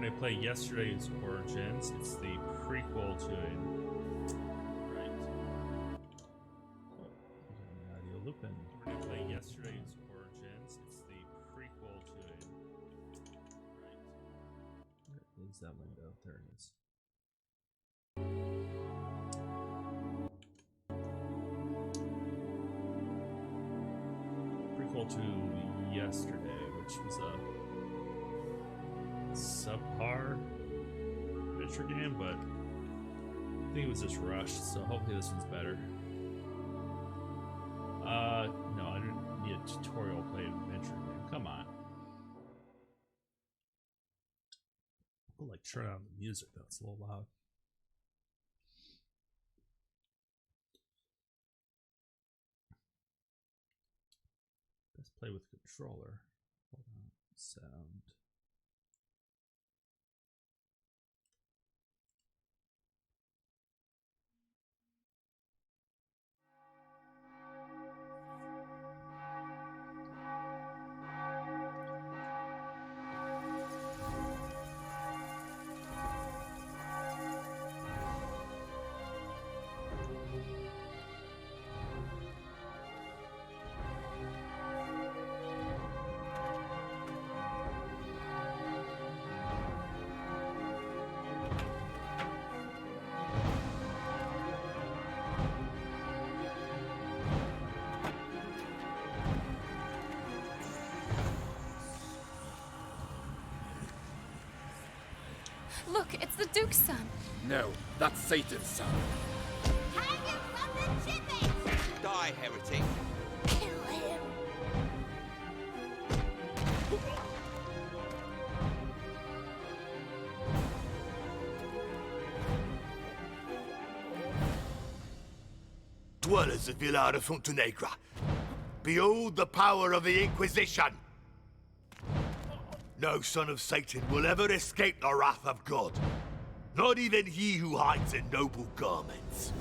When I play yesterday's Origins, it's the prequel to it. Right. Oh, Audio Lupin. When I play yesterday's Origins, it's the prequel to it. Right. Where is that window? There it is. Prequel to yesterday, which was a subpar adventure game, but I think it was just rushed, so hopefully this one's better. No, I didn't need a tutorial play adventure game. Come on. I'll like turn on the music though, it's a little loud. Let's play with controller. Hold on. Sound. Look, it's the Duke's son. No, that's Satan's son. Hang him from the gibbet! Die, heretic. Kill him! Dwellers of Villar de Fontenegra, behold the power of the Inquisition! No son of Satan will ever escape the wrath of God. Not even he who hides in noble garments.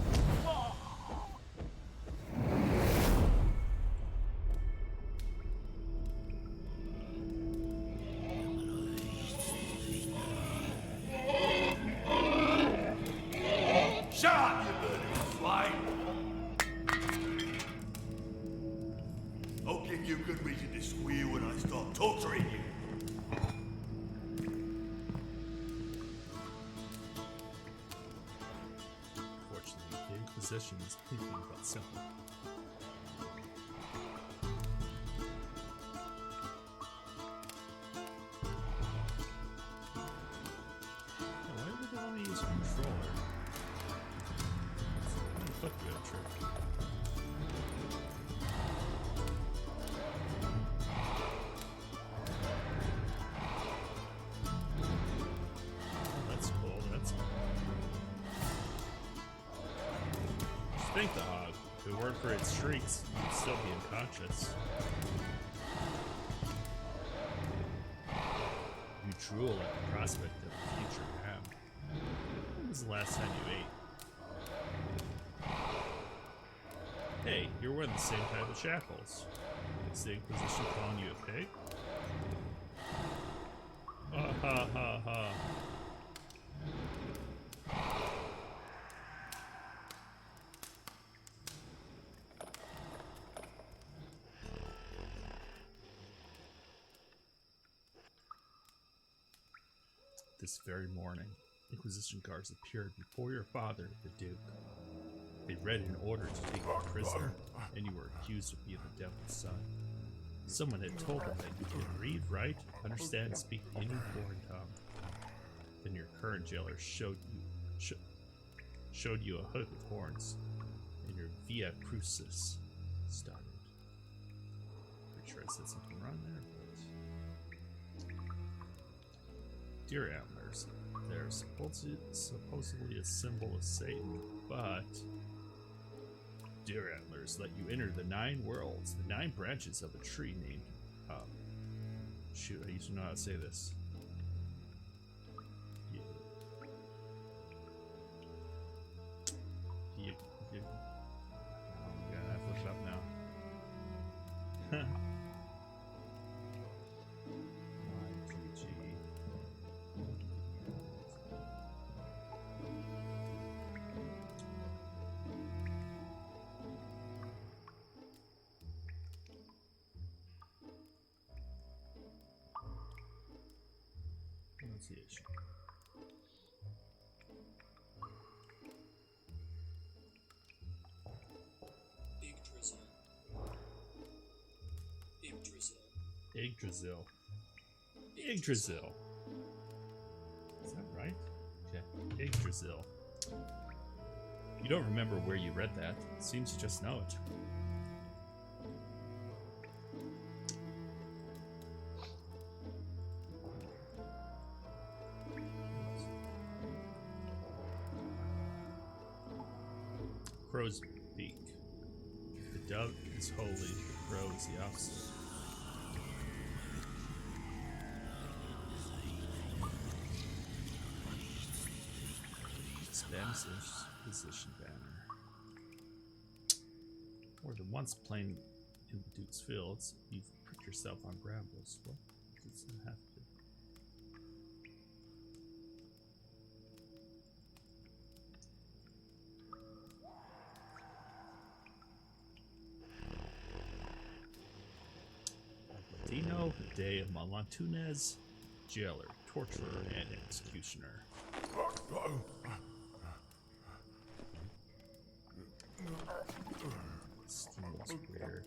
Shut up, you murdering swine! I'll give you good reason to squeal when I start torturing you. Position is thinking about simple. Why would they want to use a controller? Fuck you, trick. That's cool. That's cool. Think the hog. If it weren't for its shrieks, you'd still be unconscious. You drool at the prospect of a future ham. When was the last time you ate? Hey, you're wearing the same type of shackles. Is the Inquisition calling you a pig? Ha ha ha ha. This very morning, Inquisition guards appeared before your father, the Duke. They read an order to take you prisoner, and you were accused of being the Devil's son. Someone had told them that you can read, write, understand, and speak any foreign tongue. Then your current jailer showed you a hood with horns, and your Via Crucis started. Pretty sure I said something wrong there, but... Deer antlers. They're supposedly a symbol of Satan, but deer antlers let you enter the 9 worlds, the 9 branches of a tree named... shoot, I used to know how to say this. Oh god, I have to look it up now. YPG. pronunciation. Yggdrasil. Yggdrasil. Is that right? Okay. Yggdrasil. You don't remember where you read that. It seems you just know it. Crow's beak. The dove is holy, the crow is the opposite. Spanish position banner. More than once playing in the Duke's Fields, you've pricked yourself on brambles. What does that have to do? Dino, Day of Malantunez, jailer, torturer, and executioner. Seems weird.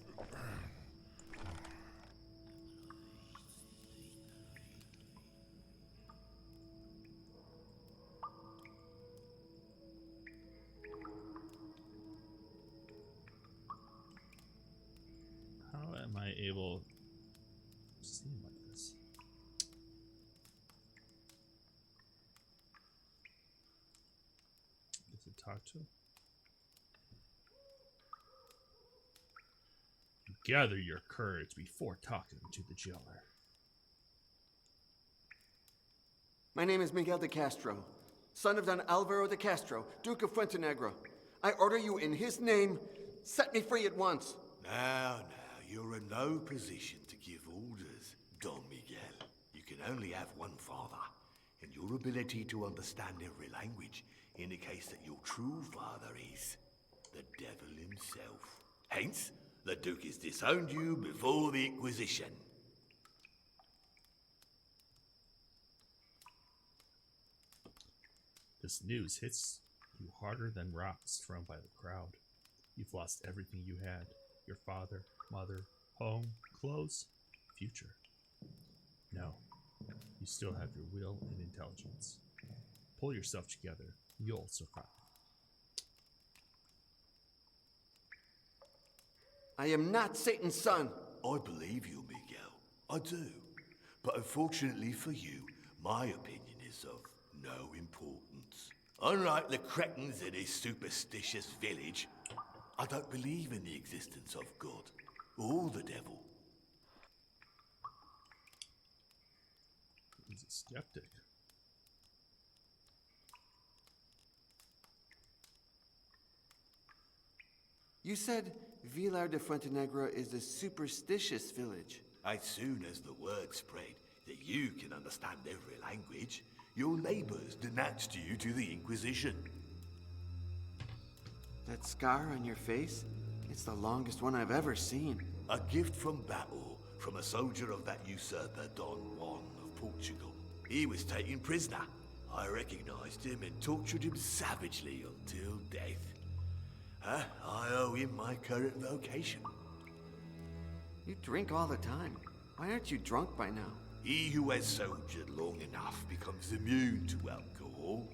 How am I able to see him like this? Get to talk to him? Gather your courage before talking to the jailer. My name is Miguel de Castro, son of Don Alvaro de Castro, Duke of Fuentenegra. I order you in his name, set me free at once. Now, you're in no position to give orders, Don Miguel. You can only have one father, and your ability to understand every language indicates that your true father is the devil himself. Hence, the Duke has disowned you before the Inquisition. This news hits you harder than rocks thrown by the crowd. You've lost everything you had. Your father, mother, home, clothes, future. No, you still have your will and intelligence. Pull yourself together. You'll survive. I am not Satan's son. I believe you, Miguel. I do. But unfortunately for you, my opinion is of no importance. Unlike the cretins in his superstitious village, I don't believe in the existence of God or the devil. He's a skeptic. You said Vilar de Fuentenegra is a superstitious village. As soon as the word spread that you can understand every language, your neighbors denounced you to the Inquisition. That scar on your face? It's the longest one I've ever seen. A gift from battle from a soldier of that usurper Don Juan of Portugal. He was taken prisoner. I recognized him and tortured him savagely until death. I owe him my current vocation. You drink all the time. Why aren't you drunk by now? He who has soldiered long enough becomes immune to alcohol.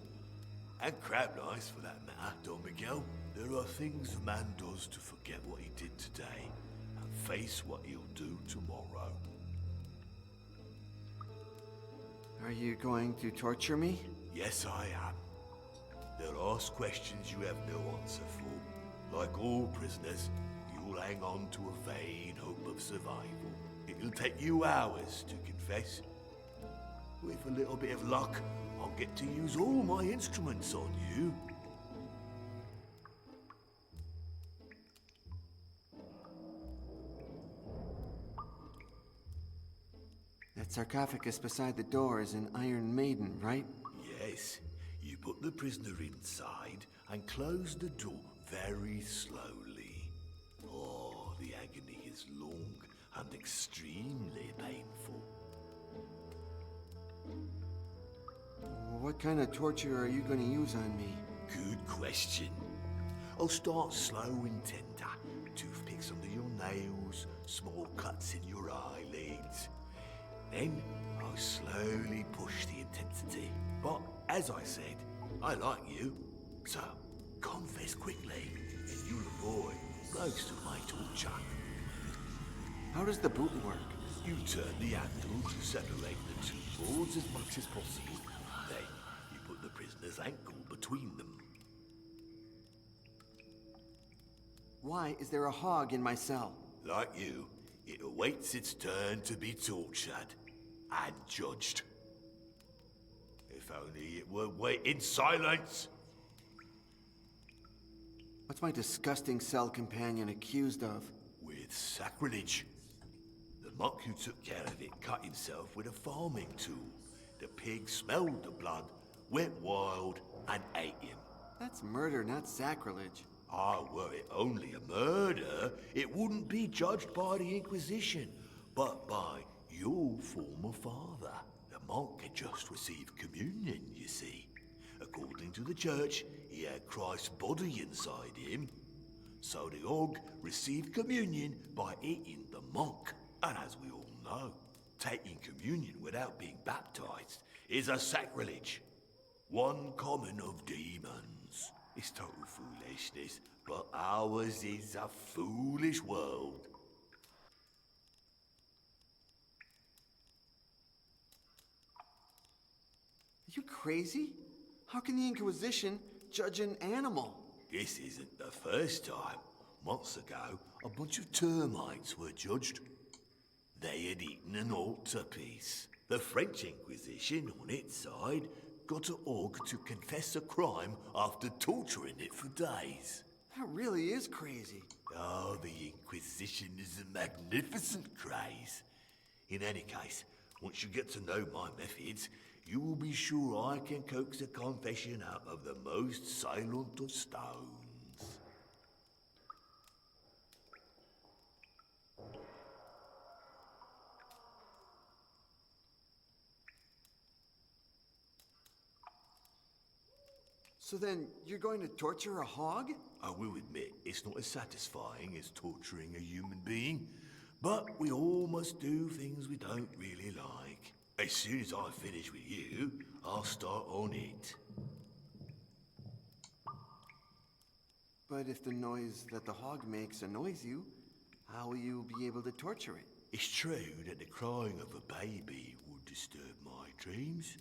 And crab lice, for that matter, Don Miguel. There are things a man does to forget what he did today and face what he'll do tomorrow. Are you going to torture me? Yes, I am. They'll ask questions you have no answer for. Like all prisoners, you'll hang on to a vain hope of survival. It'll take you hours to confess. With a little bit of luck, I'll get to use all my instruments on you. That sarcophagus beside the door is an Iron Maiden, right? Yes, you put the prisoner inside and close the door very slowly. Oh, the agony is long and extremely painful. What kind of torture are you going to use on me? Good question. I'll start slow and tender. Toothpicks under your nails, small cuts in your eyelids. Then I'll slowly push the intensity. But as I said, I like you. So confess quickly, and you'll avoid most of my torture. How does the boot work? You turn the handle to separate the two boards as much as possible. Then you put the prisoner's ankle between them. Why is there a hog in my cell? Like you, it awaits its turn to be tortured and judged. If only it were wait in silence. What's my disgusting cell companion accused of? With sacrilege. The monk who took care of it cut himself with a farming tool. The pig smelled the blood, went wild, and ate him. That's murder, not sacrilege. Ah, were it only a murder, it wouldn't be judged by the Inquisition, but by your former father. The monk had just received communion, you see. According to the church, he had Christ's body inside him. So the hog received communion by eating the monk. And as we all know, taking communion without being baptized is a sacrilege. One common of demons. It's total foolishness, but ours is a foolish world. Are you crazy? How can the Inquisition judge an animal? This isn't the first time. Months ago, a bunch of termites were judged. They had eaten an altarpiece. The French Inquisition, on its side, got a hog to confess a crime after torturing it for days. That really is crazy. Oh, the Inquisition is a magnificent craze. In any case, once you get to know my methods, you will be sure I can coax a confession out of the most silent of stones. So then, you're going to torture a hog? I will admit, it's not as satisfying as torturing a human being, but we all must do things we don't really like. As soon as I finish with you, I'll start on it. But if the noise that the hog makes annoys you, how will you be able to torture it? It's true that the crying of a baby would disturb my dreams,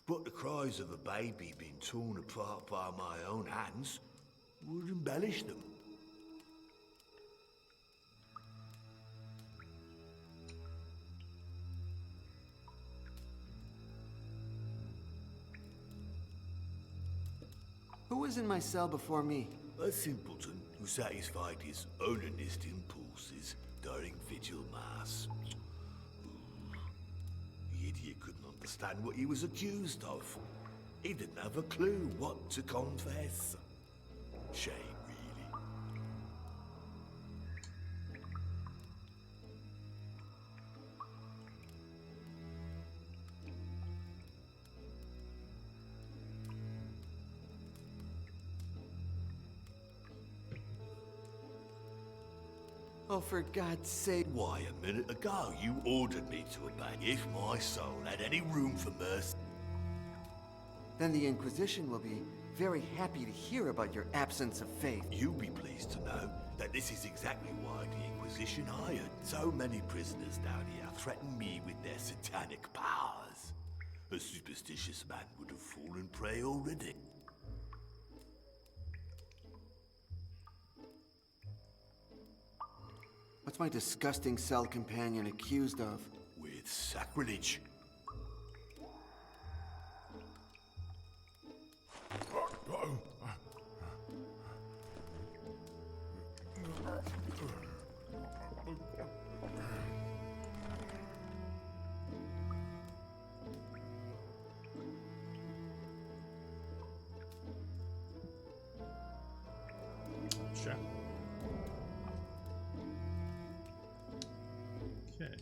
but the cries of a baby being torn apart by my own hands would embellish them. Who was in my cell before me? A simpleton who satisfied his onanist impulses during vigil mass. The idiot couldn't understand what he was accused of. He didn't have a clue what to confess. Shame, really. Oh, for God's sake. Why, a minute ago you ordered me to obey. If my soul had any room for mercy. Then the Inquisition will be very happy to hear about your absence of faith. You'll be pleased to know that this is exactly why the Inquisition hired so many prisoners down here, threatening me with their satanic powers. A superstitious man would have fallen prey already. What's my disgusting cell companion accused of? With sacrilege. Check. Okay.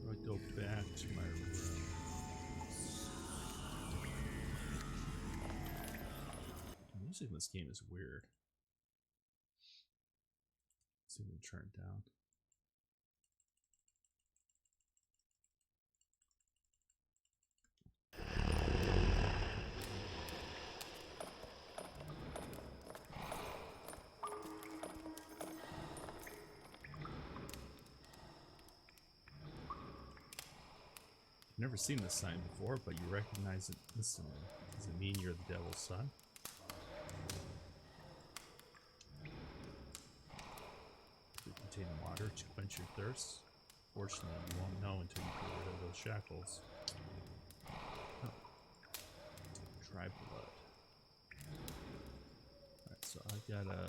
I go back to my room. Music in this game is weird. See if we can turn it down. Never seen this sign before, but you recognize it instantly. Does it mean you're the devil's son? Does it contain water to quench your thirst? Fortunately, you won't know until you get rid of those shackles. Oh. Dry blood. Alright, so I gotta...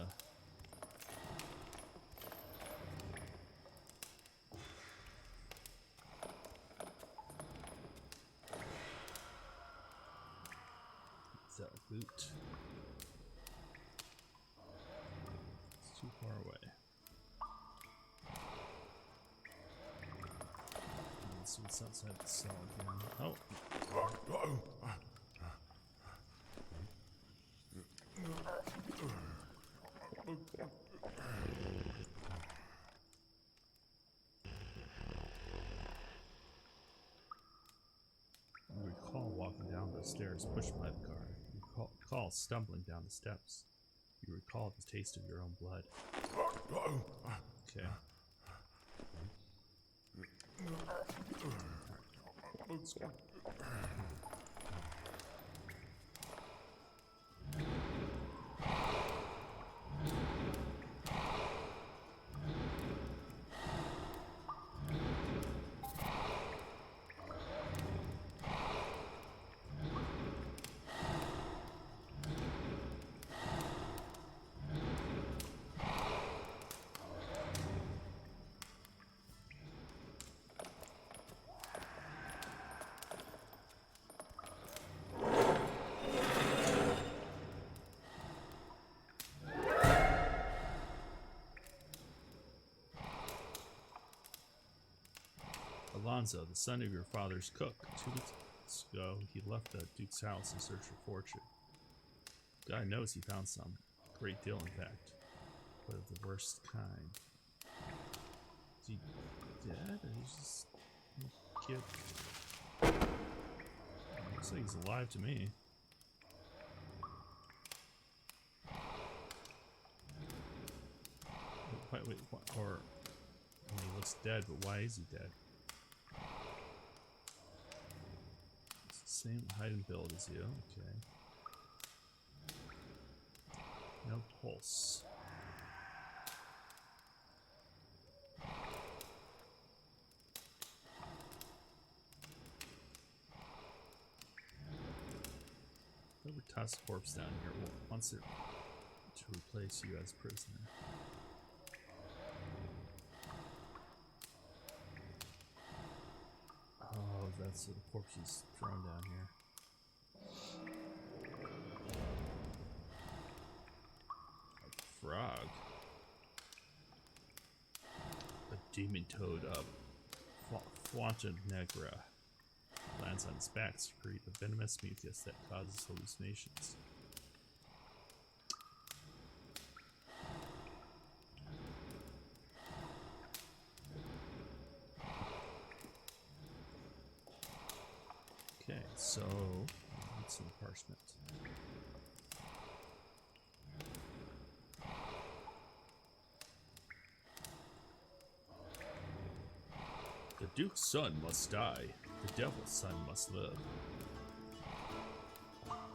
that boot. It's too far away. Let's see what's outside the cell again. Oh! You recall walking down the stairs pushed by the guard. You recall stumbling down the steps. You recall the taste of your own blood. Okay. Let's go. Alonzo, the son of your father's cook. 2 weeks ago, he left the Duke's house in search for fortune. God knows he found some. A great deal, in fact. But of the worst kind. Is he dead, or is just a kid? Looks like he's alive to me. Wait, what? Or... I mean, he looks dead, but why is he dead? Same height and build as you, okay. No pulse. Whoever tossed a corpse down here wants it to replace you as prisoner. Oh, that's the corpse is thrown down here. A frog. A demon toad of Fonta Negra lands on its back to secrete a venomous mucus that causes hallucinations. Okay, so let's see the parchment. The Duke's son must die. The devil's son must live.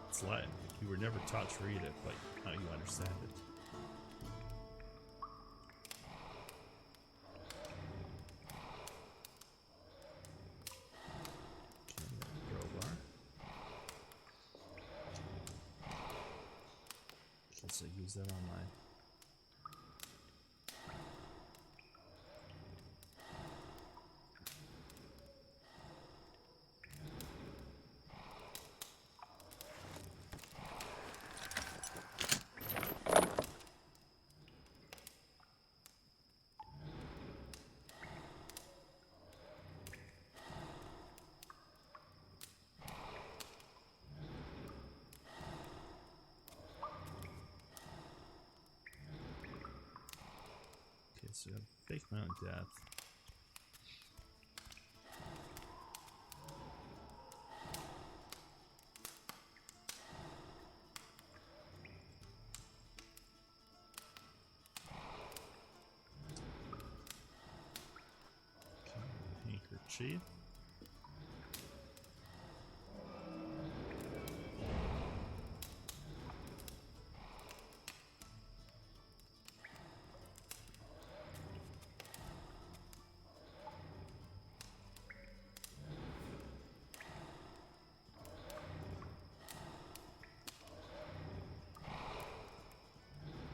It's Latin. You were never taught to read it, but now you understand it. So use that on my... Okay, so I have fake my own death. Okay, handkerchief.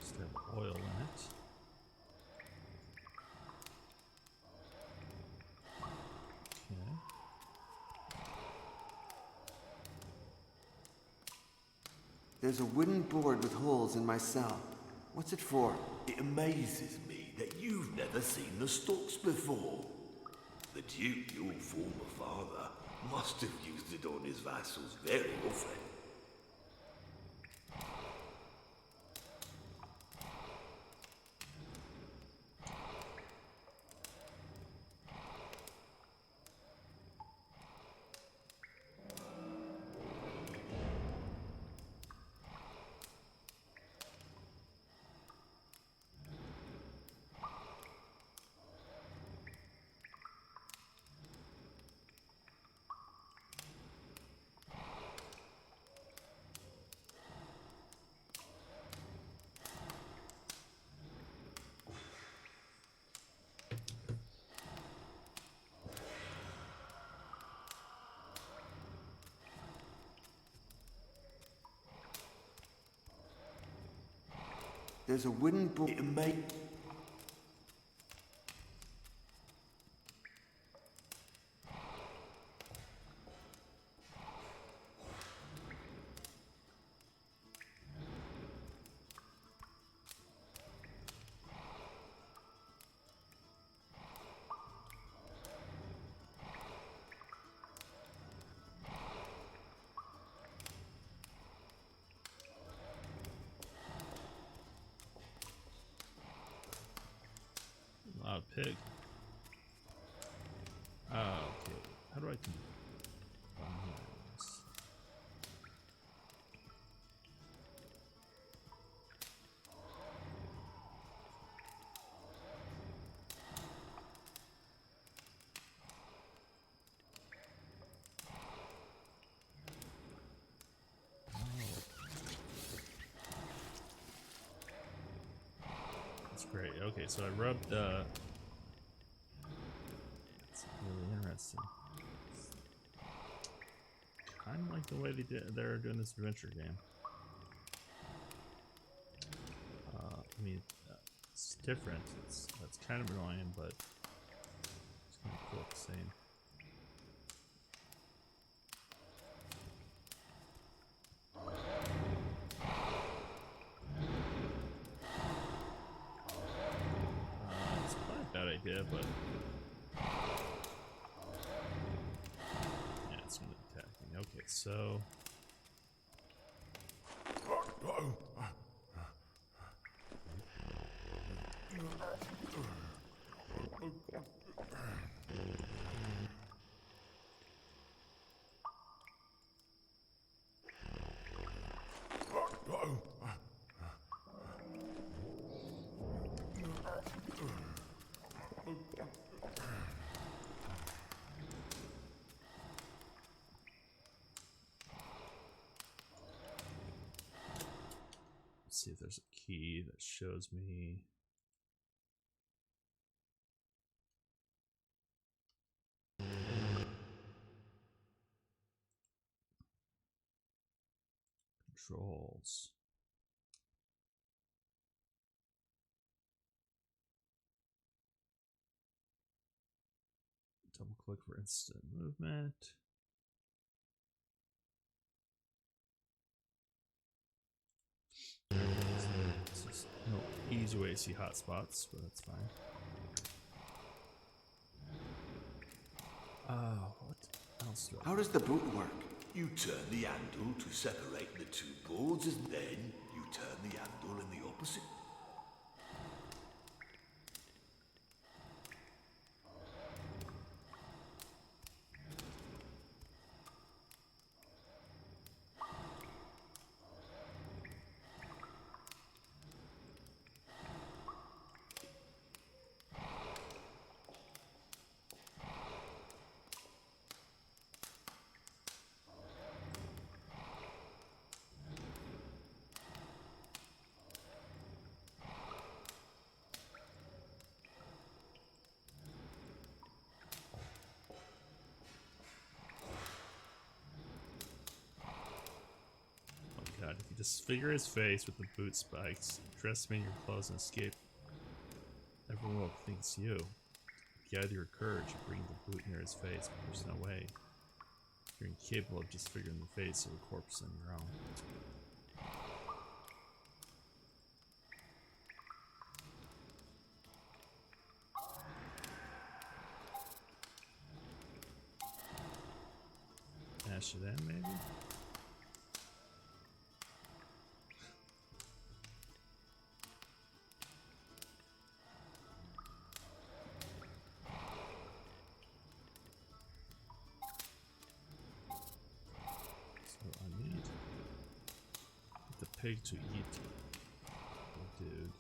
Just have oil in it. Okay. There's a wooden board with holes in my cell. What's it for? It amazes me that you've never seen the stocks before. The Duke, your former father, must have used it on his vassals very often. There's a wooden board. It may... Loud pig. Oh, okay. How do I combine this? That's great. Okay, so I rubbed the. It's really interesting. Kind of like the way they're doing this adventure game. I mean, it's different. That's kind of annoying, but it's kind of cool at the same. It's probably a bad idea, but yeah, it's really attacking. Okay, so let's see if there's a key that shows me. Controls. Double click for instant movement. It's just no easy way to see hotspots, but that's fine. What else do I... How does the boot work? You turn the handle to separate the two boards, and then you turn the handle in the opposite. God, if you disfigure his face with the boot spikes, dress him in your clothes and escape, everyone will think it's you. Gather your courage and bring the boot near his face, but there's no way. You're incapable of disfiguring the face of a corpse on your own. Dash it in, maybe? Pig to eat. Oh, dude.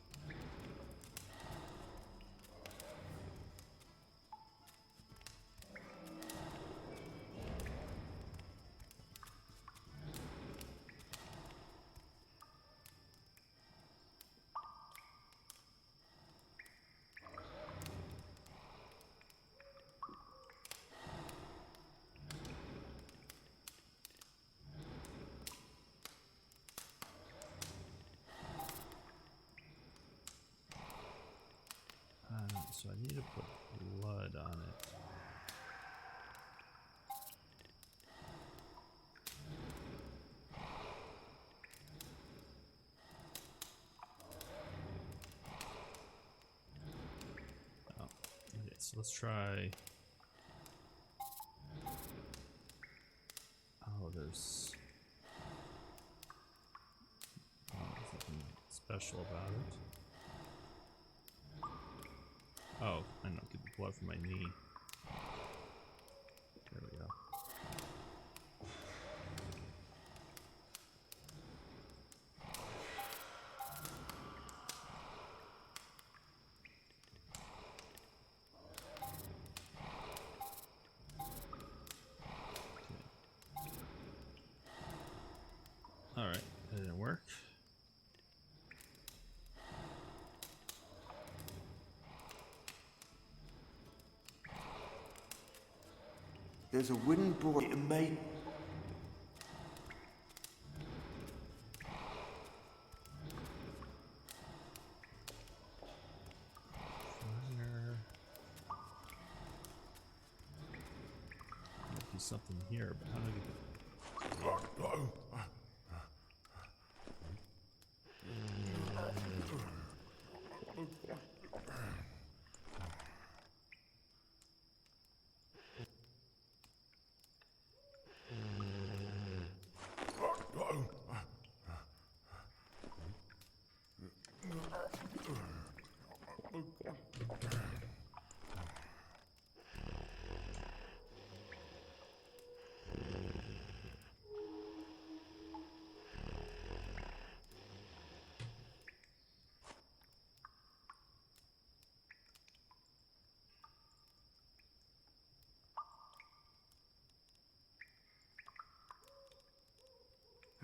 So I need to put blood on it. Oh, okay, so let's try. Oh, there's something special about it. Oh, I don't get the blood from my knee. There we go. Okay. Alright, that didn't work. There's a wooden board. It may. Do something here, but how do I get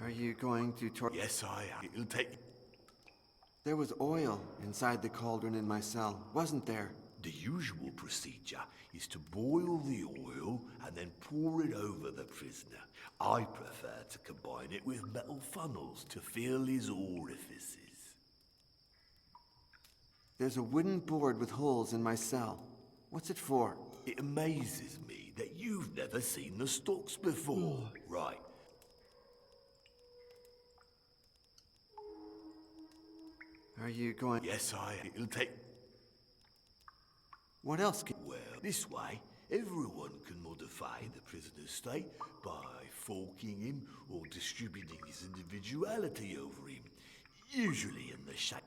Are you going to Yes, I am. It'll take. There was oil inside the cauldron in my cell, wasn't there? The usual procedure is to boil the oil and then pour it over the prisoner. I prefer to combine it with metal funnels to fill his orifices. There's a wooden board with holes in my cell. What's it for? It amazes me that you've never seen the stocks before. Right. Are you going... Yes, I am. It'll take... What else can... Well, this way, everyone can modify the prisoner's state by forking him or distributing his individuality over him, usually in the shape...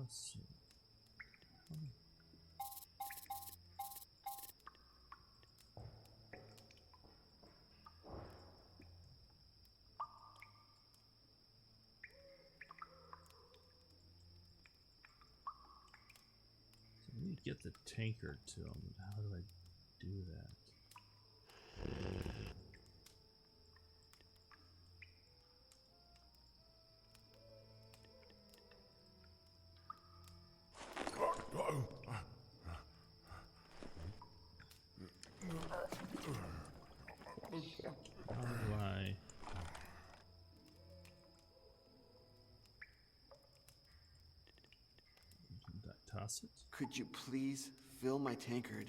Let's see. get the tankard to him. How do I do that? How do I... Did I toss it? Could you please fill my tankard?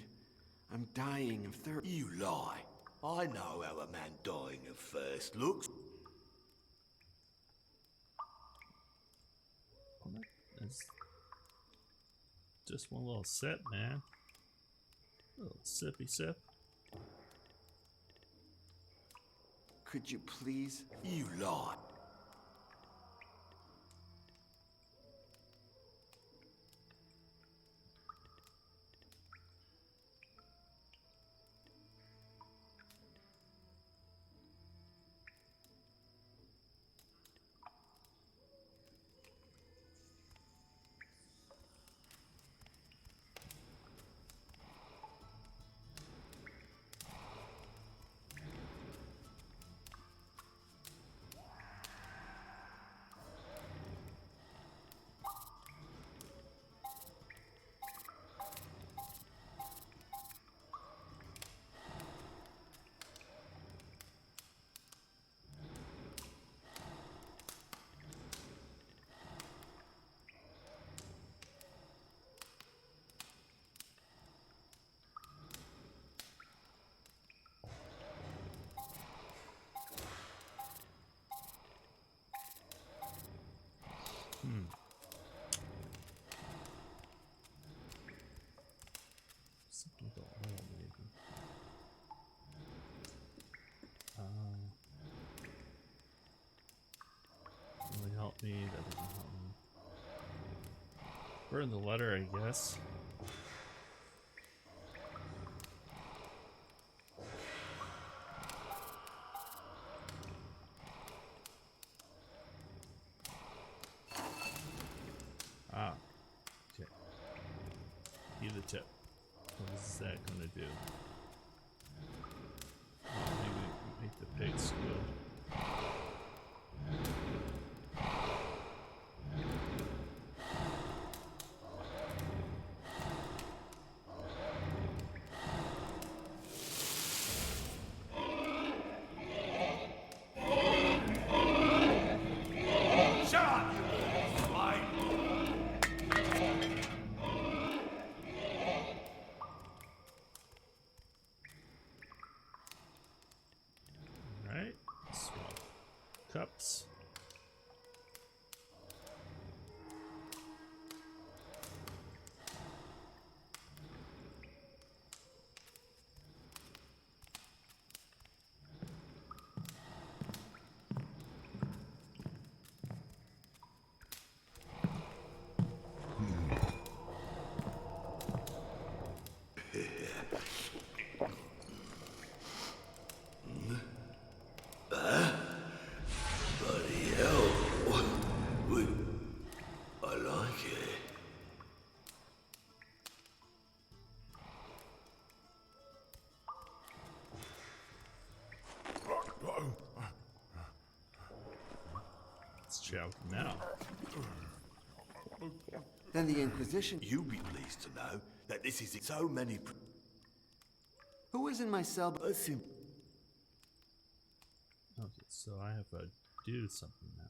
I'm dying of thirst. You lie. I know how a man dying of thirst looks. Well, that's just one little sip, man. A little sippy sip. Could you please? You lie. Something with the oil, maybe. Really help me. That doesn't help me. Burn the letter, I guess. Ah, okay. Be the tip. What is that gonna do? Oh, maybe make the pig squeal. Shut up, you swine! Alright, swap cups. Bloody hell. Wait, I like it. Let's chow now. Then the Inquisition. You'll be pleased to know that this is so many. Who is in my cell? But Okay, so I have to do something now.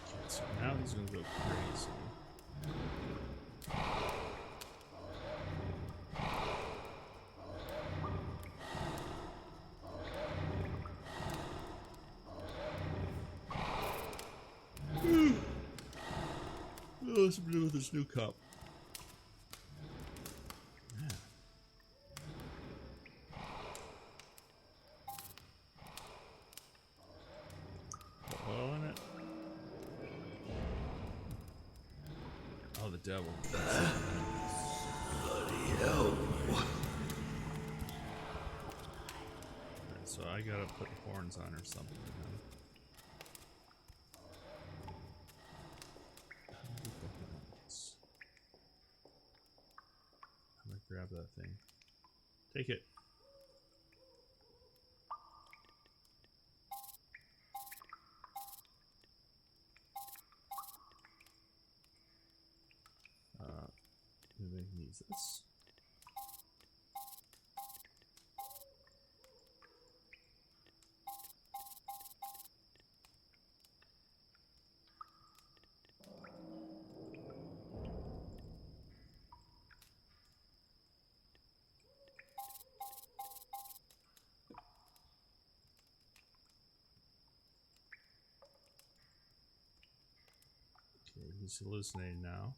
Okay, so now he's gonna go crazy. Oh, what's to do with this new cup? Yeah. Put oil in it. Oh, the devil. Bloody hell. Alright, so I gotta put horns on or something. I'm gonna grab that thing. Take it. Maybe I can use this. Okay, he's hallucinating now.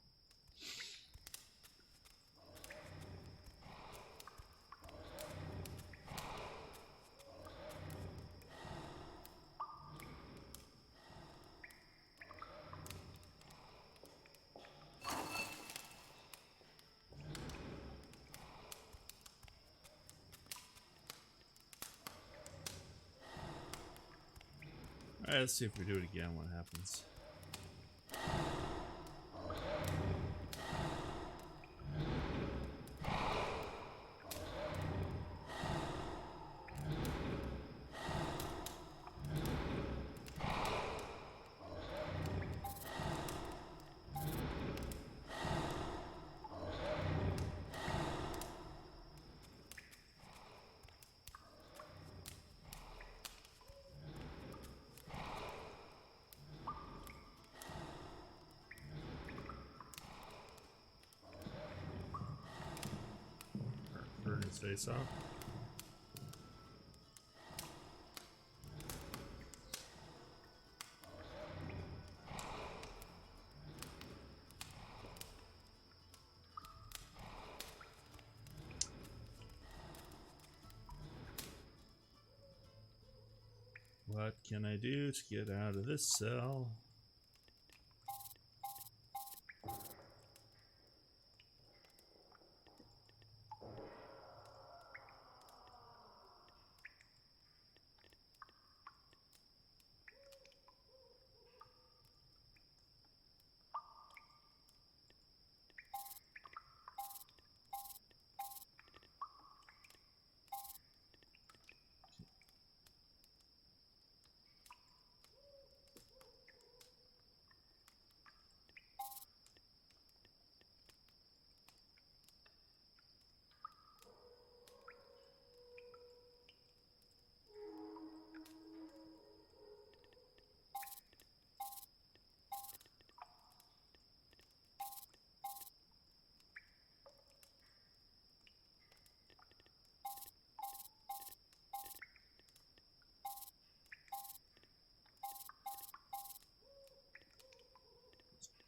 Alright, let's see if we do it again, what happens. Burn his face off. What can I do to get out of this cell?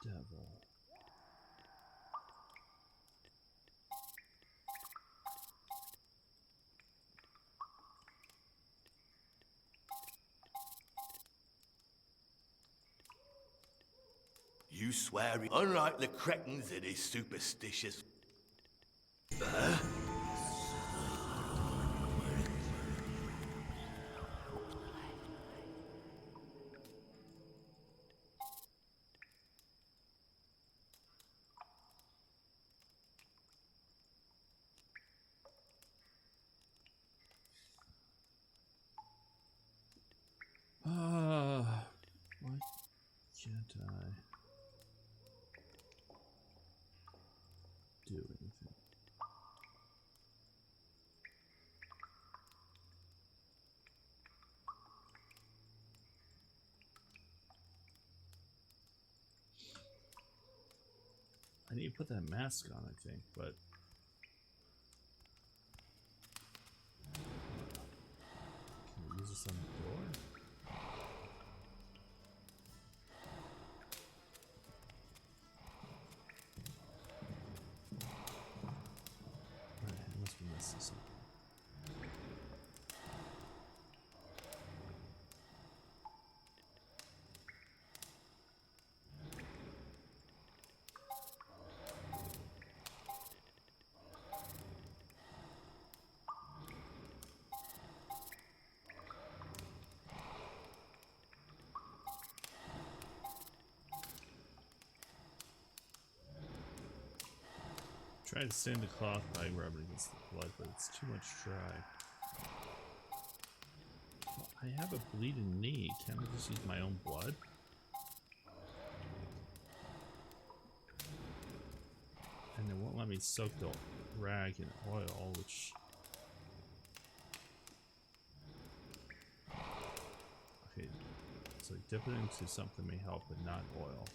Devil. You swear, unlike the cretins that is superstitious. Why can't I do anything? I need to put that mask on, I think, but can I use this on the door? Alright, I must be missing something. Trying to stain the cloth by rubbing against the blood, but it's too much dry. Well, I have a bleeding knee. Can't I just use my own blood? And it won't let me soak the rag in oil, which... Okay, so dip it into something may help, but not oil.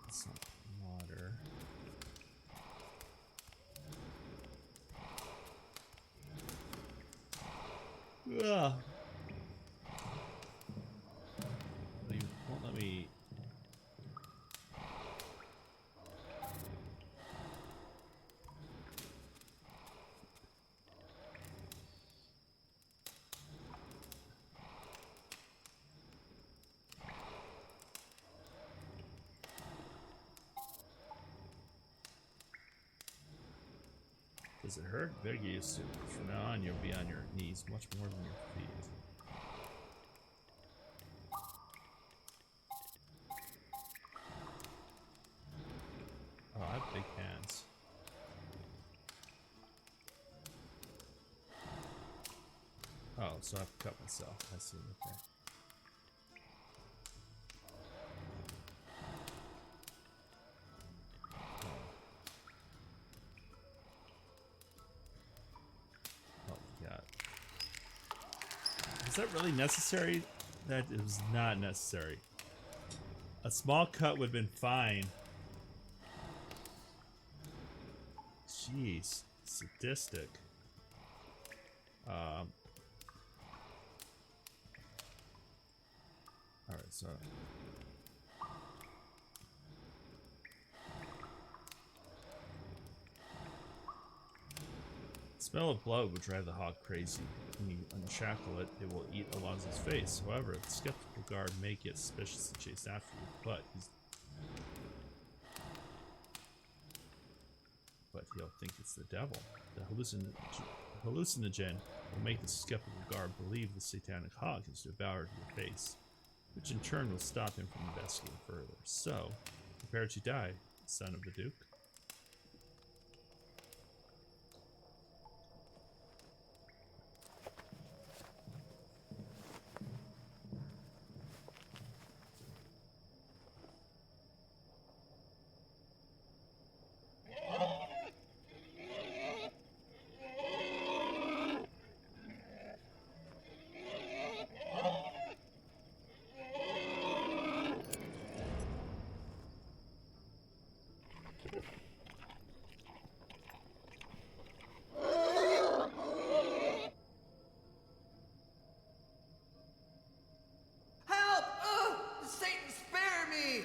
It's not water. Ugh. You won't let me. Does it hurt? Very used to. From now on, you'll be on your knees much more than your feet. Oh, I have big hands. Oh, so I have to cut myself. I see. Okay. Is that really necessary? That is not necessary. A small cut would have been fine. Jeez, sadistic. Alright, so the smell of blood would drive the hawk crazy. When you unshackle it, it will eat Alonzo's face. However, the skeptical guard may get suspicious and chase after you, but he'll think it's the devil. The hallucinogen will make the skeptical guard believe the satanic hawk has devoured your face, which in turn will stop him from investigating further. So, prepare to die, son of the Duke. Help! Satan, spare me!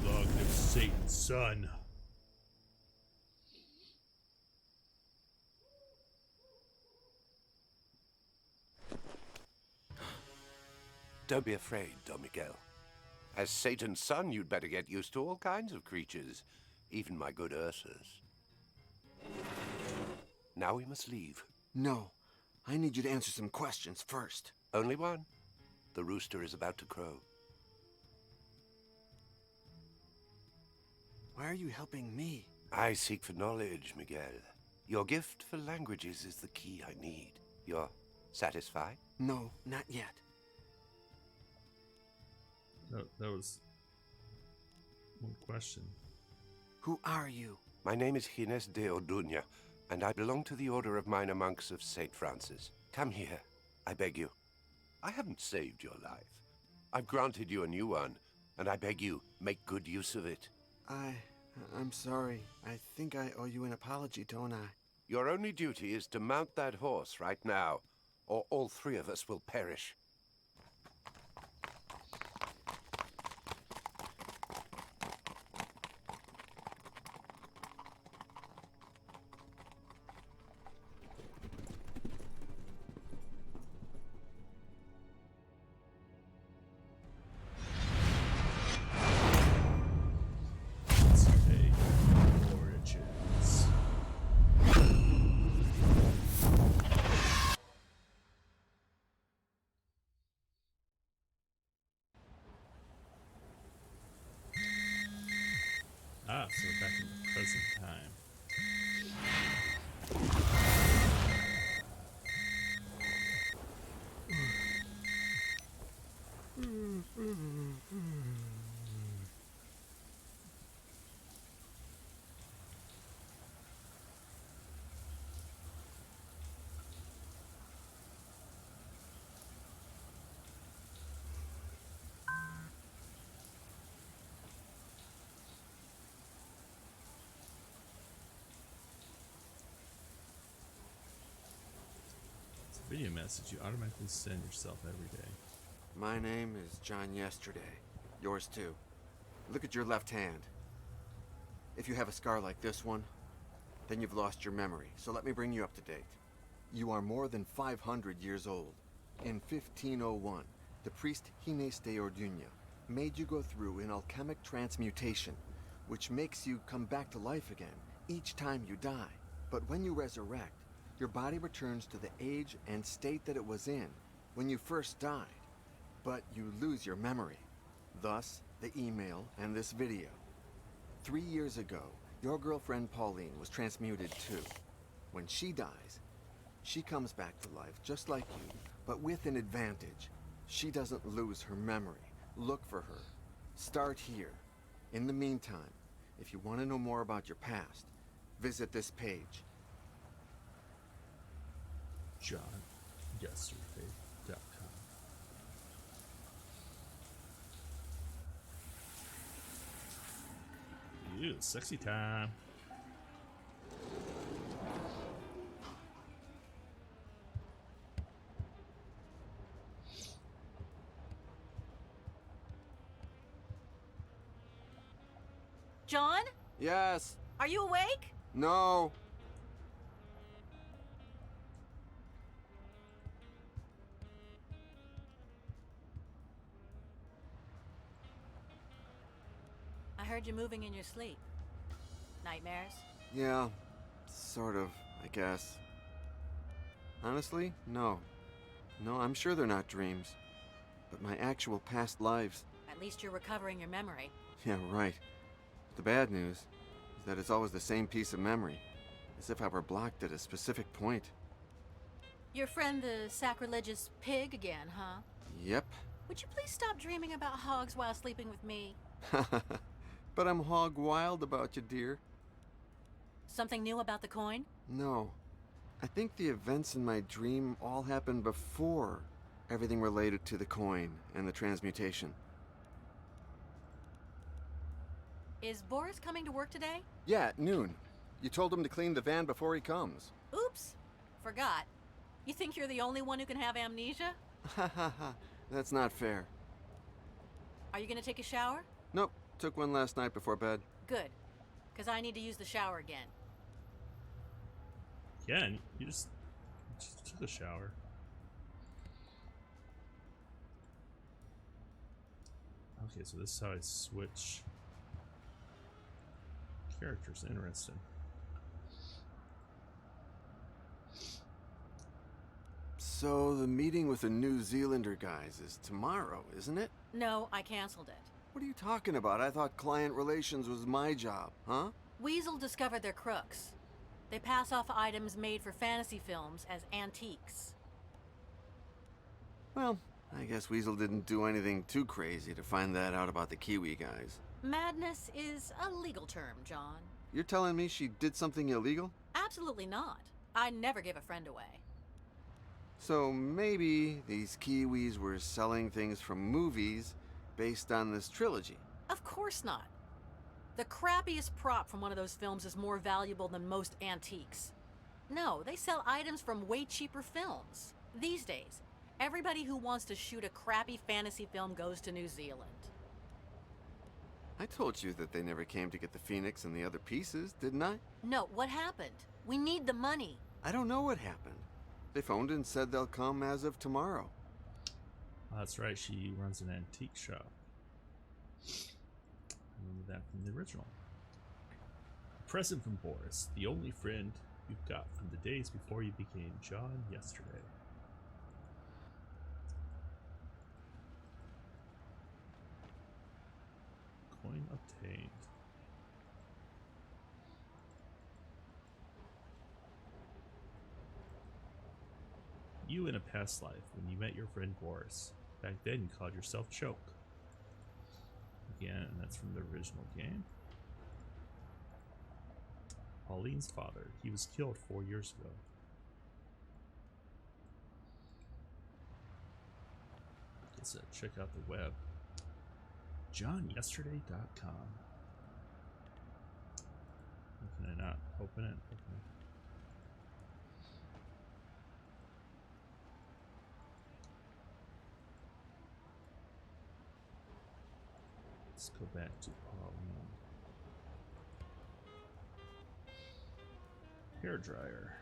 Log of Satan's son. Don't be afraid, Don Miguel. As Satan's son, you'd better get used to all kinds of creatures, even my good Ursus. Now we must leave. No, I need you to answer some questions first. Only one. The rooster is about to crow. Why are you helping me? I seek for knowledge, Miguel. Your gift for languages is the key I need. You're satisfied? No, not yet. That was one question. Who are you? My name is Gines de Orduña, and I belong to the Order of Minor Monks of St. Francis. Come here, I beg you. I haven't saved your life. I've granted you a new one, and I beg you, make good use of it. I'm sorry. I think I owe you an apology, don't I? Your only duty is to mount that horse right now, or all three of us will perish. video message you automatically send yourself every day. My name is John Yesterday. Yours too. Look at your left hand. If you have a scar like this one, then you've lost your memory. So let me bring you up to date. You are more than 500 years old. In 1501, the priest Gines de Orduña made you go through an alchemic transmutation, which makes you come back to life again each time you die. But when you resurrect, your body returns to the age and state that it was in when you first died, but you lose your memory. Thus, the email and this video. 3 years ago, your girlfriend Pauline was transmuted too. When she dies, she comes back to life just like you, but with an advantage. She doesn't lose her memory. Look for her. Start here. In the meantime, if you want to know more about your past, visit this page. JohnYesterday.com. Ew, sexy time. John? Yes. Are you awake? No. I heard you moving in your sleep. Nightmares? Yeah, sort of, I guess. Honestly, no. No, I'm sure they're not dreams. But my actual past lives. At least you're recovering your memory. Yeah, right. The bad news is that it's always the same piece of memory, as if I were blocked at a specific point. Your friend the sacrilegious pig again, huh? Yep. Would you please stop dreaming about hogs while sleeping with me? But I'm hog wild about you, dear. Something new about the coin? No. I think the events in my dream all happened before everything related to the coin and the transmutation. Is Boris coming to work today? Yeah, at noon. You told him to clean the van before he comes. Oops. Forgot. You think you're the only one who can have amnesia? Ha ha ha. That's not fair. Are you gonna take a shower? Nope. Took one last night before bed. Good. Because I need to use the shower again. Again, you just took a shower. Okay, so this is how I switch characters. Interesting. So the meeting with the New Zealander guys is tomorrow, isn't it? No, I canceled it. What are you talking about? I thought client relations was my job, huh? Weasel discovered they're crooks. They pass off items made for fantasy films as antiques. Well, I guess Weasel didn't do anything too crazy to find that out about the Kiwi guys. Madness is a legal term, John. You're telling me she did something illegal? Absolutely not. I never give a friend away. So maybe these Kiwis were selling things from movies based on this trilogy. Of course not. The crappiest prop from one of those films is more valuable than most antiques. No, they sell items from way cheaper films. These days, everybody who wants to shoot a crappy fantasy film goes to New Zealand. I told you that they never came to get the Phoenix and the other pieces, didn't I? No, what happened? We need the money. I don't know what happened. They phoned and said they'll come as of tomorrow. Oh, that's right, she runs an antique shop. Remember that from the original. A present from Boris, the only friend you've got from the days before you became John Yesterday. Coin obtained. You in a past life, when you met your friend Boris. Back then you called yourself Choke. Again, that's from the original game. Pauline's father, he was killed 4 years ago. Guess check out the web. JohnYesterday.com. Can I not open it? Okay. Let's go back to Pauline. Hair dryer.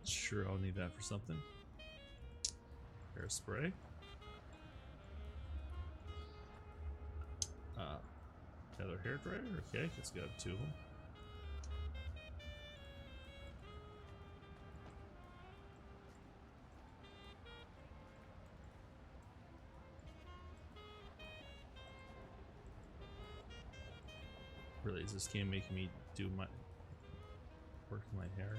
Sure, I'll need that for something. Hairspray. Another hair dryer. Okay, let's go have 2 of them. Really, is this game making me do my work in my hair?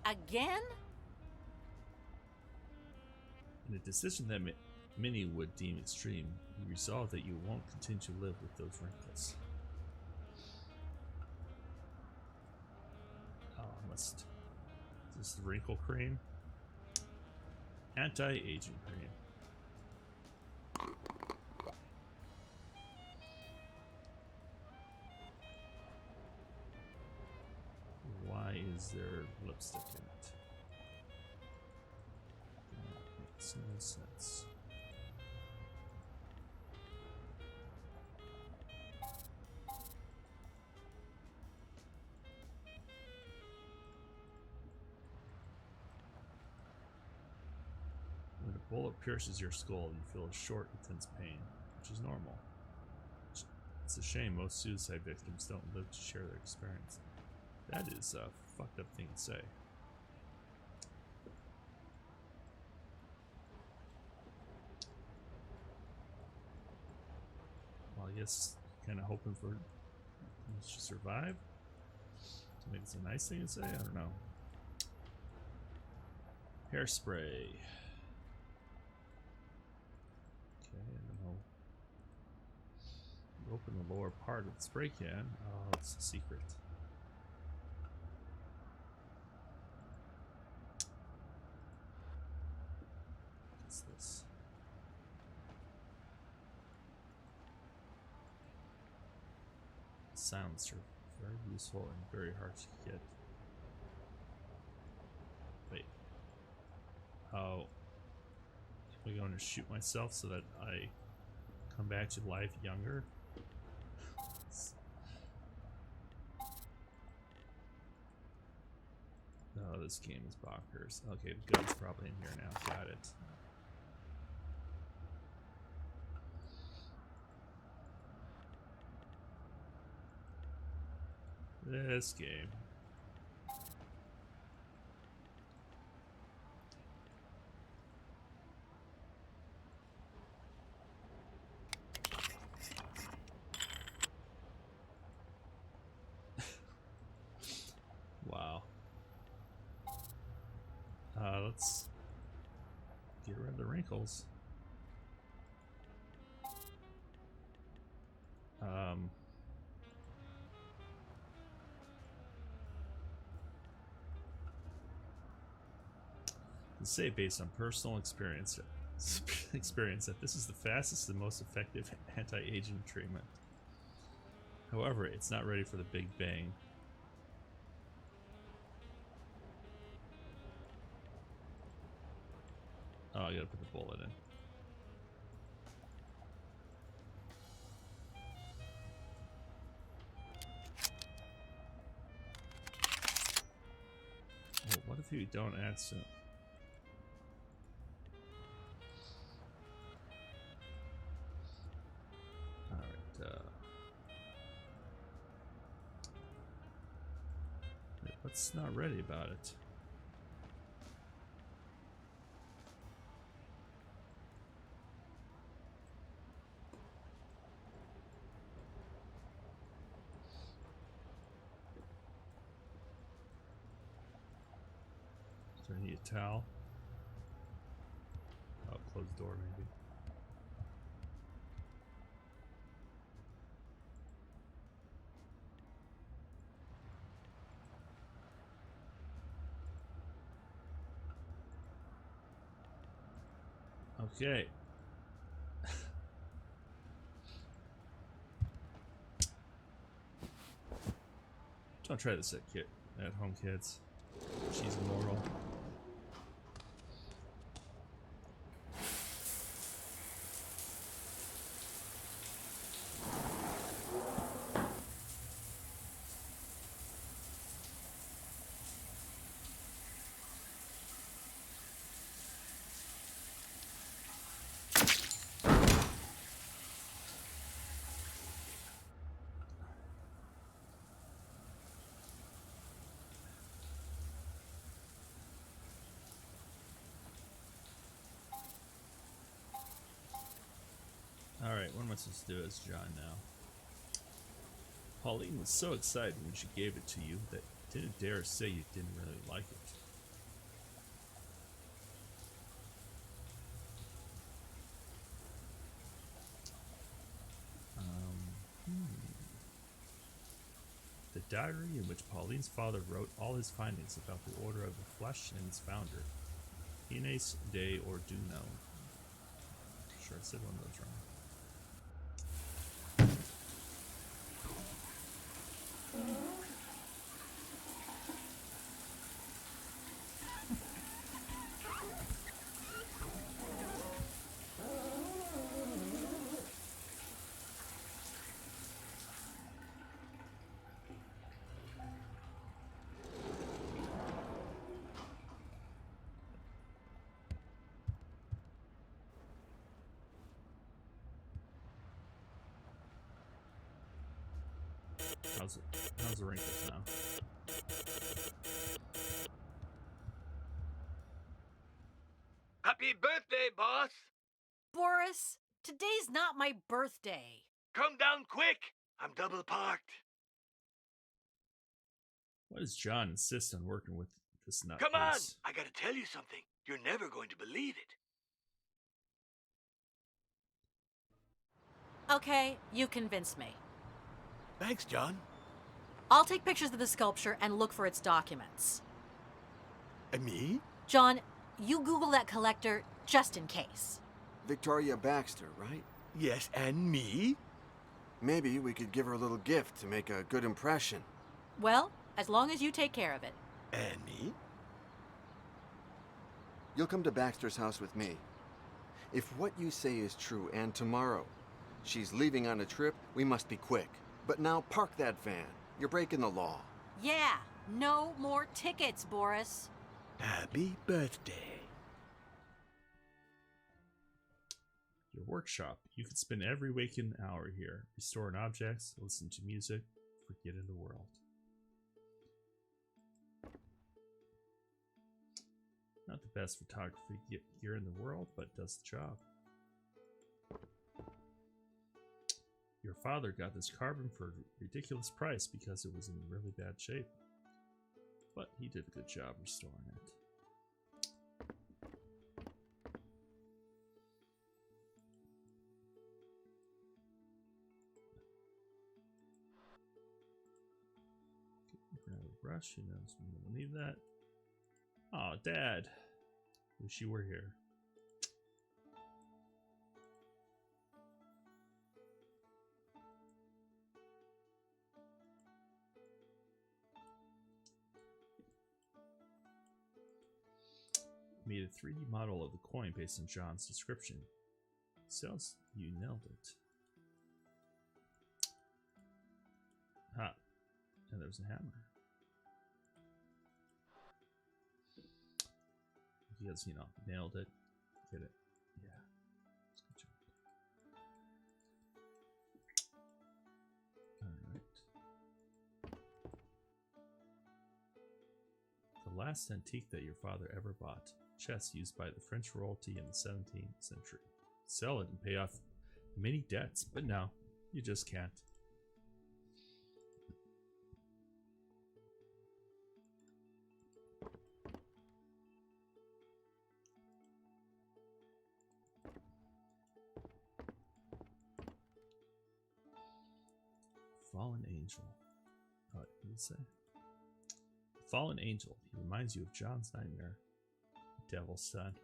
Again? In a decision that many would deem extreme, you resolve that you won't continue to live with those wrinkles. Oh, I must. Is this the wrinkle cream? Anti-aging cream. Why is there lipstick in it? That makes no sense. When a bullet pierces your skull, you feel a short, intense pain, which is normal. It's a shame most suicide victims don't live to share their experience. That is a fucked up thing to say. Well, I guess kind of hoping for you to survive. Maybe it's a nice thing to say. I don't know. Hairspray. Okay, I don't know. You open the lower part of the spray can. Oh, it's a secret. What's this? Sounds are very useful and very hard to get. Wait. Oh. Am I going to shoot myself so that I come back to life younger? No, this game is bonkers. Okay, the gun's probably in here now. Got it. This game. Wow. Let's get rid of the wrinkles. To say based on personal experience that this is the fastest and most effective anti-aging treatment. However, it's not ready for the Big Bang. Oh, I gotta put the bullet in. Well, what if you don't accident? Alright, what's not ready about it? Do I need a towel? Oh, close the door maybe. Okay. want to try this at home, kids. She's immortal. Alright, what am I supposed to do as John now? Pauline was so excited when she gave it to you that you didn't dare say you didn't really like it. The diary in which Pauline's father wrote all his findings about the Order of the Flesh and its founder, Ines de Orduno. Sure, I said one of those wrong. How's the wrinkles now? Happy birthday, boss! Boris, today's not my birthday. Come down quick! I'm double parked. Why does John insist on working with this nutcase? Come on! I gotta tell you something. You're never going to believe it. Okay, you convinced me. Thanks, John. I'll take pictures of the sculpture and look for its documents. And me? John, you Google that collector just in case. Victoria Baxter, right? Yes, and me? Maybe we could give her a little gift to make a good impression. Well, as long as you take care of it. And me? You'll come to Baxter's house with me. If what you say is true, and tomorrow she's leaving on a trip, we must be quick. But now park that van. You're breaking the law. Yeah, no more tickets, Boris. Happy birthday. Your workshop. You can spend every waking hour here. Restoring objects, listen to music, forget in the world. Not the best photography gear in the world, but does the job. Your father got this carbon for a ridiculous price because it was in really bad shape. But he did a good job restoring it. Grab a brush, you know, so we don't need that. Oh, Dad. Wish you were here. Made a 3D model of the coin based on John's description. Sounds you nailed it. Ah, and there's a hammer. Because, you know, nailed it. Get it. Yeah. Good job. Alright. The last antique that your father ever bought. Chest used by the French royalty in the 17th century. Sell it and pay off many debts, but no, you just can't. Fallen angel. What did he say? Fallen angel. He reminds you of John's nightmare. Devil's son.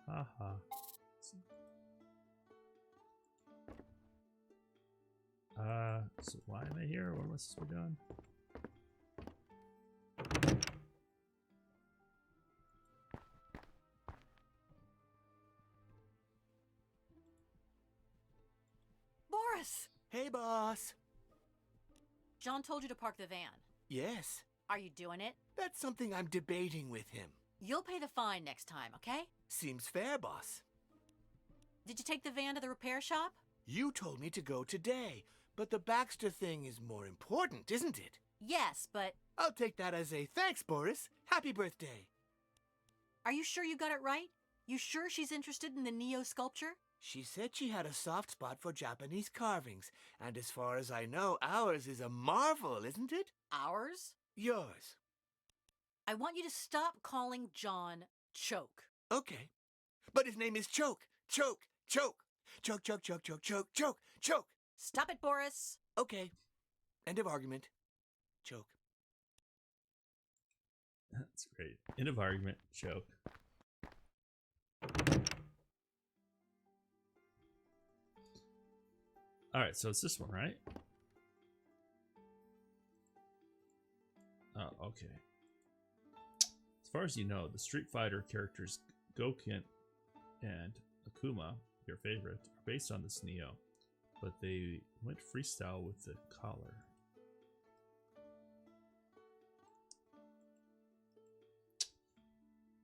Haha. So why am I here? What am I supposed to be doing? Boris! Hey, boss. John told you to park the van. Yes, Are you doing it? that's something I'm debating with him. You'll pay the fine next time, okay? Seems fair, boss. Did you take the van to the repair shop? You told me to go today, but the Baxter thing is more important, isn't it? Yes, but I'll take that as a thanks, Boris. Happy birthday. are you sure you got it right? You sure she's interested in the Neo sculpture? She said she had a soft spot for Japanese carvings, and as far as I know, ours is a marvel, isn't it? Ours? Yours. I want you to stop calling John Choke. Okay. But his name is Choke. Choke. Choke. Choke, choke, choke, choke, choke, choke, choke. Stop it, Boris. Okay. End of argument. Choke. That's great. End of argument. Choke. Alright, so it's this one, right? Oh, okay. As far as you know, the Street Fighter characters Gouken and Akuma, your favorite, are based on this Neo, but they went freestyle with the collar.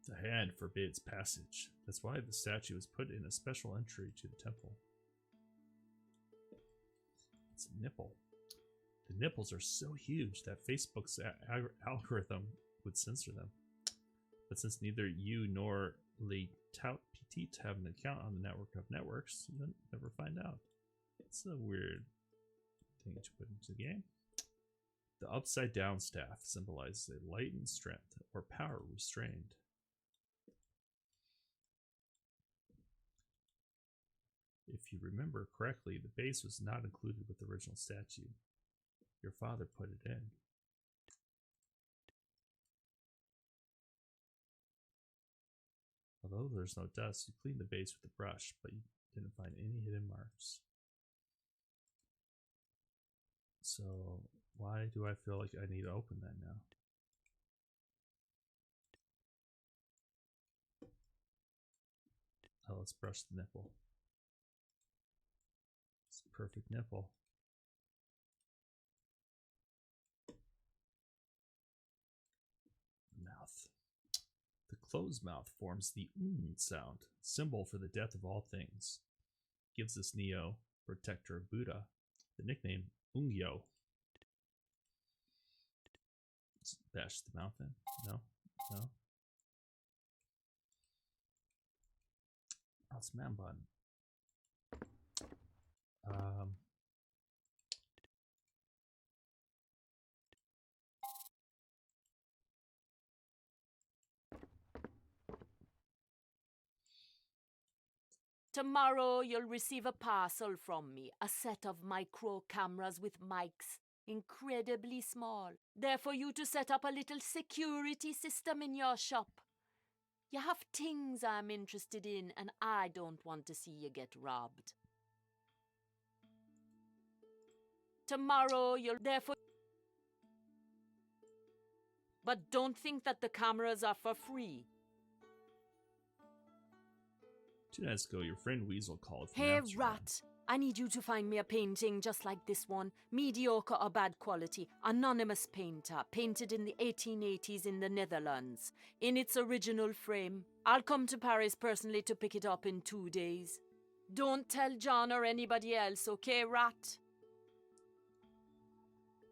The hand forbids passage. That's why the statue was put in a special entry to the temple. It's a nipple. The nipples are so huge that Facebook's algorithm would censor them. But since neither you nor Le Tout Petit have an account on the network of networks, you'll never find out. It's a weird thing to put into the game. The upside down staff symbolizes a lightened strength or power restrained. If you remember correctly, the base was not included with the original statue. Your father put it in. Although there's no dust, you cleaned the base with a brush, but you didn't find any hidden marks. So, why do I feel like I need to open that now? Oh, let's brush the nipple. It's a perfect nipple. Mouth. The closed mouth forms the sound, symbol for the death of all things. Gives this Neo, protector of Buddha, the nickname Ungyo. Let's bash the mouth in. No? No? Oh, it's man bun. Tomorrow you'll receive a parcel from me, a set of micro cameras with mics, incredibly small. There for you to set up a little security system in your shop. You have things I'm interested in, and I don't want to see you get robbed. Tomorrow you'll therefore... But don't think that the cameras are for free. 2 nights ago, your friend Weasel called from Hey, Amsterdam. Rat, I need you to find me a painting just like this one. Mediocre or bad quality. Anonymous painter. Painted in the 1880s in the Netherlands. In its original frame. I'll come to Paris personally to pick it up in 2 days. Don't tell John or anybody else, okay, Rat?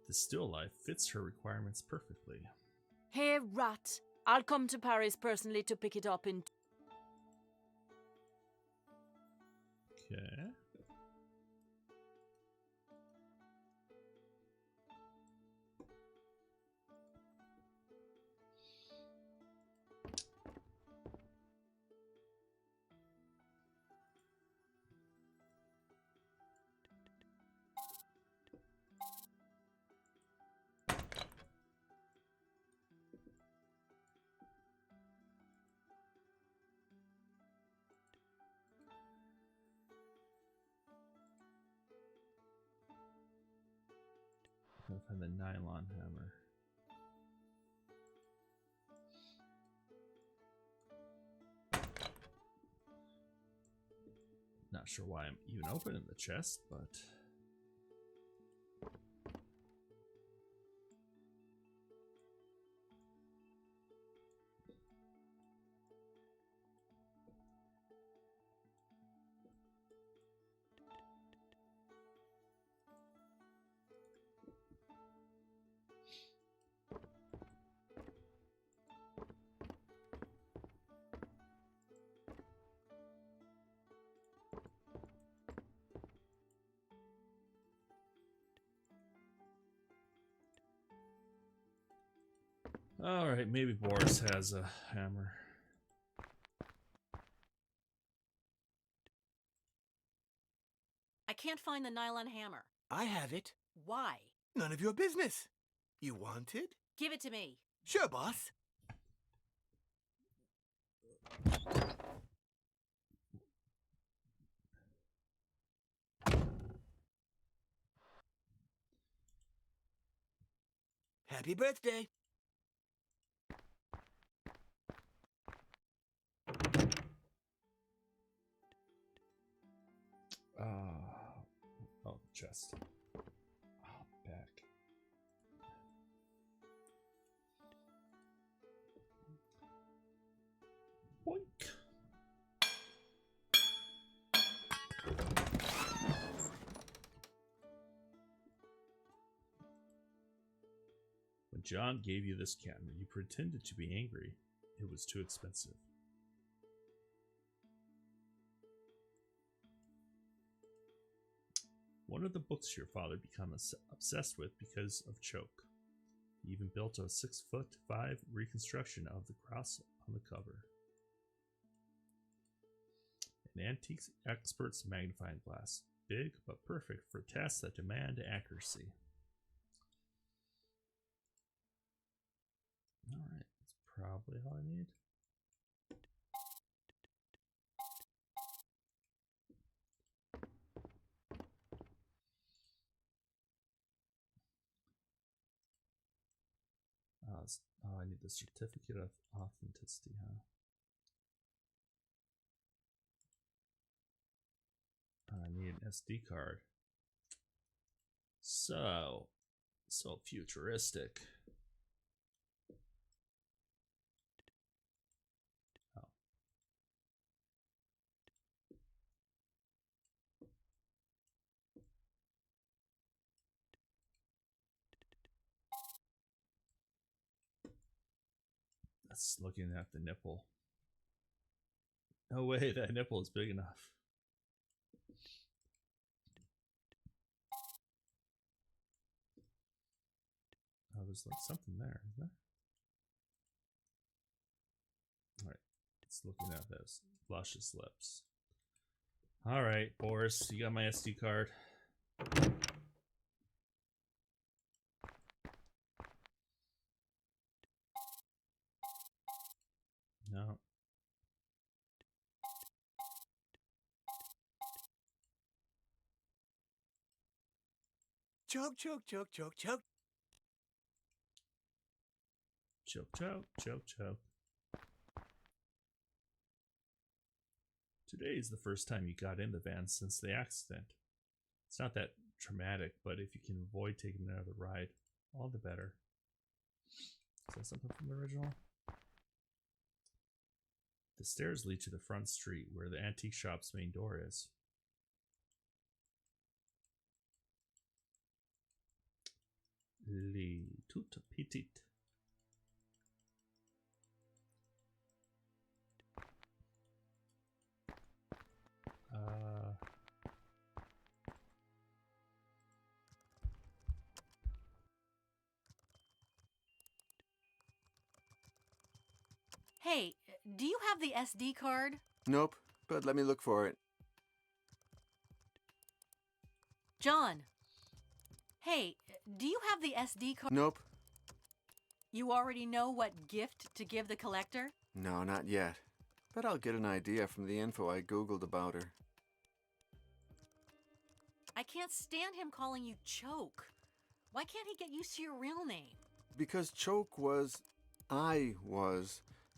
The still life fits her requirements perfectly. Hey, Rat, I'll come to Paris personally to pick it up in... Okay. Gotta find the nylon hammer. Not sure why I'm even opening the chest, but Alright, maybe Boris has a hammer. I can't find the nylon hammer. I have it. Why? None of your business. You want it? Give it to me. Sure, boss. Happy birthday. Oh, chest. Oh, back. Boink. When John gave you this cabinet, you pretended to be angry. It was too expensive. One of the books your father became obsessed with because of Choke. He even built a 6'5" reconstruction of the cross on the cover. An antique expert's magnifying glass, big but perfect for tasks that demand accuracy. Alright, that's probably all I need. I need the certificate of authenticity, huh? I need an SD card. So futuristic. Oh. That's looking at the nipple. No way, that nipple is big enough. Oh, there's like something there, isn't there? Alright, it's looking at those luscious lips. Alright, Boris, you got my SD card. No. Choke, choke, choke, choke, choke. Choke, choke, choke, choke. Today is the first time you got in the van since the accident. It's not that traumatic, but if you can avoid taking another ride, all the better. Is that something from the original? The stairs lead to the front street where the antique shop's main door is. Le tout petit. Hey, do you have the SD card? Nope, but let me look for it. John. Hey, do you have the SD card? Nope. You already know what gift to give the collector? No, not yet. But I'll get an idea from the info I googled about her. I can't stand him calling you Choke. Why can't he get used to your real name? Because Choke was,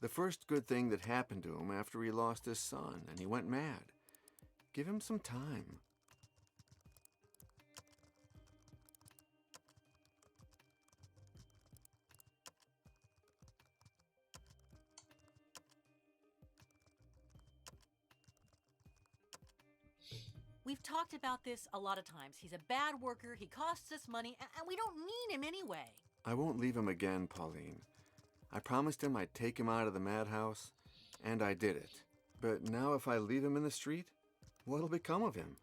the first good thing that happened to him after he lost his son and he went mad. Give him some time. We've talked about this a lot of times. He's a bad worker, he costs us money, and we don't need him anyway. I won't leave him again, Pauline. I promised him I'd take him out of the madhouse, and I did it. But now if I leave him in the street, what'll become of him?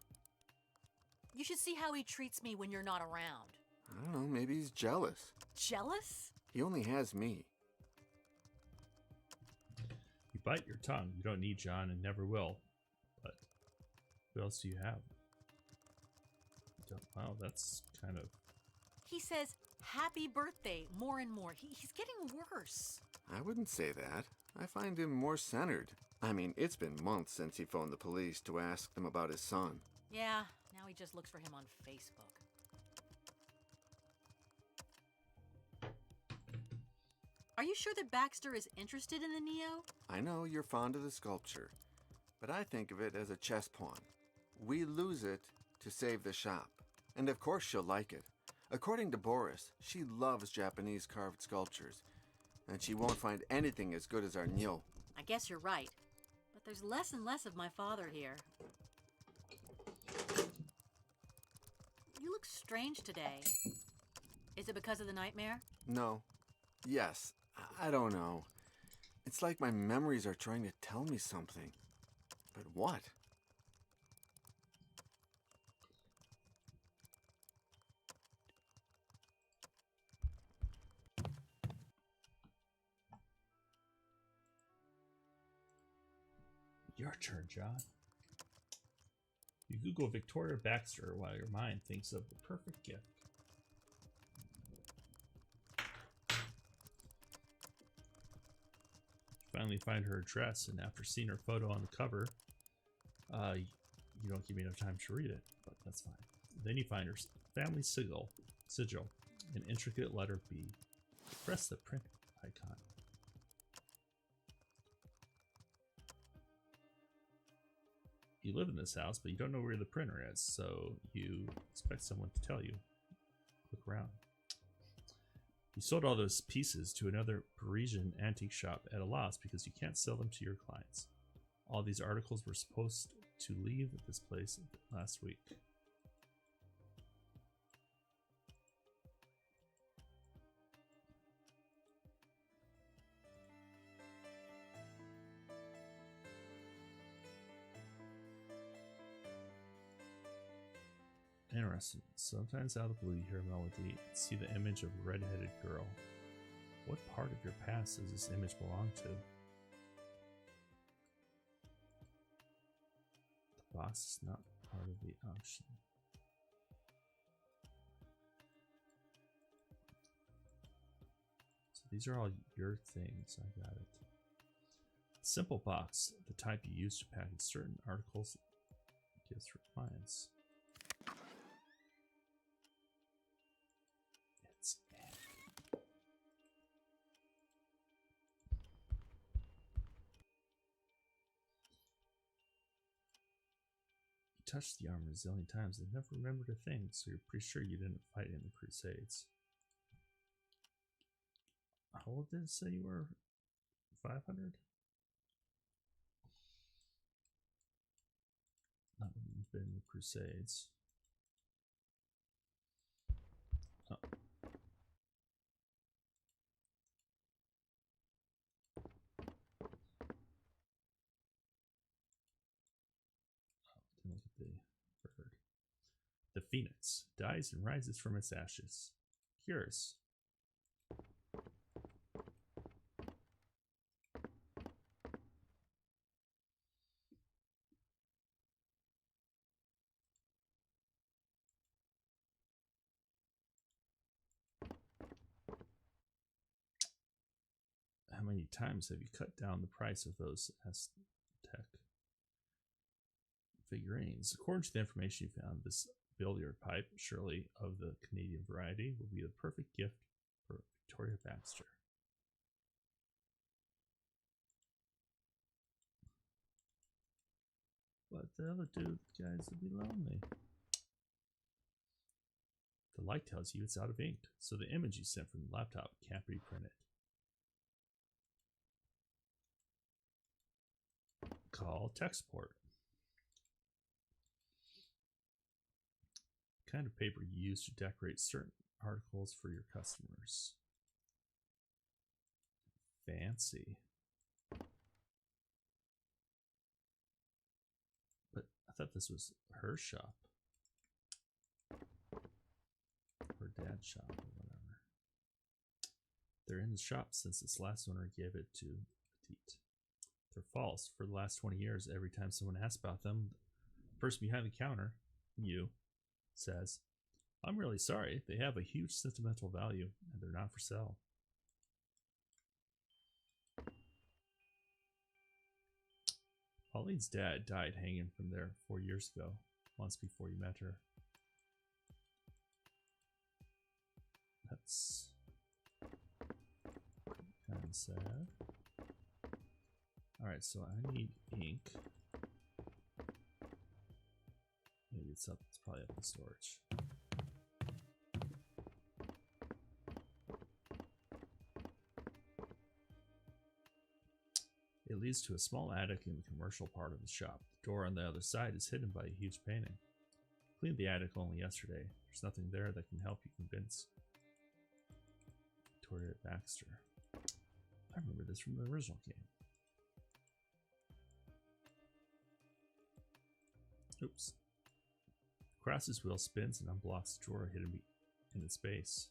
You should see how he treats me when you're not around. I don't know, maybe he's jealous. Jealous? He only has me. Bite your tongue. You don't need John and never will. But who else do you have? Wow, that's kind of... He says, happy birthday, more and more. He's getting worse. I wouldn't say that. I find him more centered. I mean, it's been months since he phoned the police to ask them about his son. Yeah, now he just looks for him on Facebook. Are you sure that Baxter is interested in the Neo? I know you're fond of the sculpture, but I think of it as a chess pawn. We lose it to save the shop. And of course she'll like it. According to Boris, she loves Japanese carved sculptures, and she won't find anything as good as our Nyo. I guess you're right. But there's less and less of my father here. You look strange today. Is it because of the nightmare? No. Yes. I don't know. It's like my memories are trying to tell me something. But what? Your turn, John. You Google Victoria Baxter while your mind thinks of the perfect gift. You finally find her address, and after seeing her photo on the cover, you don't give me enough time to read it, but that's fine. Then you find her family sigil, an intricate letter B. Press the print icon. You live in this house, but you don't know where the printer is, so you expect someone to tell you. Look around. You sold all those pieces to another Parisian antique shop at a loss because you can't sell them to your clients. All these articles were supposed to leave this place last week. Interesting. Sometimes out of the blue you hear a melody and see the image of a red-headed girl. What part of your past does this image belong to? The box is not part of the auction. So these are all your things. I got it. Simple box, the type you use to package certain articles, gifts for clients. Touched the armor a zillion times and never remembered a thing, so you're pretty sure you didn't fight in the Crusades. How old did it say you were? 500? That wouldn't have been the Crusades. Oh. Look at the bird. The phoenix dies and rises from its ashes. Curious. How many times have you cut down the price of those Aztec figurines? According to the information you found, this billiard pipe, surely of the Canadian variety, will be the perfect gift for Victoria Baxter. But the other two guys will be lonely. The light tells you it's out of ink, so the image you sent from the laptop can't be printed. Call tech support. The kind of paper you use to decorate certain articles for your customers. Fancy. But I thought this was her shop. Her dad's shop or whatever. They're in the shop since its last owner gave it to Petite. They're false. For the last 20 years, every time someone asks about them, the person behind the counter, you, says, I'm really sorry. They have a huge sentimental value, and they're not for sale. Pauline's dad died hanging from there 4 years ago, months before you met her. That's kind of sad. Alright, so I need ink. Maybe it's probably up in storage. It leads to a small attic in the commercial part of the shop. The door on the other side is hidden by a huge painting. Cleaned the attic only yesterday. There's nothing there that can help you convince. Victoria Baxter. I remember this from the original game. Oops. Cross's wheel spins and unblocks the drawer hidden in its base.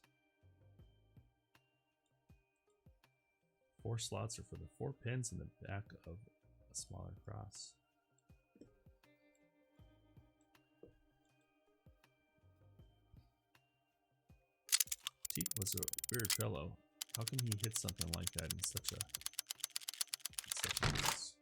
4 slots are for the 4 pins in the back of a smaller cross. Teep was a weird fellow. How can he hit something like that in such a mess?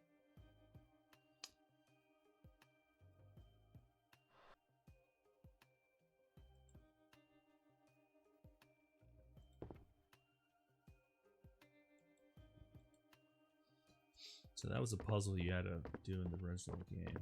So that was a puzzle you had to do in the original game.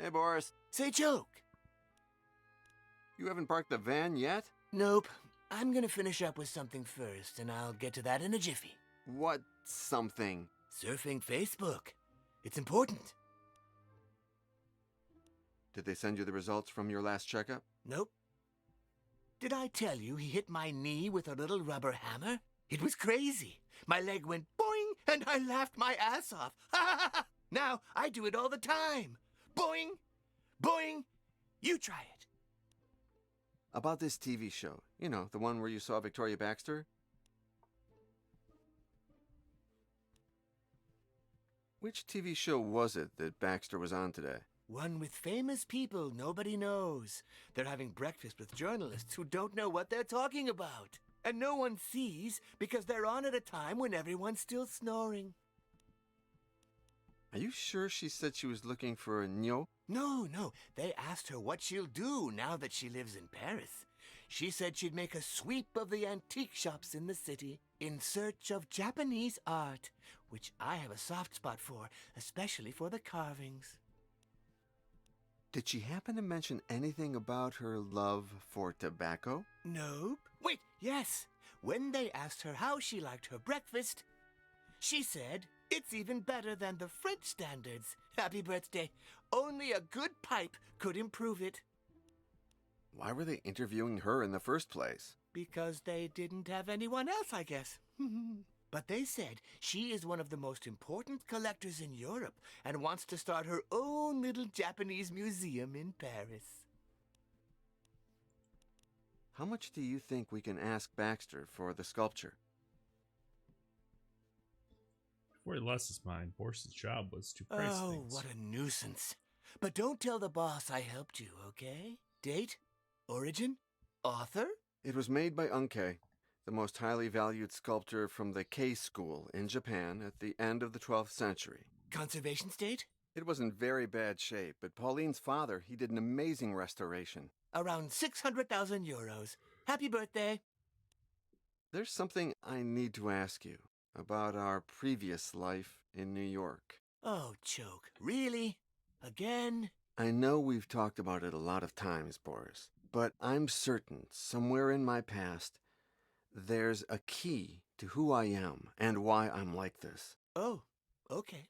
Hey, Boris. Say, Joke. You haven't parked the van yet? Nope. I'm gonna finish up with something first, and I'll get to that in a jiffy. What something? Surfing Facebook. It's important. Did they send you the results from your last checkup? Nope. Did I tell you he hit my knee with a little rubber hammer? It was crazy. My leg went boing, and I laughed my ass off. Now I do it all the time. Boing, boing. You try it. About this TV show. You know, the one where you saw Victoria Baxter? Which TV show was it that Baxter was on today? One with famous people nobody knows. They're having breakfast with journalists who don't know what they're talking about. And no one sees because they're on at a time when everyone's still snoring. Are you sure she said she was looking for a Nyo? No. They asked her what she'll do now that she lives in Paris. She said she'd make a sweep of the antique shops in the city in search of Japanese art, which I have a soft spot for, especially for the carvings. Did she happen to mention anything about her love for tobacco? Nope. Wait, yes. When they asked her how she liked her breakfast, she said, it's even better than the French standards. Happy birthday. Only a good pipe could improve it. Why were they interviewing her in the first place? Because they didn't have anyone else, I guess. But they said she is one of the most important collectors in Europe and wants to start her own little Japanese museum in Paris. How much do you think we can ask Baxter for the sculpture? Before he lost his mind, Boris's job was to price things. Oh, what a nuisance. But don't tell the boss I helped you, okay? Date? Origin? Author? It was made by Unkei, the most highly valued sculptor from the Kei school in Japan at the end of the 12th century. Conservation state? It was in very bad shape, but Pauline's father, he did an amazing restoration. Around 600,000 euros. Happy birthday. There's something I need to ask you about our previous life in New York. Oh, Choke. Really? Again? I know we've talked about it a lot of times, Boris, but I'm certain somewhere in my past there's a key to who I am and why I'm like this. Oh, okay.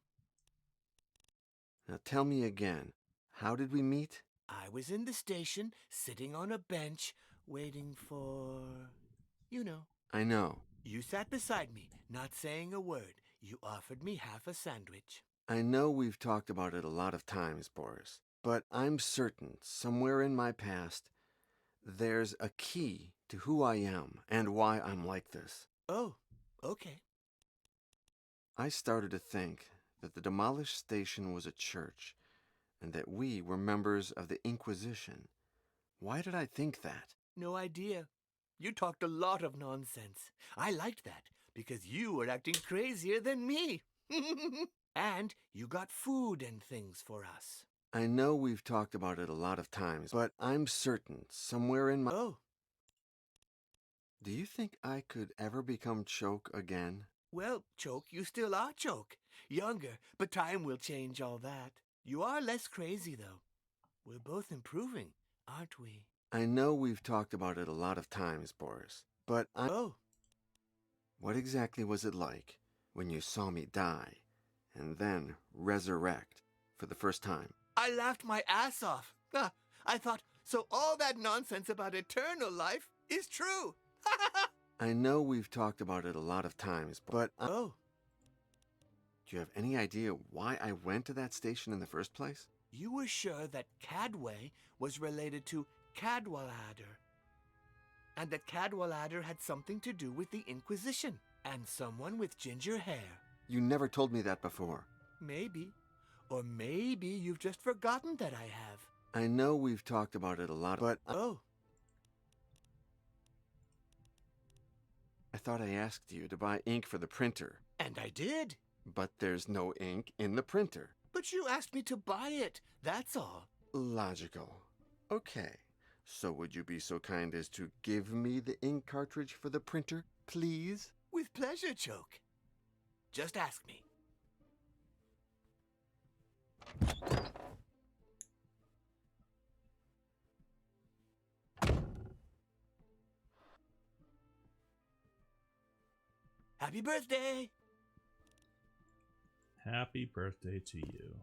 Now tell me again, how did we meet? I was in the station, sitting on a bench, waiting for... you know. I know. You sat beside me, not saying a word. You offered me half a sandwich. I know we've talked about it a lot of times, Boris, but I'm certain somewhere in my past there's a key to who I am and why I'm like this. Oh, okay. I started to think that the demolished station was a church and that we were members of the Inquisition. Why did I think that? No idea. You talked a lot of nonsense. I liked that because you were acting crazier than me. And you got food and things for us. I know we've talked about it a lot of times, but I'm certain somewhere in my... Oh. Do you think I could ever become Choke again? Well, Choke, you still are Choke. Younger, but time will change all that. You are less crazy, though. We're both improving, aren't we? I know we've talked about it a lot of times, Boris, but Oh. What exactly was it like when you saw me die and then resurrect for the first time? I laughed my ass off. I thought, so all that nonsense about eternal life is true. I know we've talked about it a lot of times, but Oh. Do you have any idea why I went to that station in the first place? You were sure that Cadway was related to Cadwallader, and that Cadwallader had something to do with the Inquisition, and someone with ginger hair. You never told me that before. Maybe. Or maybe you've just forgotten that I have. I know we've talked about it a lot, but Oh. I thought I asked you to buy ink for the printer. And I did. But there's no ink in the printer. But you asked me to buy it, that's all. Logical. Okay. So would you be so kind as to give me the ink cartridge for the printer, please? With pleasure, Choke. Just ask me. Happy birthday! Happy birthday to you.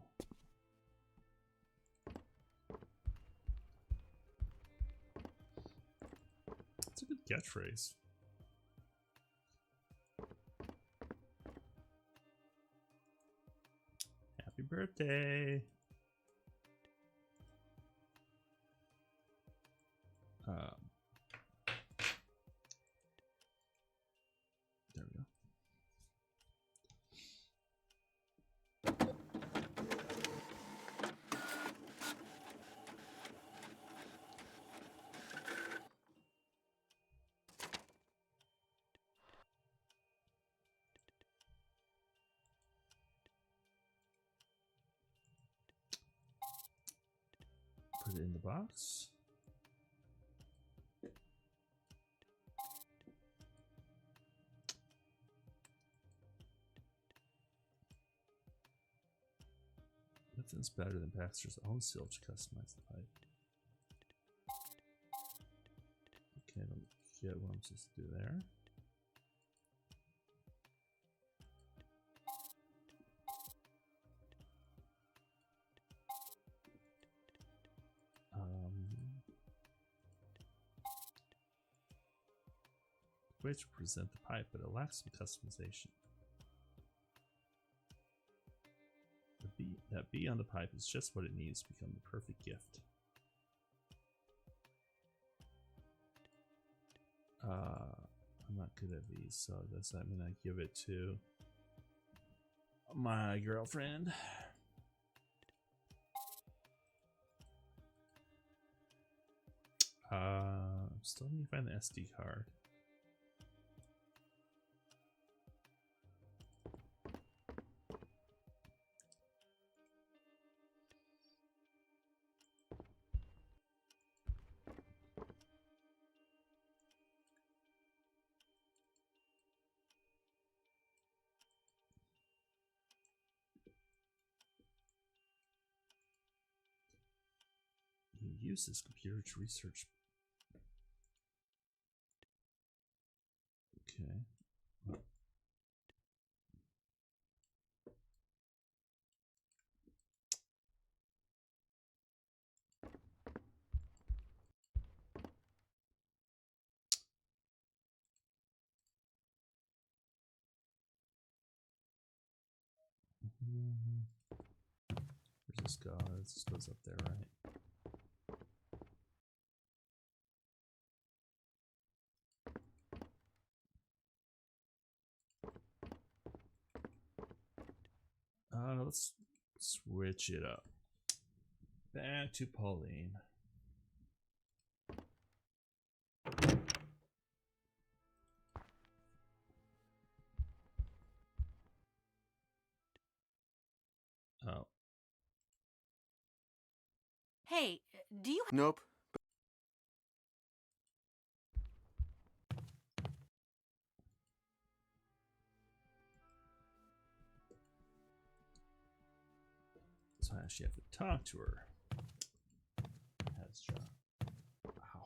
It's a good catchphrase. Happy birthday. There we go. Put it in the box. Nothing's better than Baxter's own seal to customize the pipe. Okay, I don't get what I'm supposed to do there. Way to present the pipe, but it lacks some customization. That bee on the pipe is just what it needs to become the perfect gift. I'm not good at these, so does that mean I give it to my girlfriend? Still need to find the SD card. You use this computer to research. Okay. Well. Where's this go? This goes up there, right? Let's switch it up. Back to Pauline. Oh. Hey, do you... Nope. So I actually have to talk to her. Has John. Wow.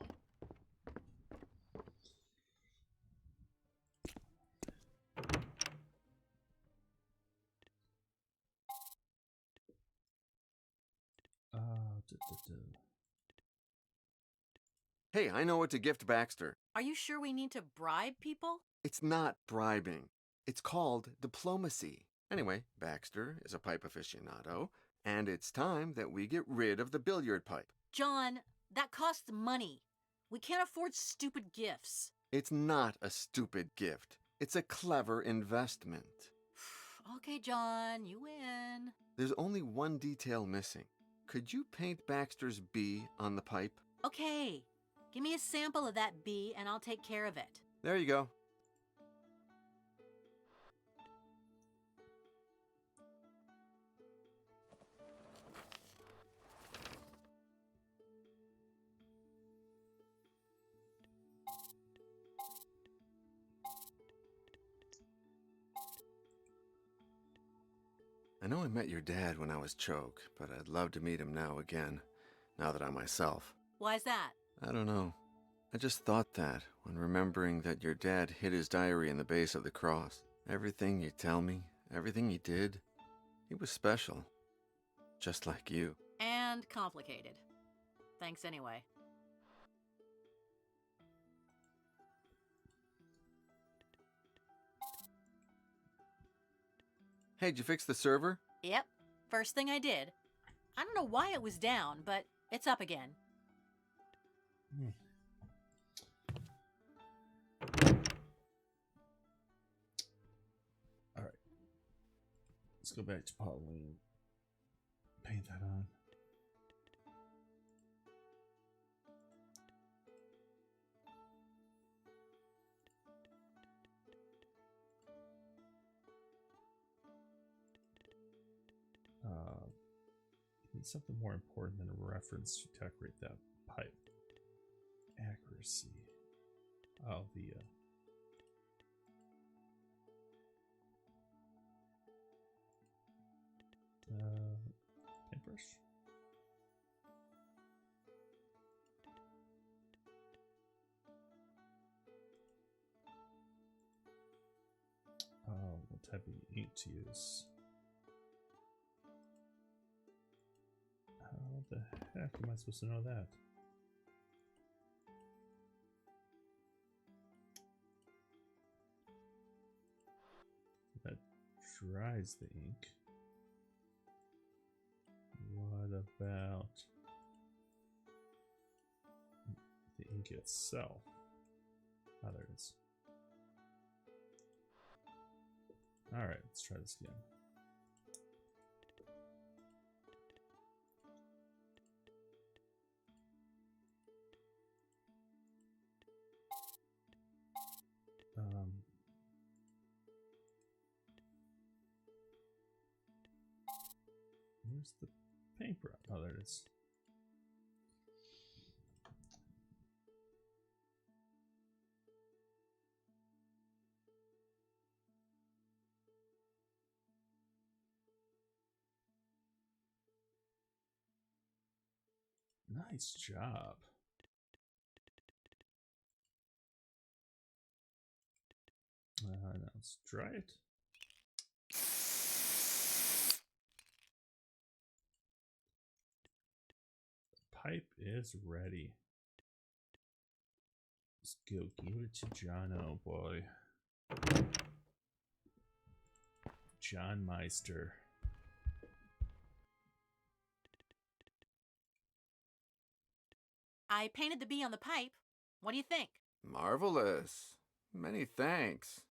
Hey, I know what to gift Baxter. Are you sure we need to bribe people? It's not bribing. It's called diplomacy. Anyway, Baxter is a pipe aficionado, and it's time that we get rid of the billiard pipe. John, that costs money. We can't afford stupid gifts. It's not a stupid gift. It's a clever investment. Okay, John, you win. There's only one detail missing. Could you paint Baxter's bee on the pipe? Okay. Give me a sample of that bee and I'll take care of it. There you go. I know I met your dad when I was Choke, but I'd love to meet him now again, now that I'm myself. Why's that? I don't know. I just thought that when remembering that your dad hid his diary in the base of the cross. Everything you tell me, everything he did, he was special. Just like you. And complicated. Thanks anyway. Hey, did you fix the server? Yep. First thing I did. I don't know why it was down, but it's up again. All right. Let's go back to Pauline. Paint that on. Need something more important than a reference to decorate that pipe. Accuracy. Oh, the paintbrush. Oh, what type of ink to use? How the heck am I supposed to know that? That dries the ink. What about the ink itself? Oh, there it is. Alright, let's try this again. Where's the paintbrush? Oh, there it is. Nice job. Now let's try it. Pipe is ready. Let's go give it to John, oh boy. John Meister. I painted the bee on the pipe. What do you think? Marvelous. Many thanks.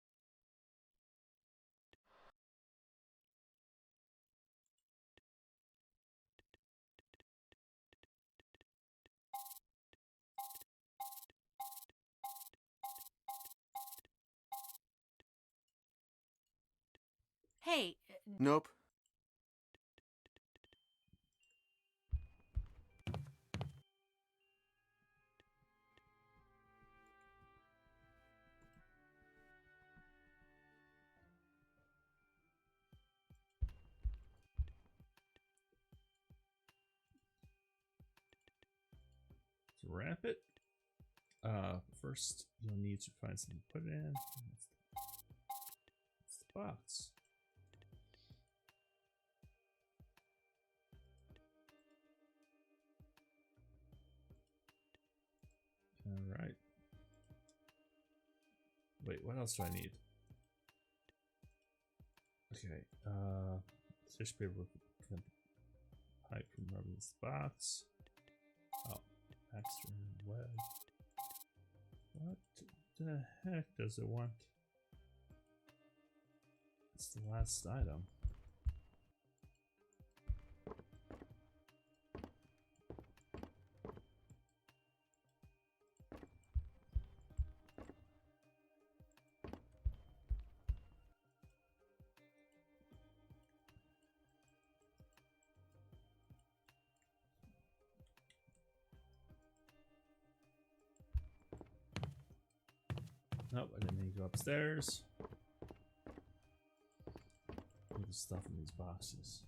Hey, Nope. To wrap it, first you'll need to find something to put it in. It's the box. All right. Wait, what else do I need? Okay, tissue paper will prevent the pipe from rubbing this box. Oh, extra web. What the heck does it want? It's the last item. Nope, I didn't need to go upstairs. Look at the stuff in these boxes.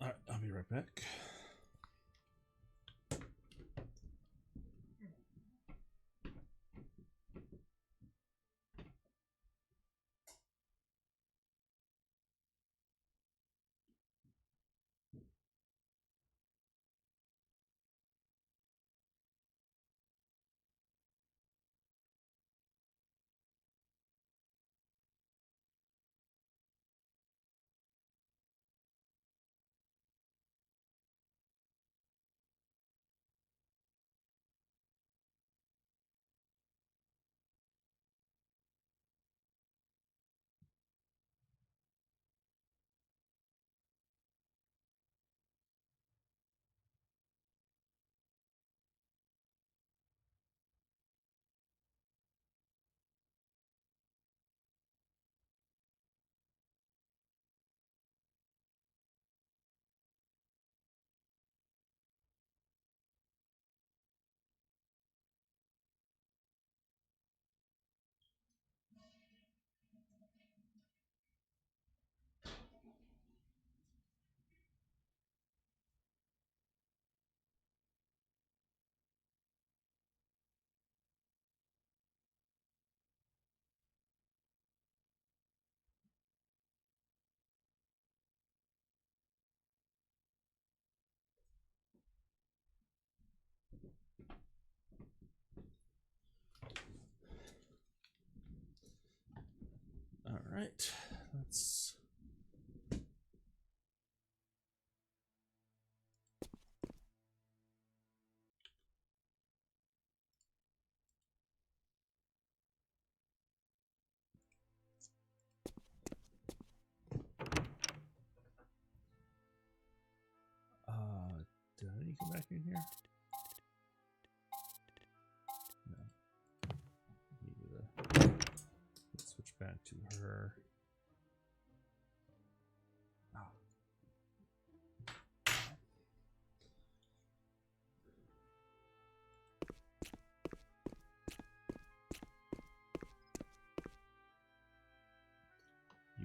Alright, I'll be right back. Alright, let's... did I need to come back in here? No. Need to switch back to her. Oh.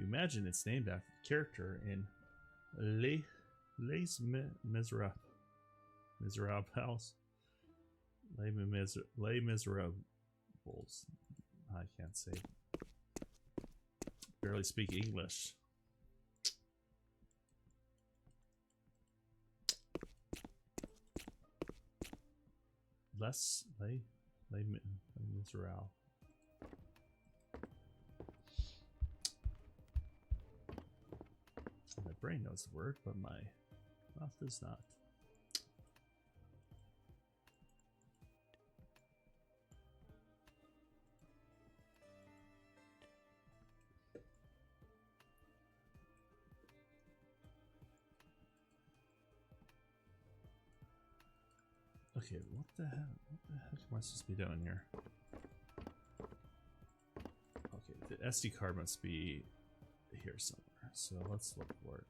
imagine it's named after the character in Les Miserables. Les Miserables. I can't say. Barely speak English. Les Miserables. My brain knows the word, but my mouth does not. Okay, what the heck? What the heck am I supposed to be doing here? Okay, the SD card must be here somewhere. So let's look for it.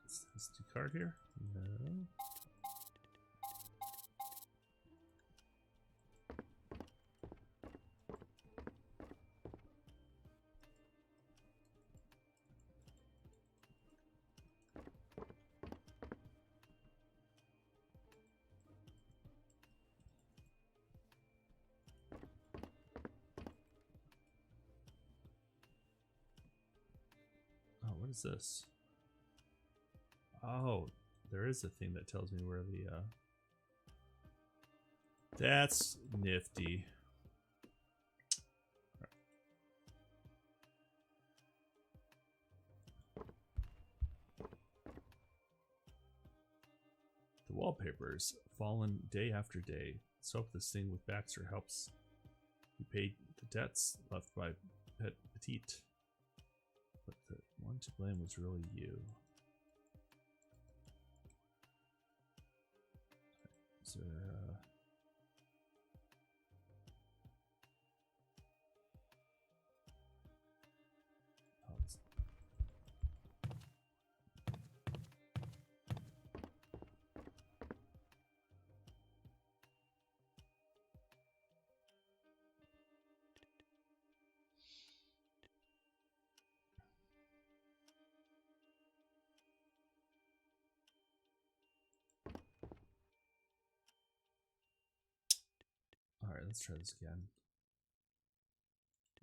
Is SD card here? No. What is this? Oh, there is a thing that tells me where the that's nifty. The wallpaper's fallen day after day. Let's hope this thing with Baxter helps you pay the debts left by Pet Petite. But the one to blame was really you. Is there, oh, Alright, let's try this again.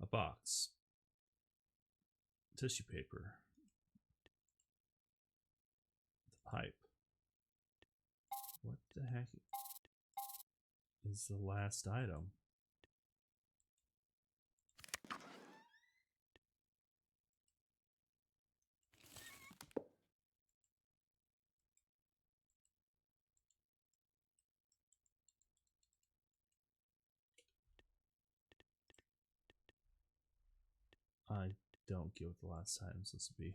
A box. Tissue paper. The pipe. What the heck is the last item? I don't get what the last item is supposed to be.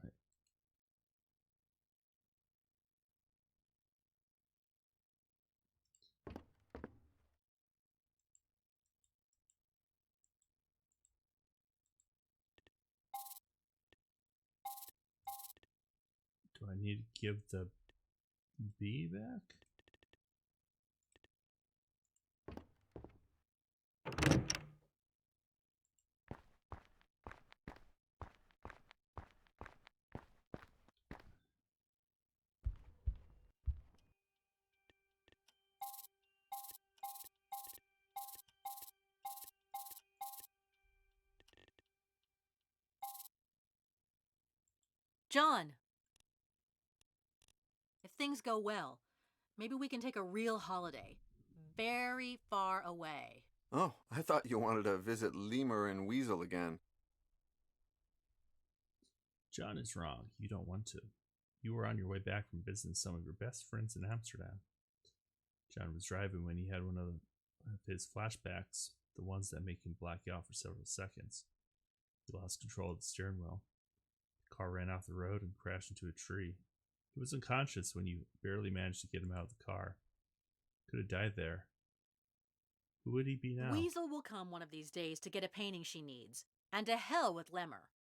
Right. Do I need to give the bee back? John! If things go well, maybe we can take a real holiday. Very far away. Oh, I thought you wanted to visit Lemur and Weasel again. John is wrong. You don't want to. You were on your way back from visiting some of your best friends in Amsterdam. John was driving when he had one of his flashbacks, the ones that make him black out for several seconds. He lost control of the steering wheel. The car ran off the road and crashed into a tree. He was unconscious when you barely managed to get him out of the car. Could have died there. Who would he be now? Weasel will come one of these days to get a painting she needs. And to hell with Lemmer.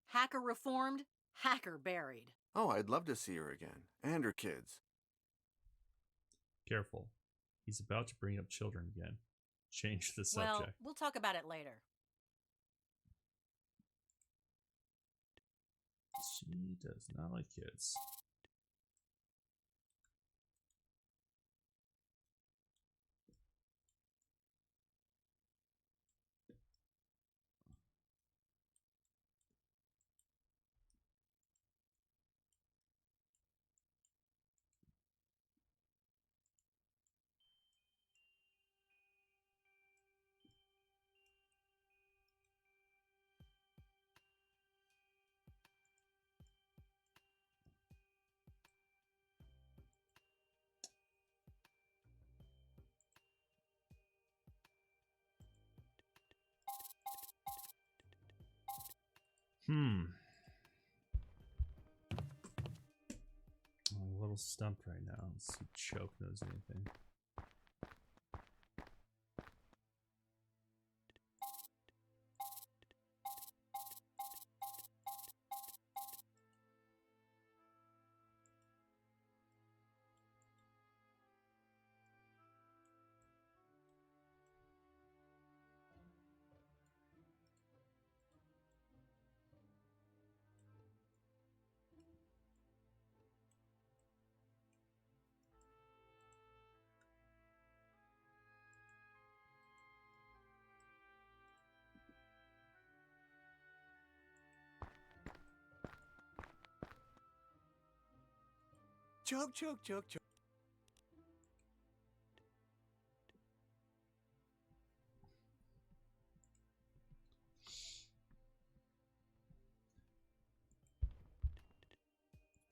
Hacker reformed, hacker buried. Oh, I'd love to see her again. And her kids. Careful. He's about to bring up children again. Change the subject. Well, we'll talk about it later. She does not like kids. I'm a little stumped right now. Let's see if Choke knows anything. Choke, choke, choke, choke.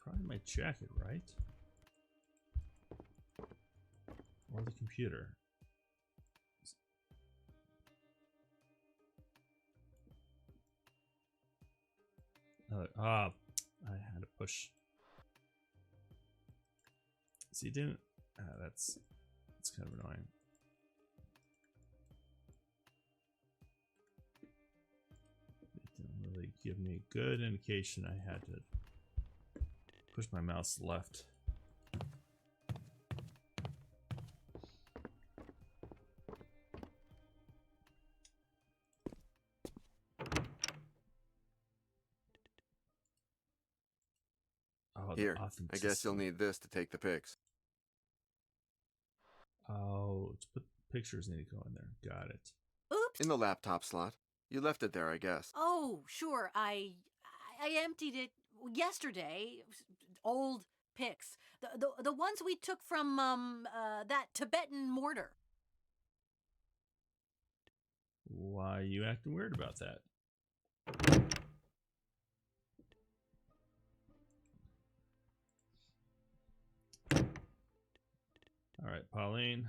Probably my jacket, right? Or the computer. I had to push. See, it didn't. That's kind of annoying. It didn't really give me a good indication. I had to push my mouse left. Oh, Here, I guess you'll need this to take the pics. Oh, to put pictures need to go in there. Got it. Oops. In the laptop slot. You left it there, I guess. Oh, sure. I emptied it yesterday. Old pics. The ones we took from that Tibetan mortar. Why are you acting weird about that? All right, Pauline.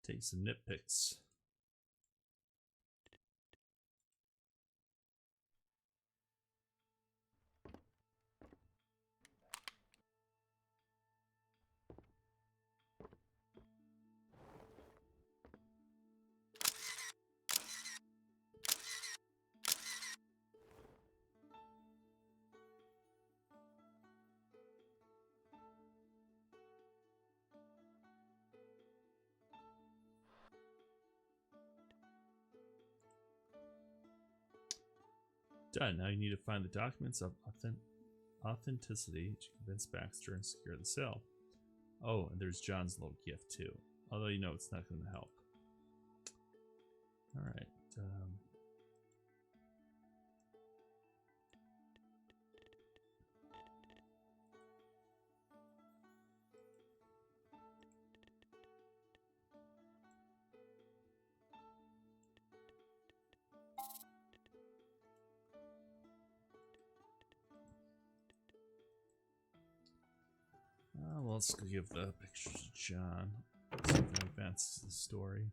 Take some nitpicks. Done. Now you need to find the documents of authenticity to convince Baxter and secure the sale. Oh, and there's John's little gift too. Although you know it's not going to help. All right. let's go give the picture to John. See if that advances the story.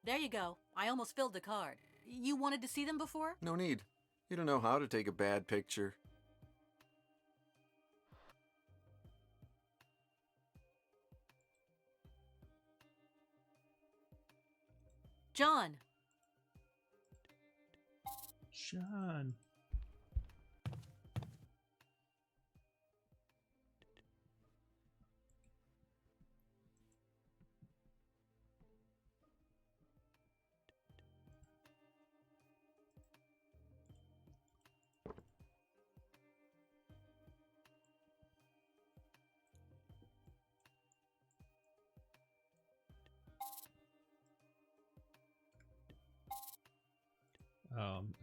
There you go. I almost filled the card. You wanted to see them before? No need. You don't know how to take a bad picture. John! John.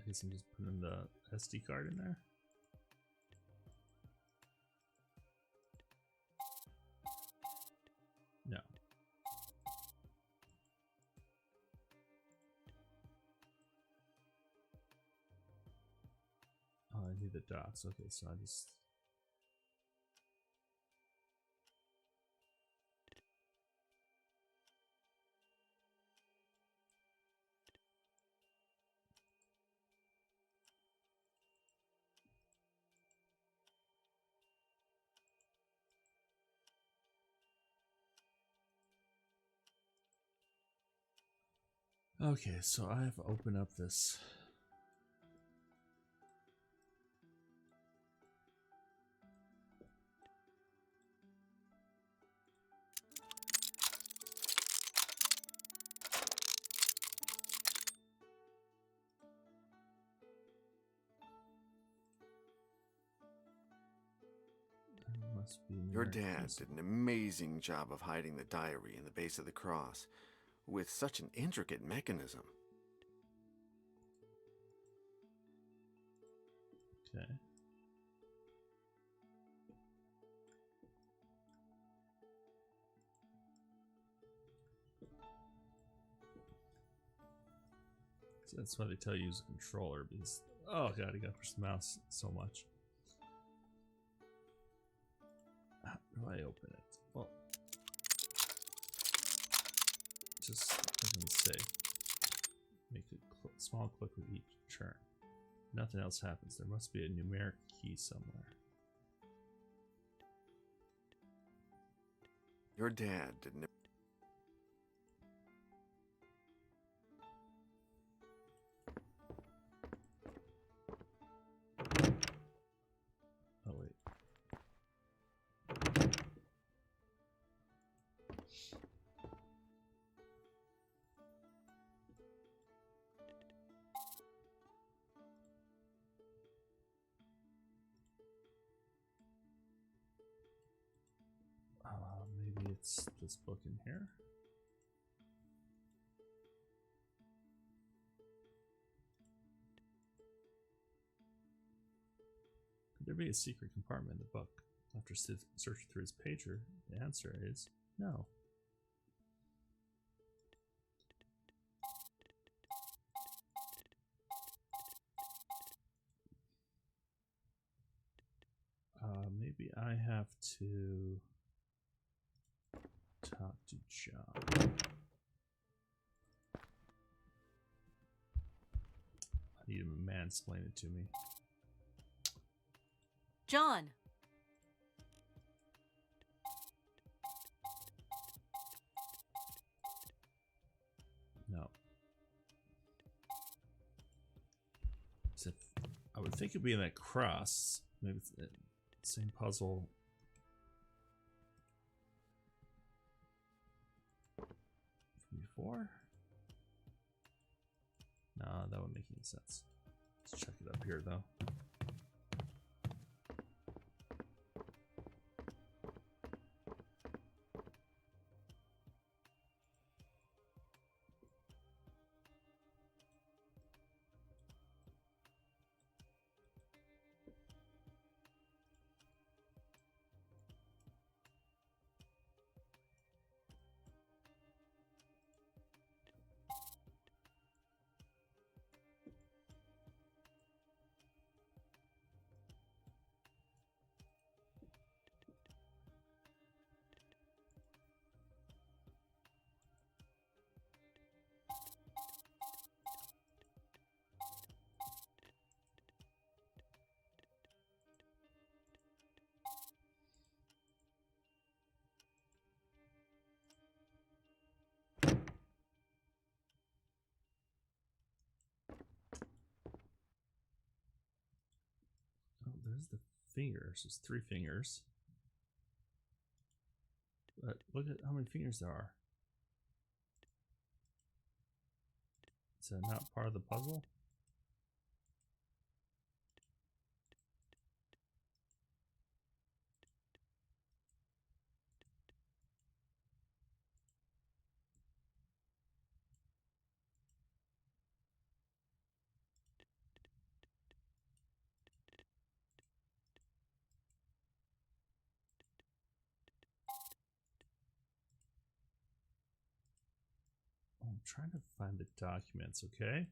I guess I'm just putting the SD card in there. No. Oh, I need the dots. Okay, so I just... Okay, so I have opened up this. Must be Your near dad this. did an amazing job of hiding the diary in the base of the cross with such an intricate mechanism. Okay. So that's why they tell you to use a controller, because oh god, you gotta push the mouse so much. How do I open it? Well, just make a mistake. Make a small click with each turn. Nothing else happens. There must be a numeric key somewhere. Your dad did an Oh wait. Maybe it's this book in here. Could there be a secret compartment in the book? After searching through his pager, the answer is no. Maybe I have to talk to John. I need him to mansplain it to me. John! No. So I would think it'd be in that cross. Maybe it's the same puzzle. Before? No, that wouldn't make any sense. Let's check it up here though. Where's the fingers? There's 3 fingers. But look at how many fingers there are. Is that not part of the puzzle? I'm trying to find the documents, okay?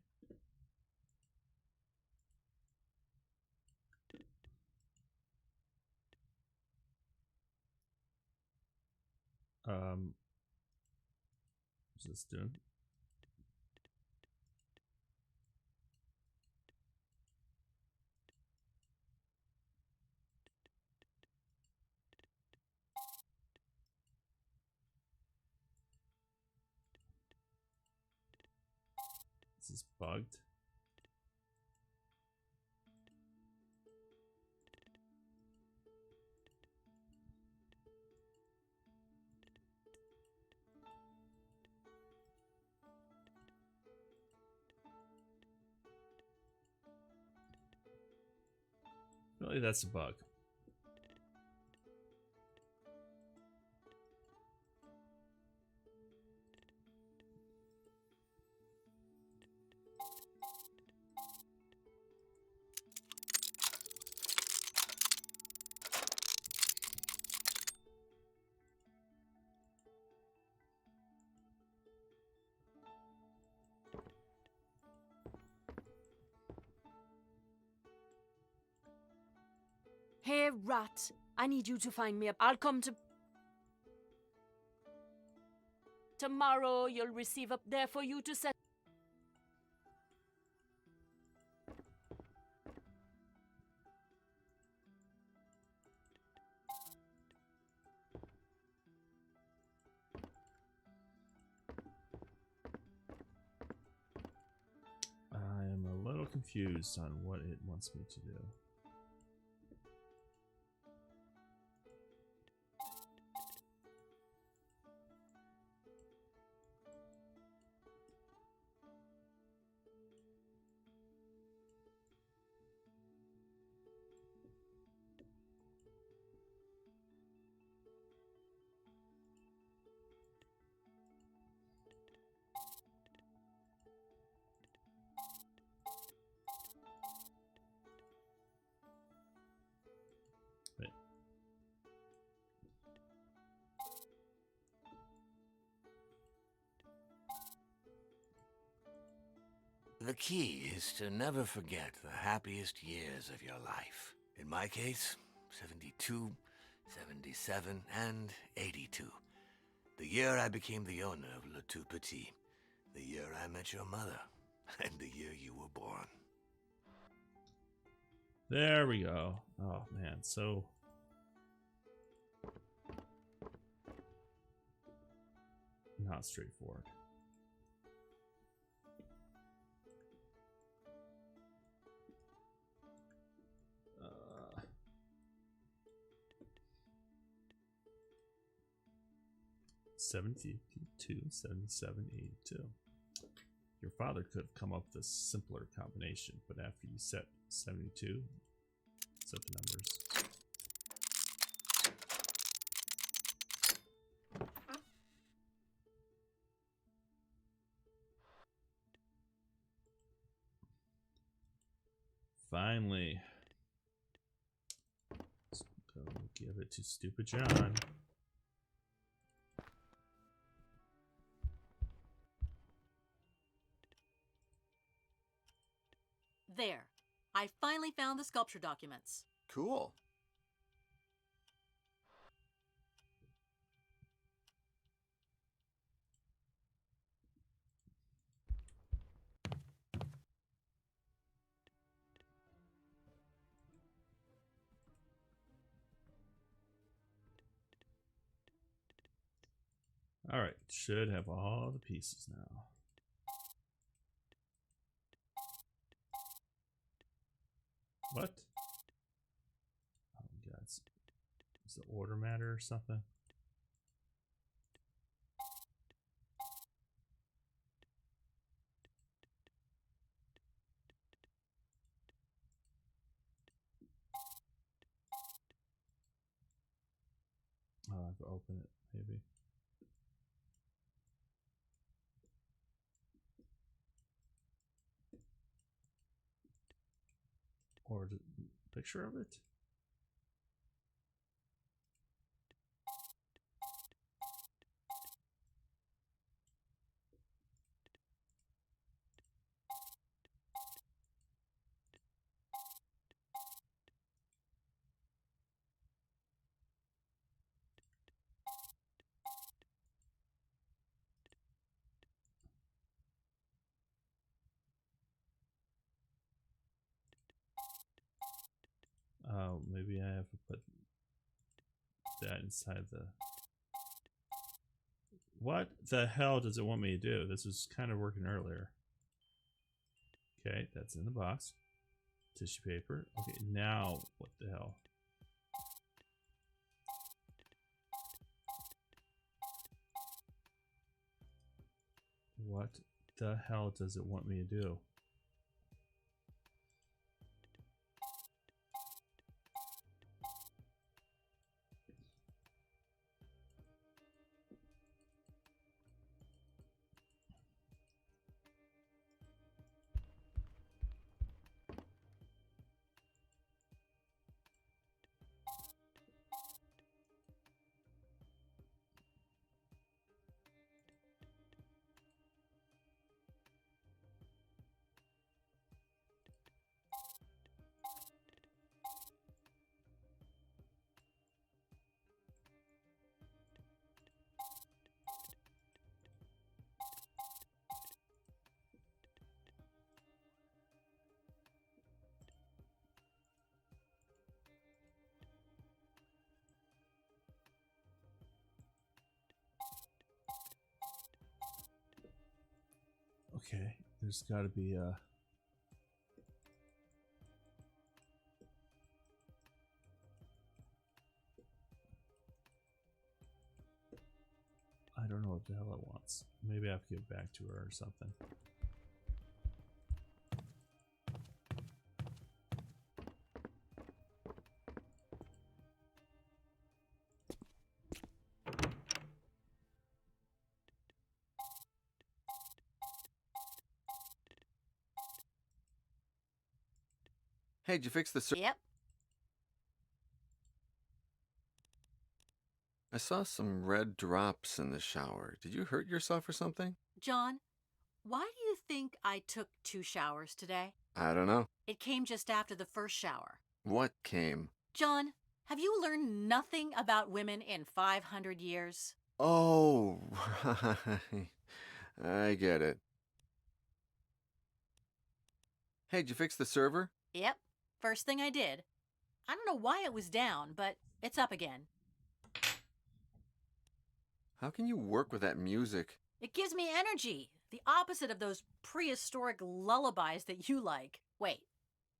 What's this doing? This is bugged. Really, that's a bug. Hey, rat. I need you to find me a... I'll come to... Tomorrow you'll receive up there for you to set... I'm a little confused on what it wants me to do. Wait. The key is to never forget the happiest years of your life. In my case, 72, 77, and 82. The year I became the owner of Le Tout Petit. The year I met your mother. And the year you were born. There we go. Oh man, so not straightforward. Uh, 72, 77, 82. Your father could have come up with a simpler combination, but after you set 72, set the numbers. Finally. Let's go give it to Stupid John. There. I finally found the sculpture documents. Cool. All right, should have all the pieces now. What? Is the order matter or something? I'll have to open it, maybe. Or the picture of it? Oh, maybe I have to put that inside the... What the hell does it want me to do? This was kind of working earlier. Okay, that's in the box. Tissue paper. Okay, now what the hell? What the hell does it want me to do? Okay, there's got to be a... I don't know what the hell it wants. Maybe I have to give it back to her or something. Hey, did you fix the Yep. I saw some red drops in the shower. Did you hurt yourself or something? John, why do you think I took 2 showers today? I don't know. It came just after the first shower. What came? John, have you learned nothing about women in 500 years? Oh, right. I get it. Hey, did you fix the server? Yep. First thing I did. I don't know why it was down, but it's up again. How can you work with that music? It gives me energy. The opposite of those prehistoric lullabies that you like. Wait,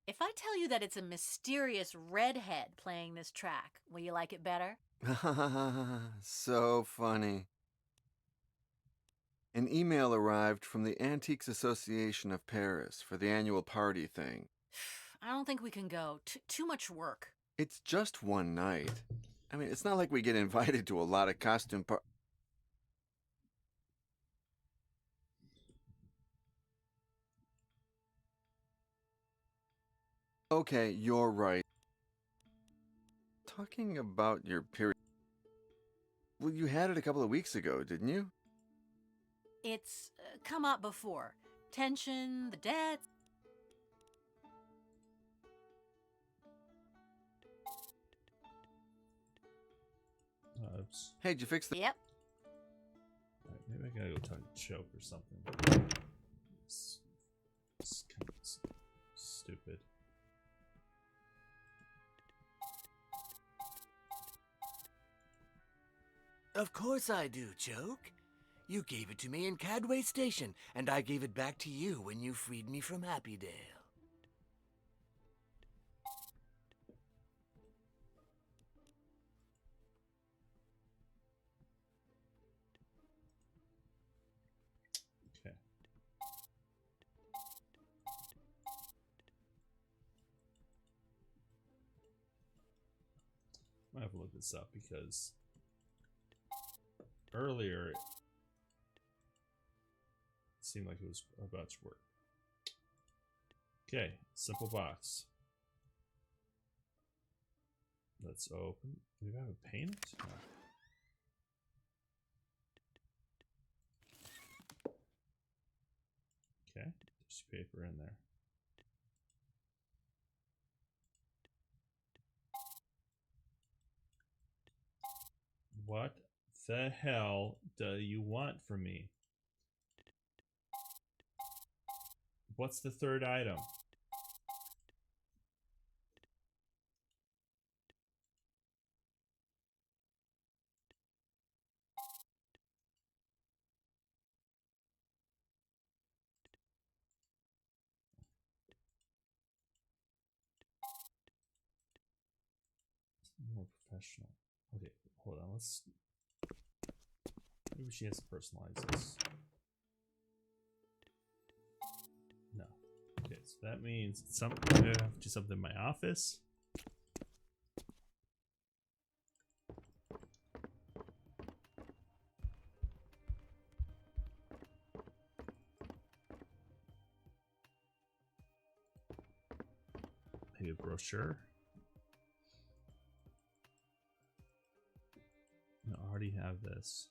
if I tell you that it's a mysterious redhead playing this track, will you like it better? So funny. An email arrived from the Antiques Association of Paris for the annual party thing. I don't think we can go. Too much work. It's just one night. I mean, it's not like we get invited to a lot of costume Okay, you're right. Talking about your period... Well, you had it a couple of weeks ago, didn't you? It's come up before. Tension, the debts. Hey, did you fix the... Yep. Right, maybe I gotta go talk to Choke or something. It's kind of stupid. Of course I do, Choke. You gave it to me in Cadway Station, and I gave it back to you when you freed me from Happydale. I have to look this up because earlier it seemed like it was about to work. Okay, simple box. Let's open. Do we have a payment? No. Okay, there's paper in there. What the hell do you want from me? What's the third item? More professional. Okay, hold on. Let's. Maybe she has to personalize this. No. Okay, so that means I have to do something in my office. Maybe a brochure. No, I already have this.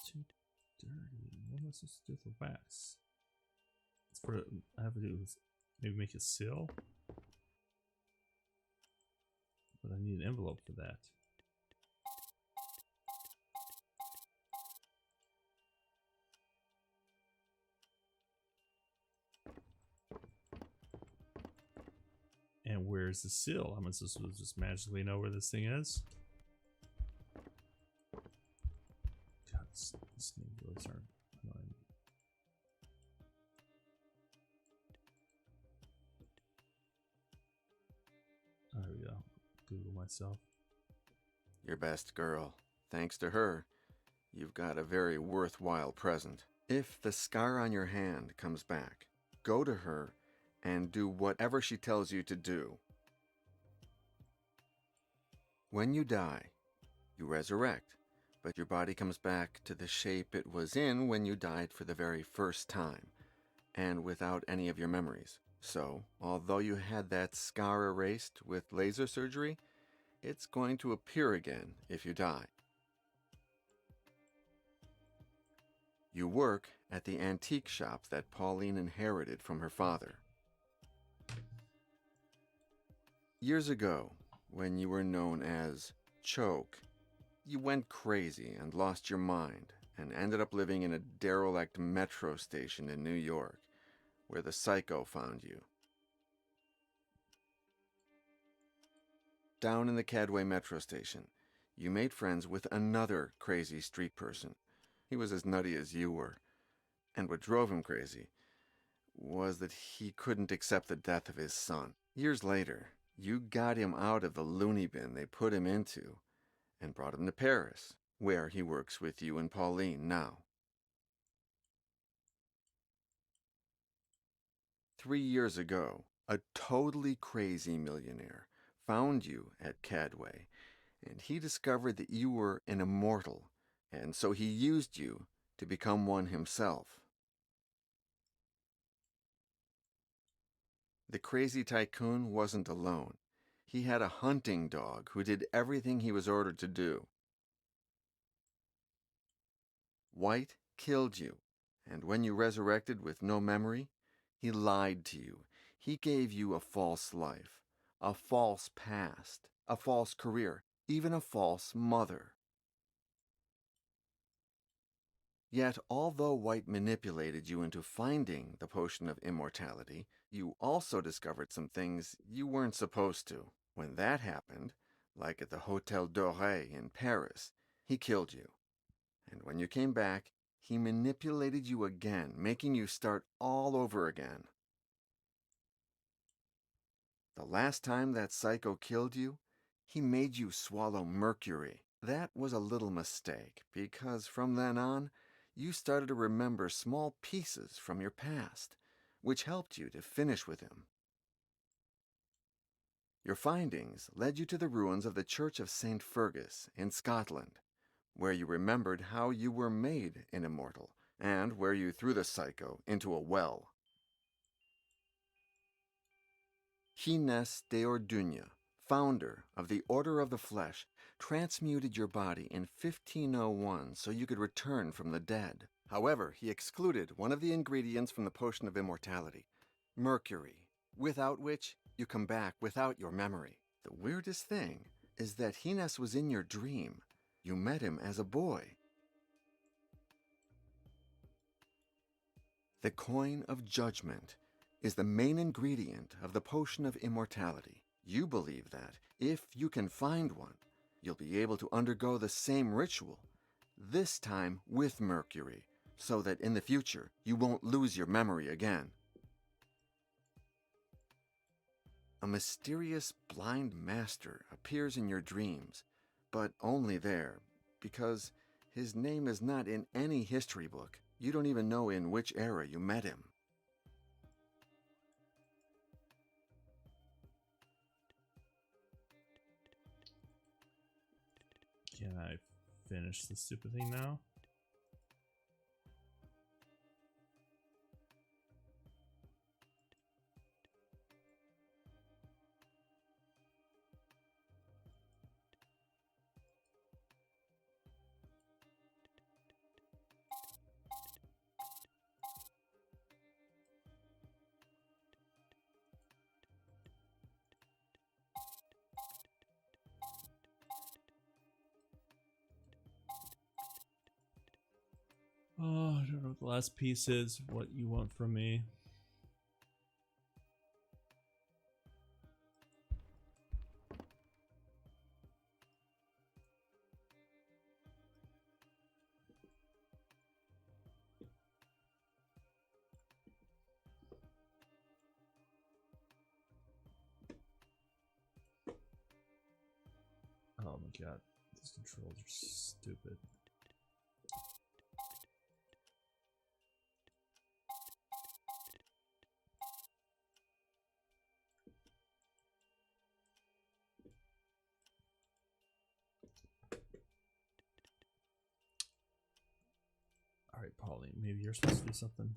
Too dirty. What am I supposed to do with the wax? It's for I have to do is maybe make a seal. But I need an envelope for that. And where's the seal? Am I supposed to just magically know where this thing is? God, this game really started annoying me. There we go. Google myself. Your best girl. Thanks to her, you've got a very worthwhile present. If the scar on your hand comes back, go to her and do whatever she tells you to do. When you die, you resurrect, but your body comes back to the shape it was in when you died for the very first time, and without any of your memories. So, although you had that scar erased with laser surgery, it's going to appear again if you die. You work at the antique shop that Pauline inherited from her father. Years ago, when you were known as Choke, you went crazy and lost your mind and ended up living in a derelict metro station in New York, where the Psycho found you. Down in the Cadway metro station, you made friends with another crazy street person. He was as nutty as you were, and what drove him crazy was that he couldn't accept the death of his son. Years later, you got him out of the loony bin they put him into and brought him to Paris, where he works with you and Pauline now. 3 years ago, a totally crazy millionaire found you at Cadway, and he discovered that you were an immortal, and so he used you to become one himself. The crazy tycoon wasn't alone. He had a hunting dog who did everything he was ordered to do. White killed you, and when you resurrected with no memory, he lied to you. He gave you a false life, a false past, a false career, even a false mother. Yet, although White manipulated you into finding the potion of immortality, you also discovered some things you weren't supposed to. When that happened, like at the Hotel Doré in Paris, he killed you. And when you came back, he manipulated you again, making you start all over again. The last time that psycho killed you, he made you swallow mercury. That was a little mistake, because from then on, you started to remember small pieces from your past, which helped you to finish with him. Your findings led you to the ruins of the Church of St. Fergus in Scotland, where you remembered how you were made an immortal, and where you threw the psycho into a well. Hines de Orduña, founder of the Order of the Flesh, transmuted your body in 1501 so you could return from the dead. However, he excluded one of the ingredients from the potion of immortality, mercury, without which you come back without your memory. The weirdest thing is that Hines was in your dream. You met him as a boy. The coin of judgment is the main ingredient of the potion of immortality. You believe that, if you can find one, you'll be able to undergo the same ritual, this time with mercury, so that in the future you won't lose your memory again. A mysterious blind master appears in your dreams, but only there, because his name is not in any history book. You don't even know in which era you met him. Can I finish this stupid thing now? Oh, I don't know what the last piece is, what you want from me. Oh my god, these controls are stupid. Alright, Pauline, maybe you're supposed to do something.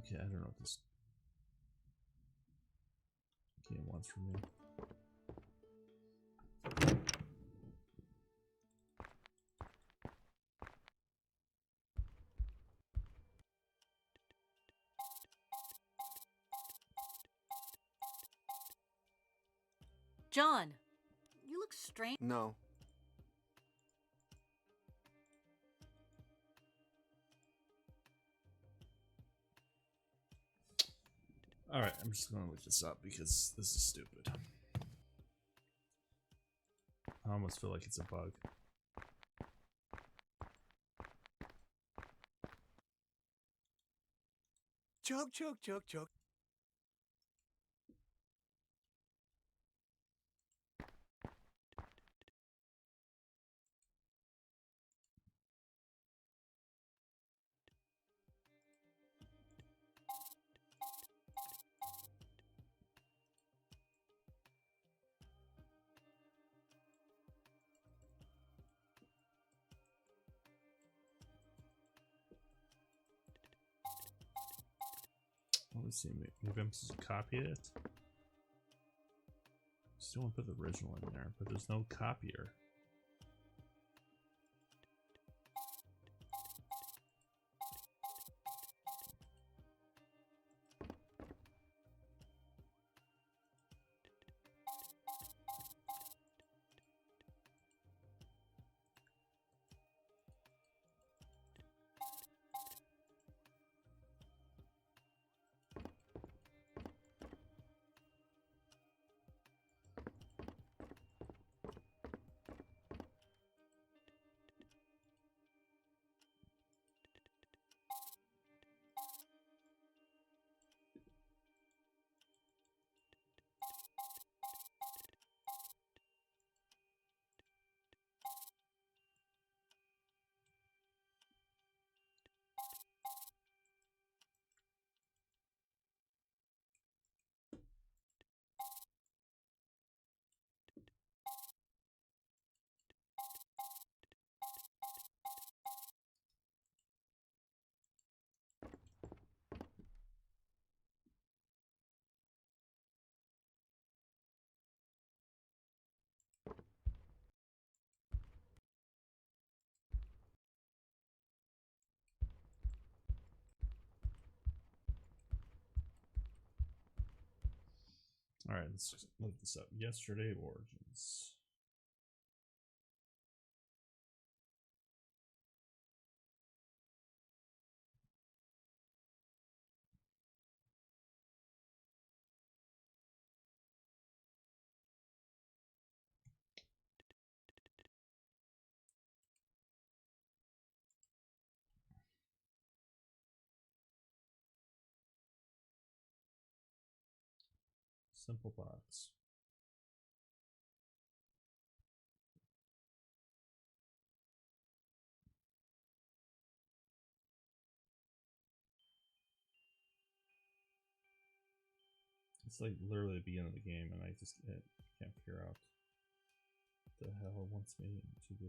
Okay, I don't know what this game wants from me. John, you look strange. No. Alright, I'm just gonna look this up because this is stupid. I almost feel like it's a bug. Choke, choke, choke, choke. Let's see, maybe I'm supposed to copy it. Still want to put the original in there, but there's no copier. Alright, let's look this up. Yesterday Origins. Simple box. It's like literally the beginning of the game, and I just can't figure out what the hell it wants me to do.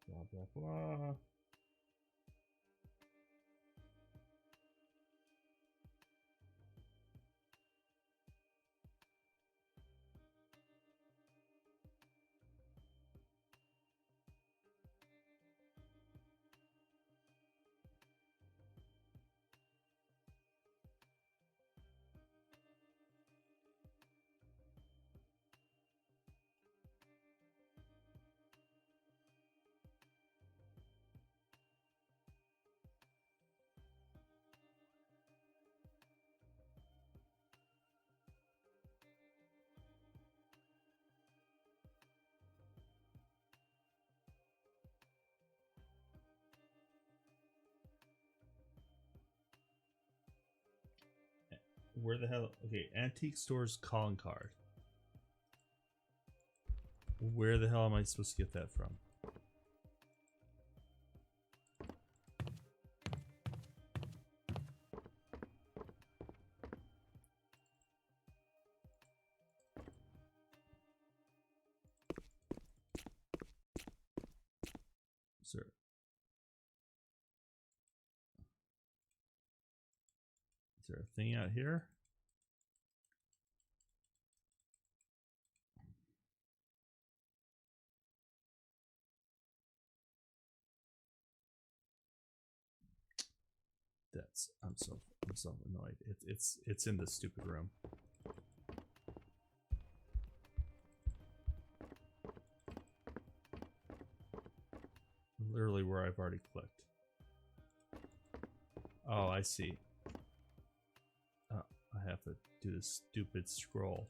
Blah blah blah. Where the hell? Okay, antique stores calling card. Where the hell am I supposed to get that from? Sir. Is there a thing out here? I'm so annoyed. It's in this stupid room. Literally where I've already clicked. Oh, I see. Oh, I have to do this stupid scroll.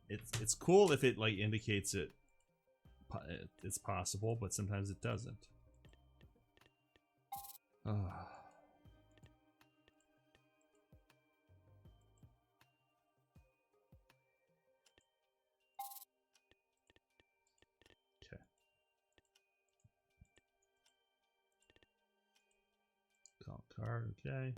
It's cool if it like indicates it's possible, but sometimes it doesn't. Okay. Call Card, okay.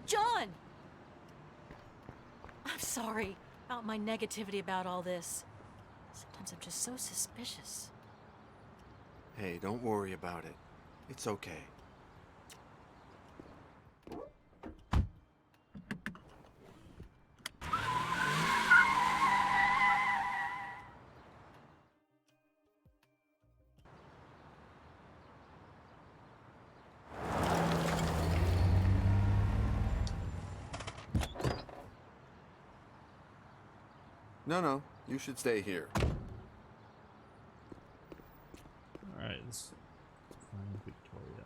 John! I'm sorry about my negativity about all this. Sometimes I'm just so suspicious. Hey, don't worry about it. It's okay. No, you should stay here. Alright, let's find Victoria.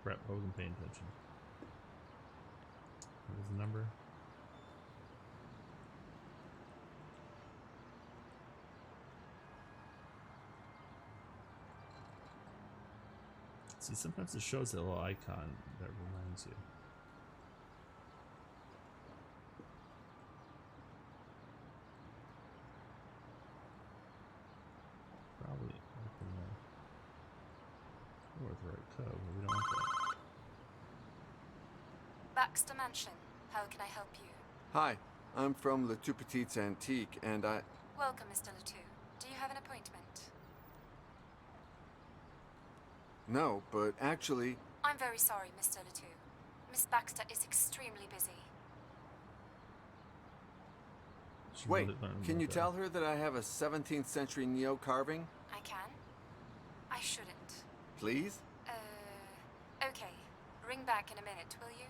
Brett, I wasn't paying attention. What was the number? See, sometimes it shows that little icon that reminds you. Probably open the with the right code, but we don't want that. Baxter Mansion. How can I help you? Hi, I'm from Le Tout Petit's Antique, and I... Welcome, Mr. Letou. Do you have an appointment? No, but actually... I'm very sorry, Mr. Letou. Miss Baxter is extremely busy. Wait, can you tell her that I have a 17th century Neo carving? I can. I shouldn't. Please? Okay. Ring back in a minute, will you?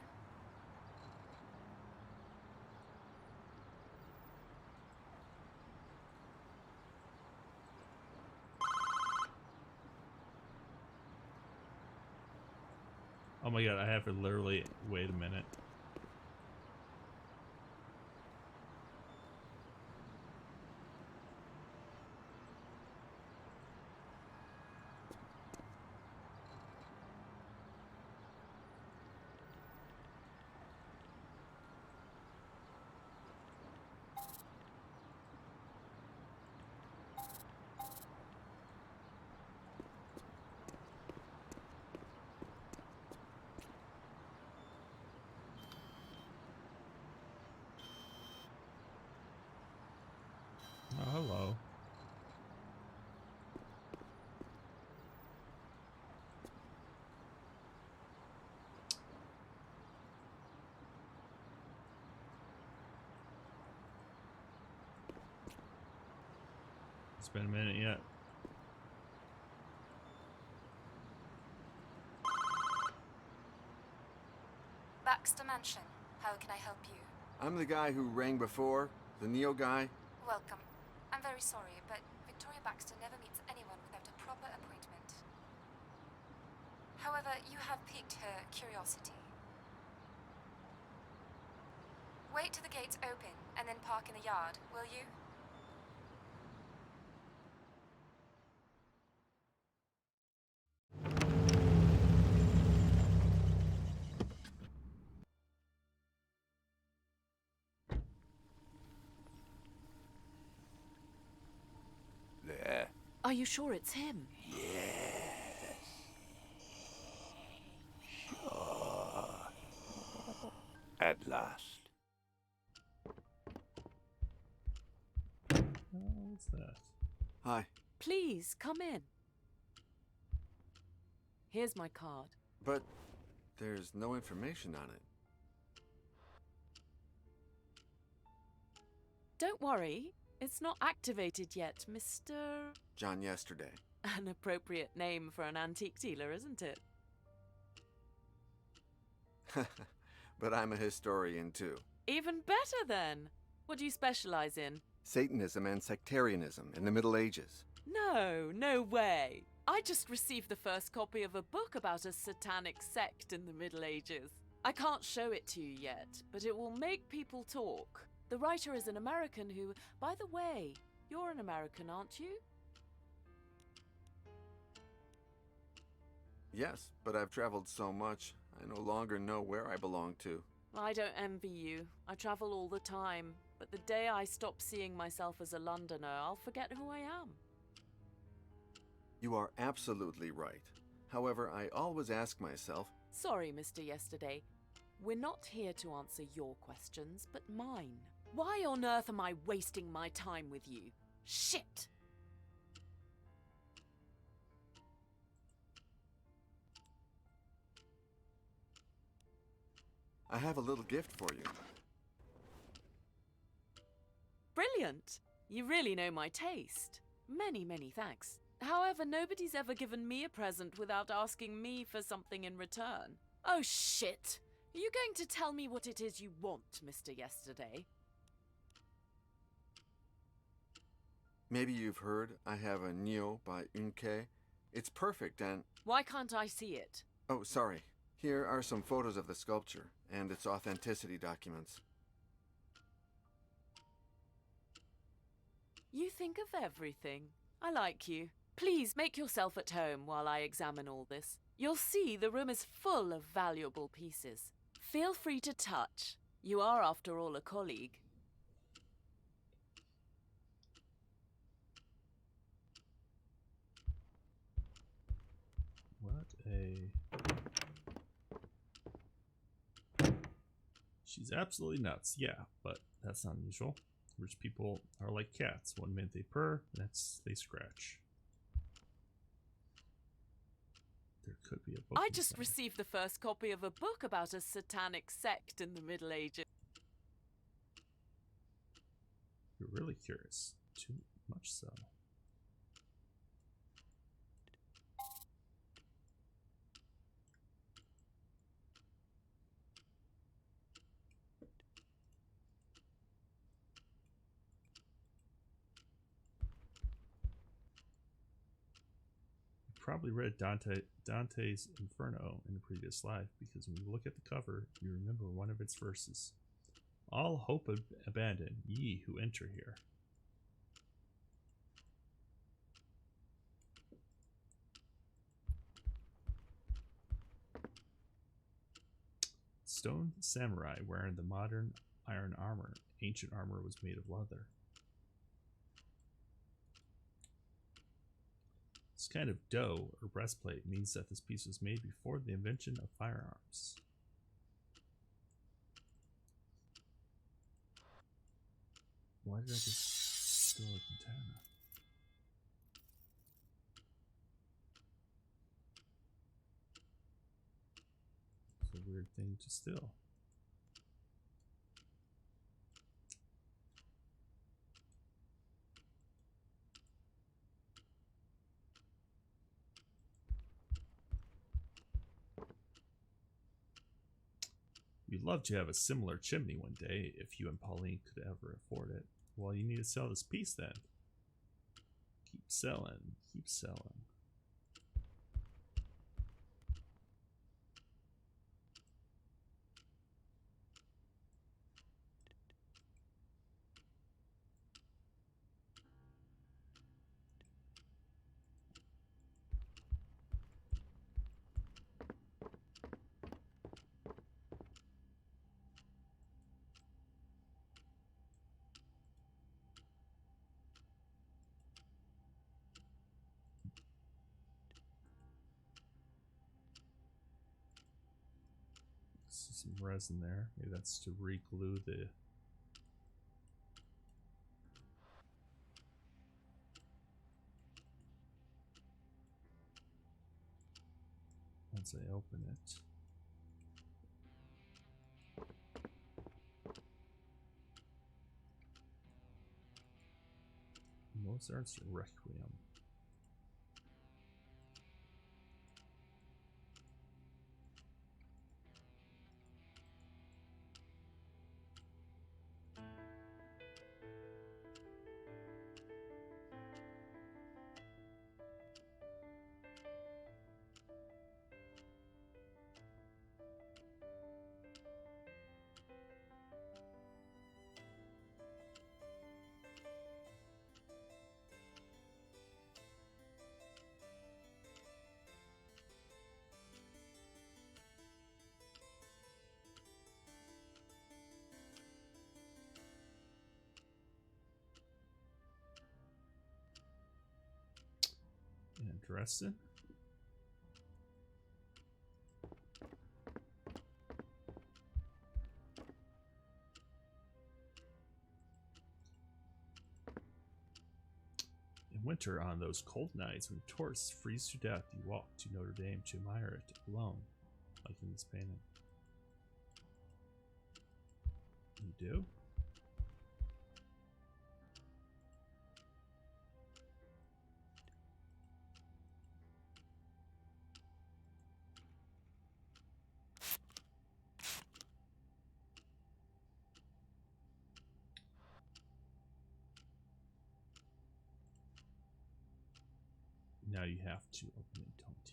Oh my god, I have to literally wait a minute. Oh, hello. It's been a minute yet. Baxter Mansion. How can I help you? I'm the guy who rang before, the Neo guy. Welcome. I'm very sorry, but Victoria Baxter never meets anyone without a proper appointment. However, you have piqued her curiosity. Wait till the gates open, and then park in the yard, will you? There. Are you sure it's him? Yes. Sure. At last. What's that? Hi. Please, come in. Here's my card. But there's no information on it. Don't worry, it's not activated yet, Mr. John Yesterday. An appropriate name for an antique dealer, isn't it? But I'm a historian too. Even better then. What do you specialize in? Satanism and sectarianism in the Middle Ages. No way. I just received the first copy of a book about a satanic sect in the Middle Ages. I can't show it to you yet, but it will make people talk. The writer is an American who, by the way, You're an American, aren't you? Yes, but I've traveled so much, I no longer know where I belong to. I don't envy you. I travel all the time, but the day I stop seeing myself as a Londoner, I'll forget who I am. You are absolutely right. However, I always ask myself, Sorry, Mr. Yesterday. We're not here to answer your questions, but mine. Why on earth am I wasting my time with you? Shit! I have a little gift for you. Brilliant! You really know my taste. Many, many thanks. However, nobody's ever given me a present without asking me for something in return. Oh, shit! Are you going to tell me what it is you want, Mr. Yesterday? Maybe you've heard I have a Neo by Unke. It's perfect and... Why can't I see it? Oh, sorry. Here are some photos of the sculpture and its authenticity documents. You think of everything. I like you. Please make yourself at home while I examine all this. You'll see the room is full of valuable pieces. Feel free to touch. You are, after all, a colleague. What a... She's absolutely nuts, yeah, but that's not unusual. Rich people are like cats. One minute they purr, the next they scratch. There could be a book. I just inside. received the first copy of a book about a satanic sect in the Middle Ages. You're really curious. Too much so. Probably read Dante's Inferno in a previous life, because when you look at the cover, you remember one of its verses. All hope abandon, ye who enter here. Stone samurai wearing the modern iron armor. Ancient armor was made of leather. This kind of dough or breastplate means that this piece was made before the invention of firearms. Why did I just steal a katana? It's a weird thing to steal. You'd love to have a similar chimney one day if you and Pauline could ever afford it. Well, you need to sell this piece then. Keep selling, keep selling. Some resin there. Maybe that's to re-glue the... Once I open it. Mozart's Requiem. interested? In winter, on those cold nights when tourists freeze to death, you walk to Notre Dame to admire it alone, like in this painting. You do? Now you have to open it, don't you?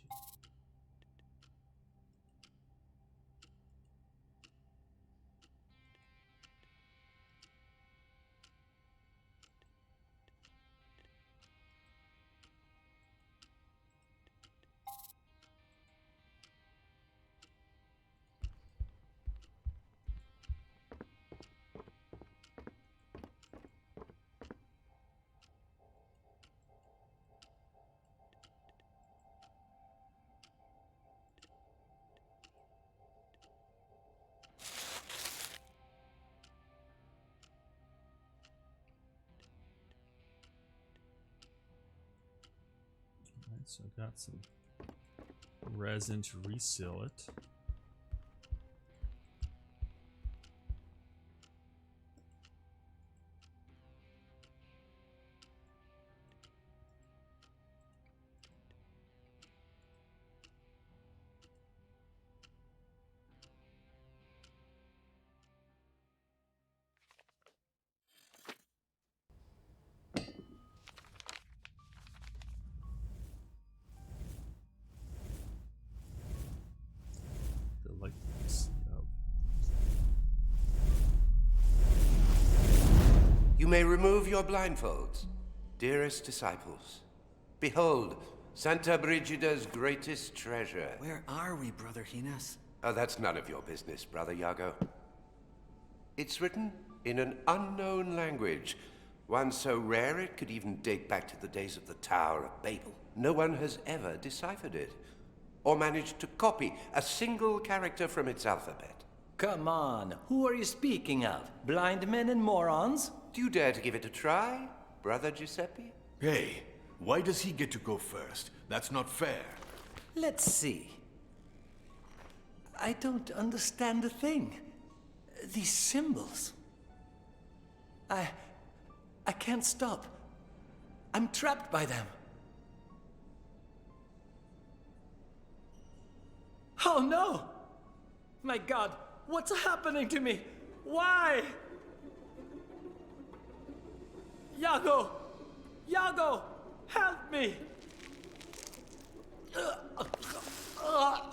Alright, so I got some resin to reseal it. You may remove your blindfolds, dearest disciples. Behold, Santa Brigida's greatest treasure. Where are we, Brother Hinas? Oh, that's none of your business, Brother Iago. It's written in an unknown language, one so rare it could even date back to the days of the Tower of Babel. No one has ever deciphered it, or managed to copy a single character from its alphabet. Come on, who are you speaking of? Blind men and morons? Do you dare to give it a try, Brother Giuseppe? Hey, why does he get to go first? That's not fair. Let's see. I don't understand a thing. These symbols. I can't stop. I'm trapped by them. Oh no! My God, what's happening to me? Why? Iago! Iago! Help me!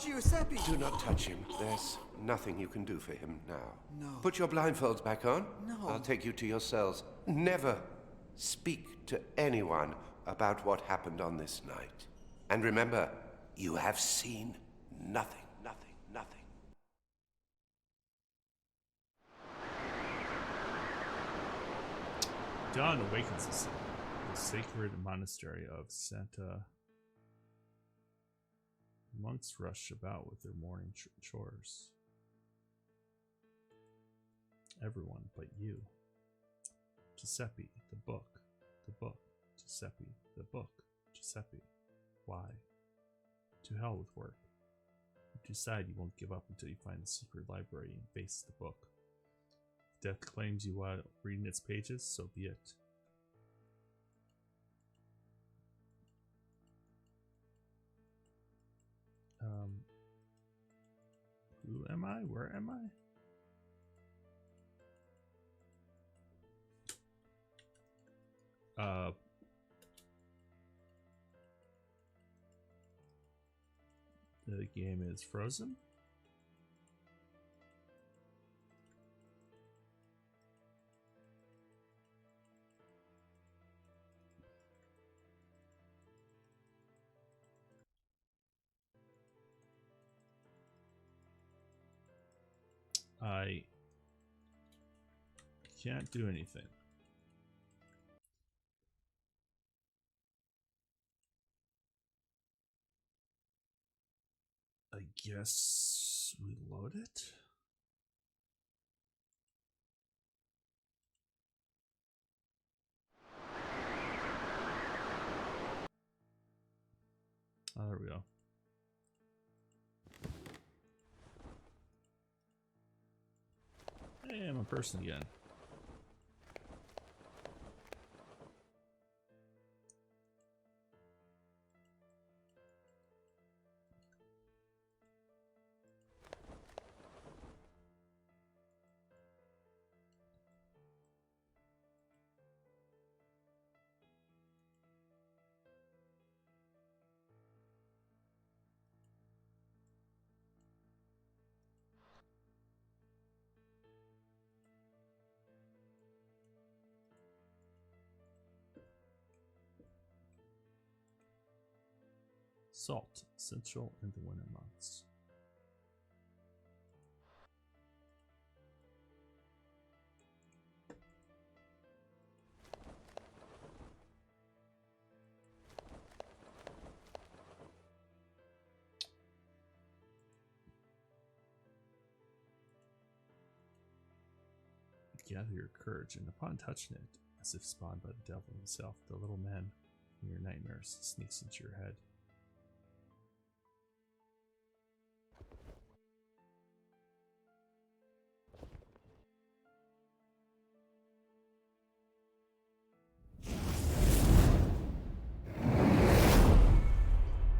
Giuseppe! Do not touch him. There's nothing you can do for him now. No. Put your blindfolds back on. No. I'll take you to your cells. Never speak to anyone about what happened on this night. And remember, you have seen nothing. Dawn awakens the sacred monastery of Santa. Monks rush about with their morning chores. Everyone but you. Giuseppe, the book, Giuseppe, the book, Giuseppe. Why? To hell with work. You decide you won't give up until you find the secret library and face the book. If death claims you while reading its pages, so be it. Who am I? Where am I? The game is frozen. I can't do anything. guess we load it. Oh, there we go. Hey, I'm a person again. Salt, essential in the winter months. Gather your courage, and upon touching it, as if spawned by the devil himself, the little man in your nightmares sneaks into your head.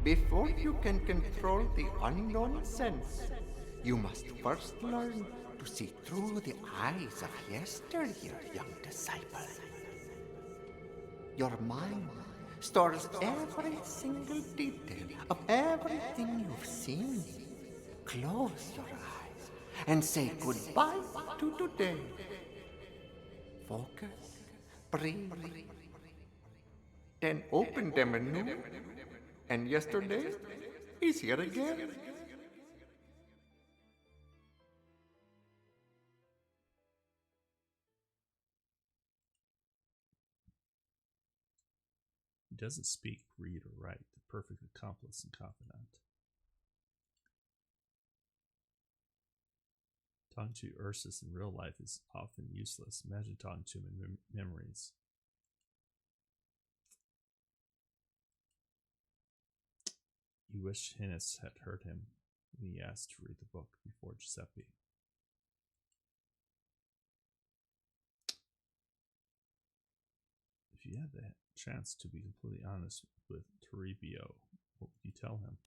Before you can control the unknown sense, you must first learn to see through the eyes of yesteryear, young disciple. Your mind stores every single detail of everything you've seen. Close your eyes and say goodbye to today. Focus, breathe, then open them anew. And yesterday, he's here again. He doesn't speak, read, or write, the perfect accomplice and confidant. Talking to Ursus in real life is often useless. Imagine talking to him in memories. You wish Hinnis had heard him when he asked to read the book before Giuseppe. If you had the chance to be completely honest with Toribio, what would you tell him?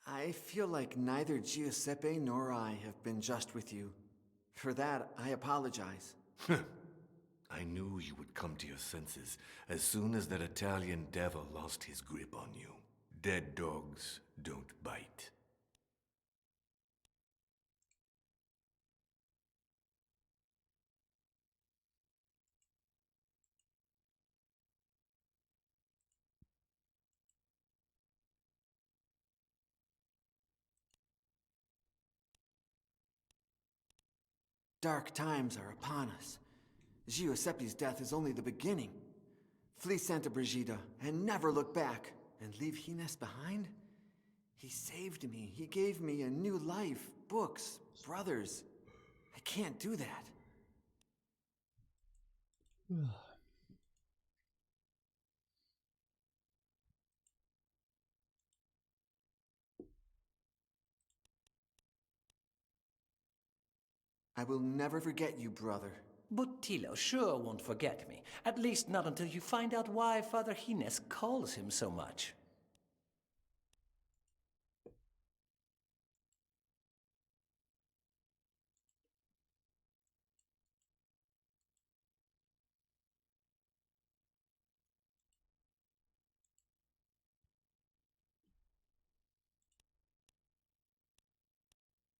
I feel like neither Giuseppe nor I have been just with you. For that, I apologize. I knew you would come to your senses as soon as that Italian devil lost his grip on you. Dead dogs don't bite. Dark times are upon us. Giuseppe's death is only the beginning. Flee Santa Brigida and never look back. And leave Hinnis behind? He saved me. He gave me a new life, books, brothers. I can't do that. I will never forget you, brother. But Tilo sure won't forget me. At least not until you find out why Father Hinnis calls him so much.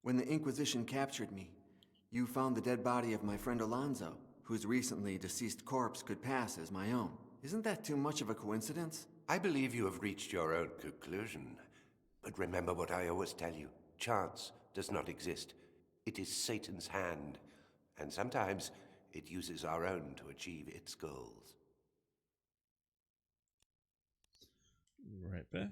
When the Inquisition captured me, you found the dead body of my friend Alonso, whose recently deceased corpse could pass as my own. Isn't that too much of a coincidence? I believe you have reached your own conclusion. But remember what I always tell you. Chance does not exist. It is Satan's hand. And sometimes it uses our own to achieve its goals. Right back.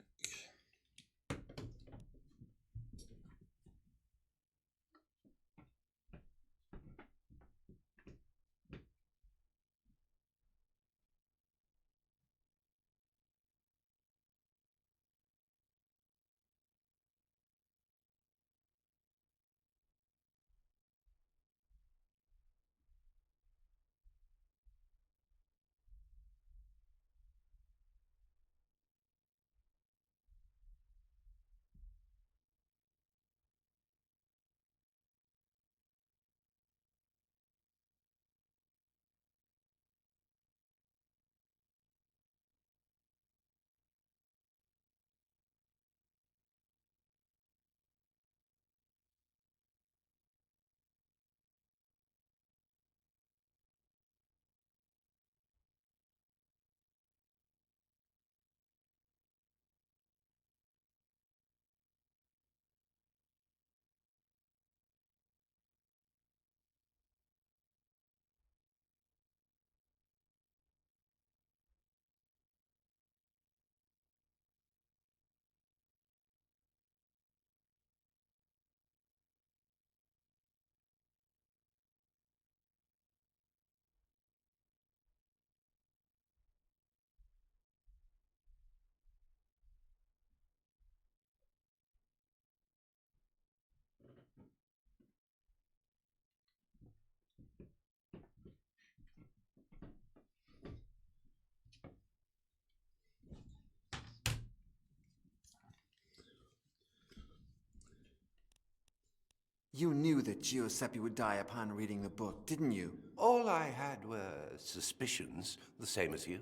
You knew that Giuseppe would die upon reading the book, didn't you? All I had were suspicions, the same as you.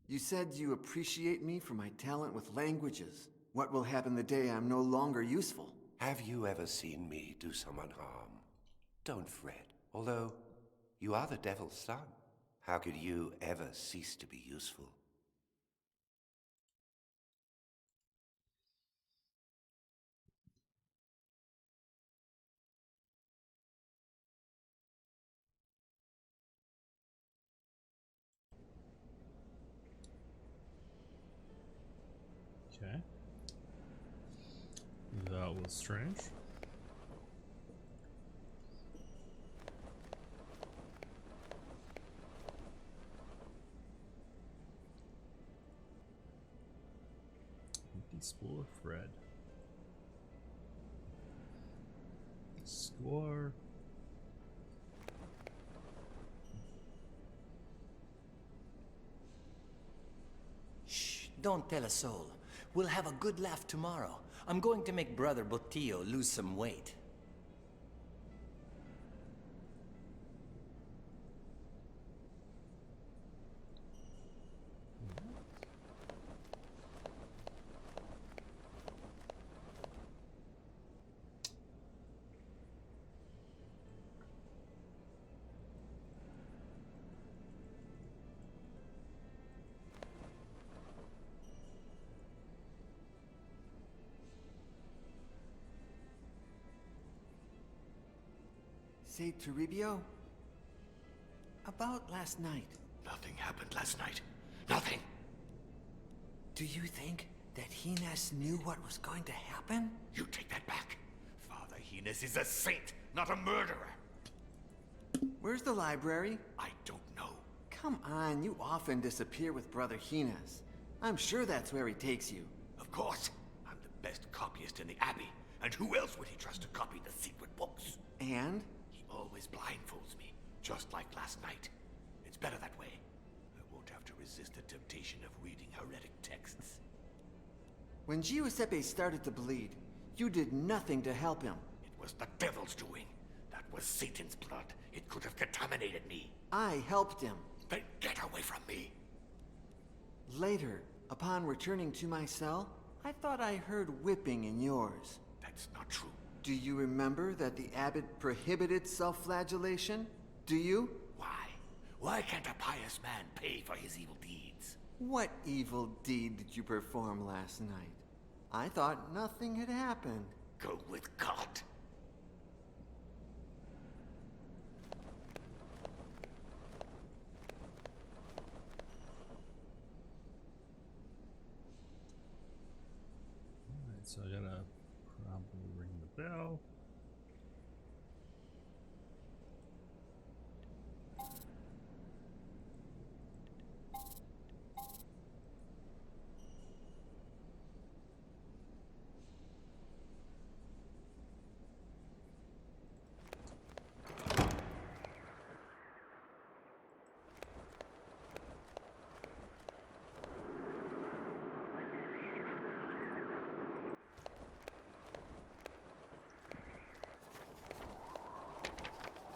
You said you appreciate me for my talent with languages. What will happen the day I'm no longer useful? Have you ever seen me do someone harm? Don't fret. Although, you are the Devil's son. How could you ever cease to be useful? Okay. That was strange. Empty spool of thread. Score. Shh, don't tell a soul. We'll have a good laugh tomorrow. I'm going to make Brother Botillo lose some weight. Say, Toribio? About last night. Nothing happened last night. Nothing. Do you think that Hines knew what was going to happen? You take that back. Father Hines is a saint, not a murderer. Where's the library? I don't know. Come on, you often disappear with Brother Hines. I'm sure that's where he takes you. Of course. I'm the best copyist in the Abbey. And who else would he trust to copy the secret books? And? He always blindfolds me, just like last night. It's better that way. I won't have to resist the temptation of reading heretic texts. When Giuseppe started to bleed, you did nothing to help him. It was the devil's doing. That was Satan's blood. It could have contaminated me. I helped him. Then get away from me. Later, upon returning to my cell, I thought I heard whipping in yours. That's not true. Do you remember that the abbot prohibited self-flagellation? Do you? Why? Why can't a pious man pay for his evil deeds? What evil deed did you perform last night? I thought nothing had happened. Go with God. Alright, so I gotta probably ring the bell.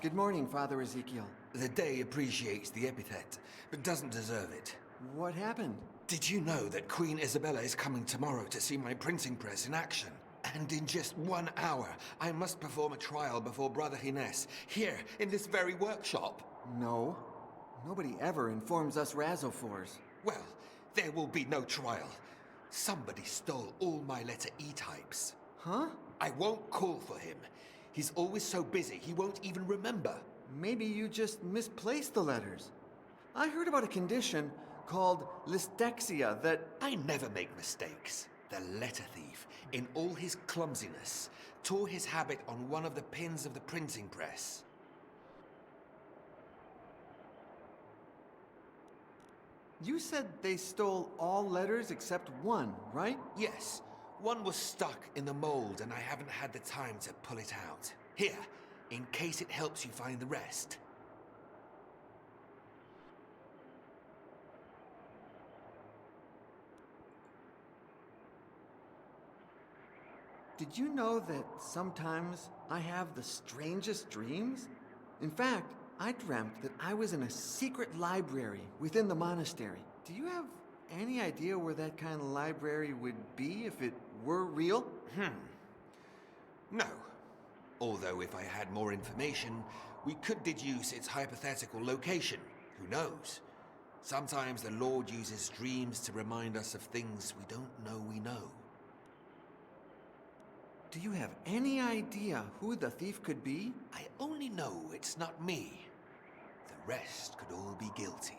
Good morning, Father Ezekiel. The day appreciates the epithet, but doesn't deserve it. What happened? Did you know that Queen Isabella is coming tomorrow to see my printing press in action? And in just 1 hour, I must perform a trial before Brother Hines, here, in this very workshop. No. Nobody ever informs us Razophors. Well, there will be no trial. Somebody stole all my letter E types. Huh? I won't call for him. He's always so busy, he won't even remember. Maybe you just misplaced the letters. I heard about a condition called lystexia that... I never make mistakes. The letter thief, in all his clumsiness, tore his habit on one of the pins of the printing press. You said they stole all letters except one, right? Yes. One was stuck in the mold and I haven't had the time to pull it out. Here, in case it helps you find the rest. Did you know that sometimes I have the strangest dreams? In fact, I dreamt that I was in a secret library within the monastery. Do you have any idea where that kind of library would be if it were real? No. Although if I had more information, we could deduce its hypothetical location. Who knows? Sometimes the Lord uses dreams to remind us of things we don't know we know. Do you have any idea who the thief could be? I only know it's not me. The rest could all be guilty.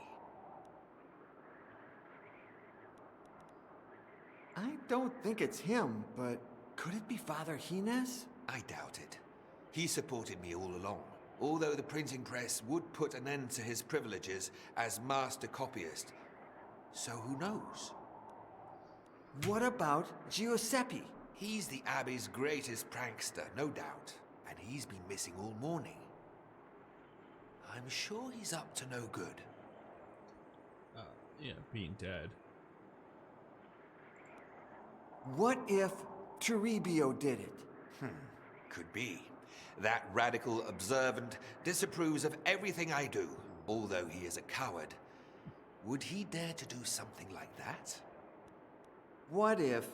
I don't think it's him, but could it be Father Hines? I doubt it. He supported me all along, although the printing press would put an end to his privileges as master copyist. So who knows? What about Giuseppe? He's the Abbey's greatest prankster, no doubt, and he's been missing all morning. I'm sure he's up to no good. Yeah, being dead. What if Toribio did it? Could be. That radical observant disapproves of everything I do, although he is a coward. Would he dare to do something like that? What if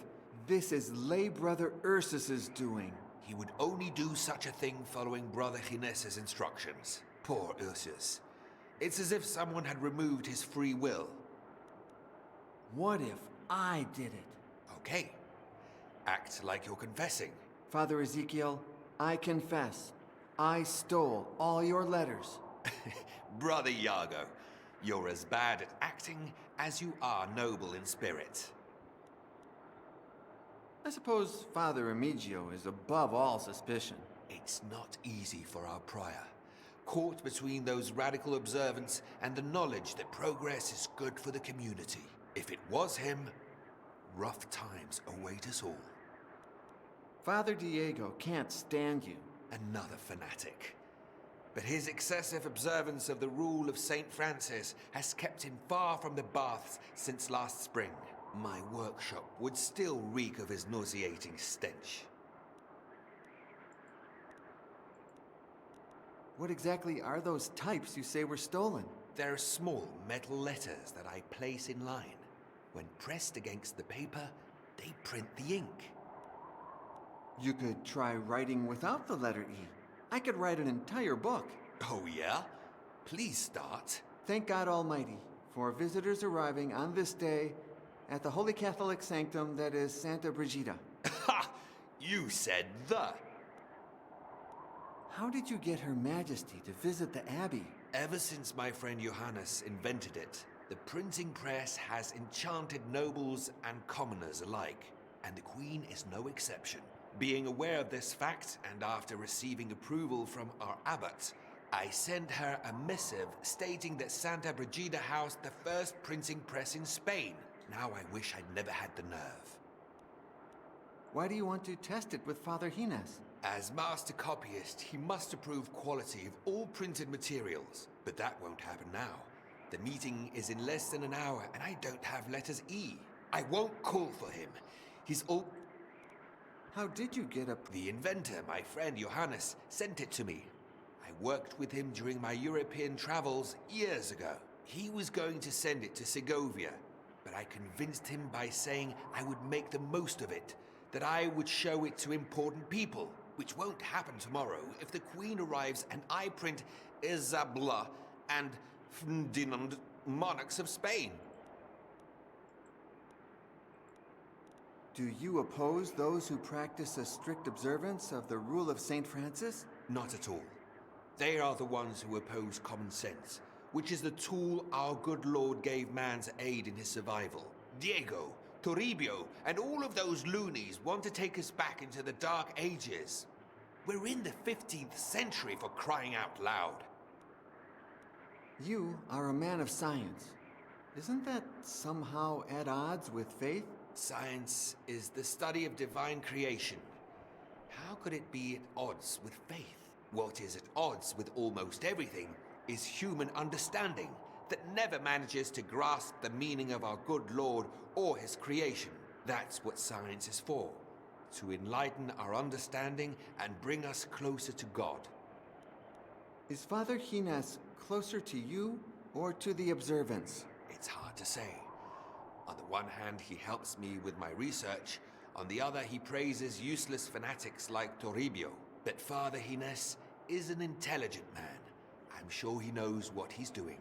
this is lay brother Ursus's doing? He would only do such a thing following Brother Gines's instructions. Poor Ursus. It's as if someone had removed his free will. What if I did it? Okay. Act like you're confessing. Father Ezekiel, I confess. I stole all your letters. Brother Iago, you're as bad at acting as you are noble in spirit. I suppose Father Emigio is above all suspicion. It's not easy for our prior, caught between those radical observants and the knowledge that progress is good for the community. If it was him, rough times await us all. Father Diego can't stand you. Another fanatic. But his excessive observance of the rule of St. Francis has kept him far from the baths since last spring. My workshop would still reek of his nauseating stench. What exactly are those types you say were stolen? They're small metal letters that I place in line. When pressed against the paper, they print the ink. You could try writing without the letter E. I could write an entire book. Oh yeah? Please start. Thank God Almighty for visitors arriving on this day at the Holy Catholic Sanctum that is Santa Brigida. Ha! You said the. How did you get Her Majesty to visit the Abbey? Ever since my friend Johannes invented it, the printing press has enchanted nobles and commoners alike, and the Queen is no exception. Being aware of this fact, and after receiving approval from our abbot, I sent her a missive stating that Santa Brigida housed the first printing press in Spain. Now I wish I'd never had the nerve. Why do you want to test it with Father Hines? As master copyist, he must approve quality of all printed materials. But that won't happen now. The meeting is in less than an hour, and I don't have letters E. I won't call for him. He's all... How did you get The inventor, my friend Johannes, sent it to me. I worked with him during my European travels years ago. He was going to send it to Segovia, but I convinced him by saying I would make the most of it, that I would show it to important people, which won't happen tomorrow if the Queen arrives and I print Isabella and Ferdinand, monarchs of Spain. Do you oppose those who practice a strict observance of the rule of St. Francis? Not at all. They are the ones who oppose common sense, which is the tool our good Lord gave man to aid in his survival. Diego, Toribio, and all of those loonies want to take us back into the Dark Ages. We're in the 15th century, for crying out loud. You are a man of science. Isn't that somehow at odds with faith? Science is the study of divine creation. How could it be at odds with faith? What is at odds with almost everything is human understanding that never manages to grasp the meaning of our good Lord or his creation. That's what science is for. to enlighten our understanding and bring us closer to God. Is Father Gines closer to you or to the observance? It's hard to say. On the one hand, he helps me with my research. On the other, he praises useless fanatics like Toribio. But Father Gines is an intelligent man. I'm sure he knows what he's doing.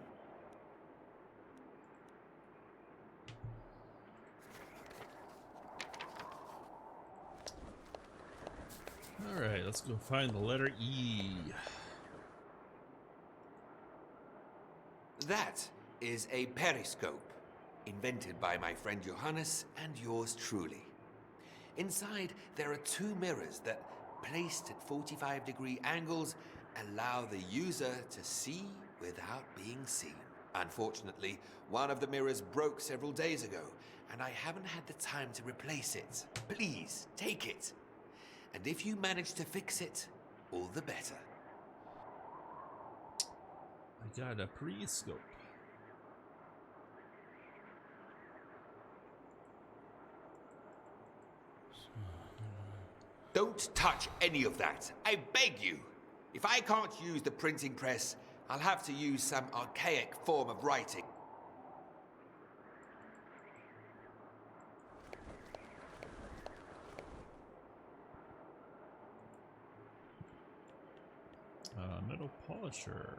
Alright, let's go find the letter E. That is a periscope, invented by my friend Johannes and yours truly. Inside, there are two mirrors that, placed at 45-degree angles, allow the user to see without being seen. Unfortunately, one of the mirrors broke several days ago, and I haven't had the time to replace it. Please, take it. And if you manage to fix it, all the better. I got a periscope. Don't touch any of that. I beg you. If I can't use the printing press, I'll have to use some archaic form of writing. Metal polisher.